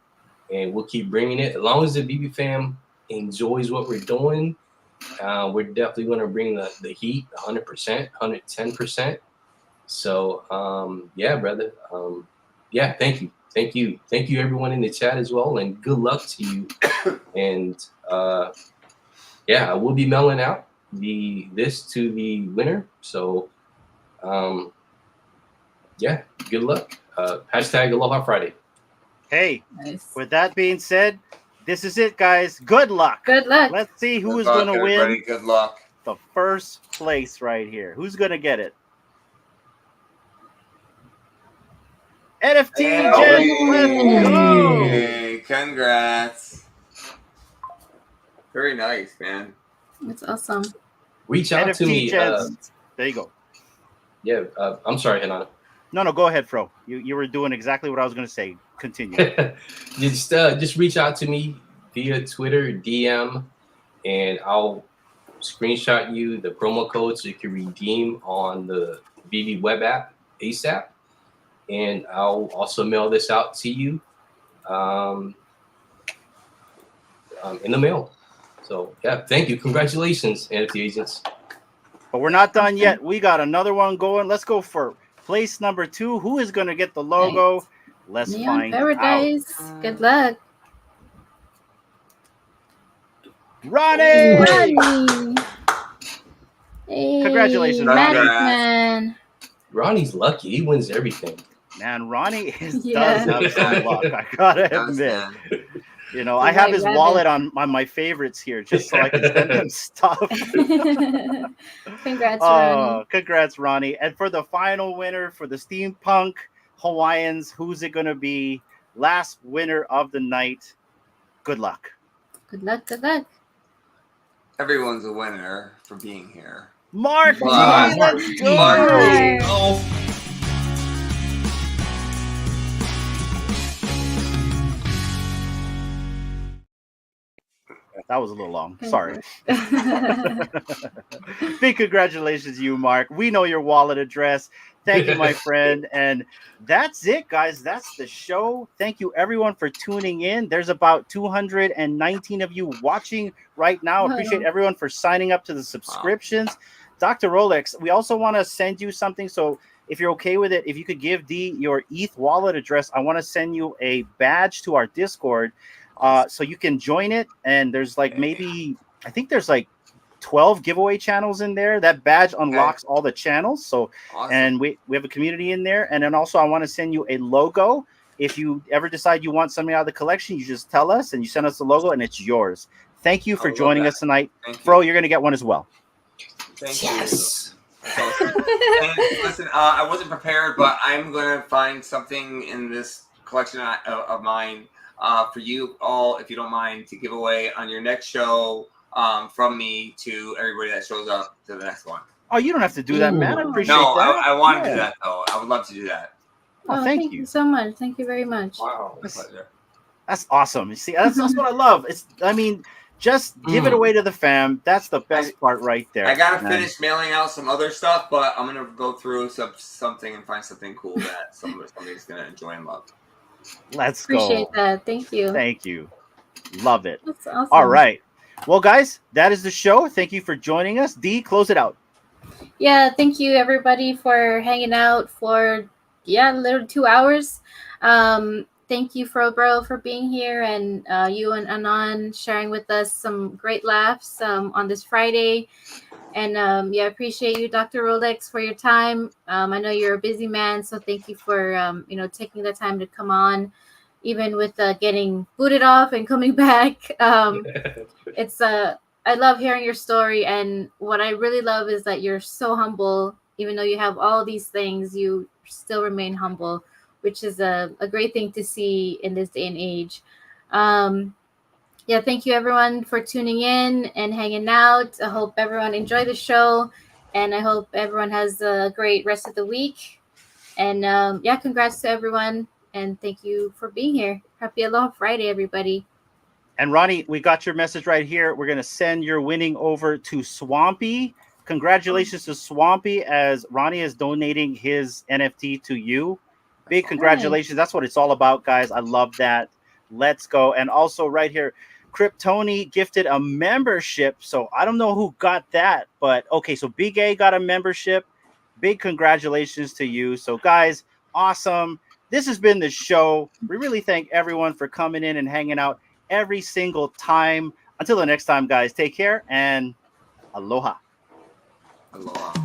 And we'll keep bringing it. As long as the VV fam enjoys what we're doing, we're definitely going to bring the heat 100%, 110%. So, yeah, brother. Yeah, thank you. Thank you, everyone in the chat as well. And good luck to you. And, yeah, I will be mailing out this to the winner. So, yeah, good luck. Hashtag Aloha Friday. Hey, Nice. with that being said, this is it, guys. Good luck. Good luck. Let's see who Good is luck, going to win everybody. Good luck. the first place right here. Who's going to get it? NFT Jen, let's go. Hey, congrats. Very nice, man. That's awesome. Reach out to me. NFT Jens. There you go. Yeah, I'm sorry, Hanan. No, go ahead, Fro. You were doing exactly what I was going to say. Continue. Just reach out to me via Twitter, DM, and I'll screenshot you the promo code so you can redeem on the VV web app ASAP. And I'll also mail this out to you in the mail. So, yeah, thank you. Congratulations, NFT agents. But we're not done yet. We got another one going. Let's go for place number 2. Who is going to get the logo? Nice. Let's Neon find Paradise. out. Good luck. Ronnie! Ronnie. Hey, Congratulations, Magic Ronnie. Man. Ronnie's lucky. He wins everything. Man, Ronnie does Yeah. have some luck. I gotta admit. You know, I have his wallet on my favorites here just so I can send him stuff. Congrats, Ronnie. Congrats, Ronnie. And for the final winner for the Steampunk Hawaiians, who's it going to be? Last winner of the night. Good luck. Good luck. Good luck. Everyone's a winner for being here. Mark, Wow. let's go. Mark. Oh. That was a little long. Sorry. Big congratulations to you, Mark. We know your wallet address. Thank you, my friend. And that's it, guys. That's the show. Thank you, everyone, for tuning in. There's about 219 of you watching right now. Appreciate everyone for signing up to the subscriptions. Wow. DrRolex, we also want to send you something. So if you're okay with it, if you could give Dee your ETH wallet address, I want to send you a badge to our Discord. So you can join it, and there's like maybe I think there's like 12 giveaway channels in there. That badge unlocks all the channels. So awesome. And we have a community in there. And then also I want to send you a logo. If you ever decide you want something out of the collection, you just tell us and you send us the logo and it's yours. Thank you for joining us tonight. Fro, you're going to get one as well. Thank you. Awesome. And listen, I wasn't prepared, but I'm going to find something in this collection of mine for you all, if you don't mind, to give away on your next show from me to everybody that shows up to the next one. Oh, you don't have to do that, man. I appreciate that. I want to do that, though. I would love to do that. Oh, thank you so much. Thank you very much. Wow. Pleasure. That's awesome. You see, that's what I love. Just give it away to the fam. That's the best part right there. I got to finish mailing out some other stuff, but I'm going to go through something and find something cool that somebody's going to enjoy and love. Let's go. Appreciate that. Thank you. Thank you. Love it. That's awesome. All right. Well, guys, that is the show. Thank you for joining us. Dee, close it out. Yeah, thank you everybody for hanging out for literally 2 hours. Thank you, Bro, for being here, and you and Anon sharing with us some great laughs on this Friday. And I appreciate you, DrRolex, for your time. I know you're a busy man, so thank you for taking the time to come on, even with getting booted off and coming back. I love hearing your story, and what I really love is that you're so humble. Even though you have all these things, you still remain humble, which is a great thing to see in this day and age. Thank you everyone for tuning in and hanging out. I hope everyone enjoyed the show, and I hope everyone has a great rest of the week. And congrats to everyone, and thank you for being here. Happy Aloha Friday, everybody. And Ronnie, we got your message right here. We're going to send your winning over to Swampy. Congratulations to Swampy, as Ronnie is donating his NFT to you. Big congratulations. That's what it's all about, guys. I love that. Let's go. And also right here, Kryptoni gifted a membership. So I don't know who got that, but okay. So Big A got a membership. Big congratulations to you. So guys, awesome. This has been the show. We really thank everyone for coming in and hanging out every single time. Until the next time, guys, take care and aloha. Aloha.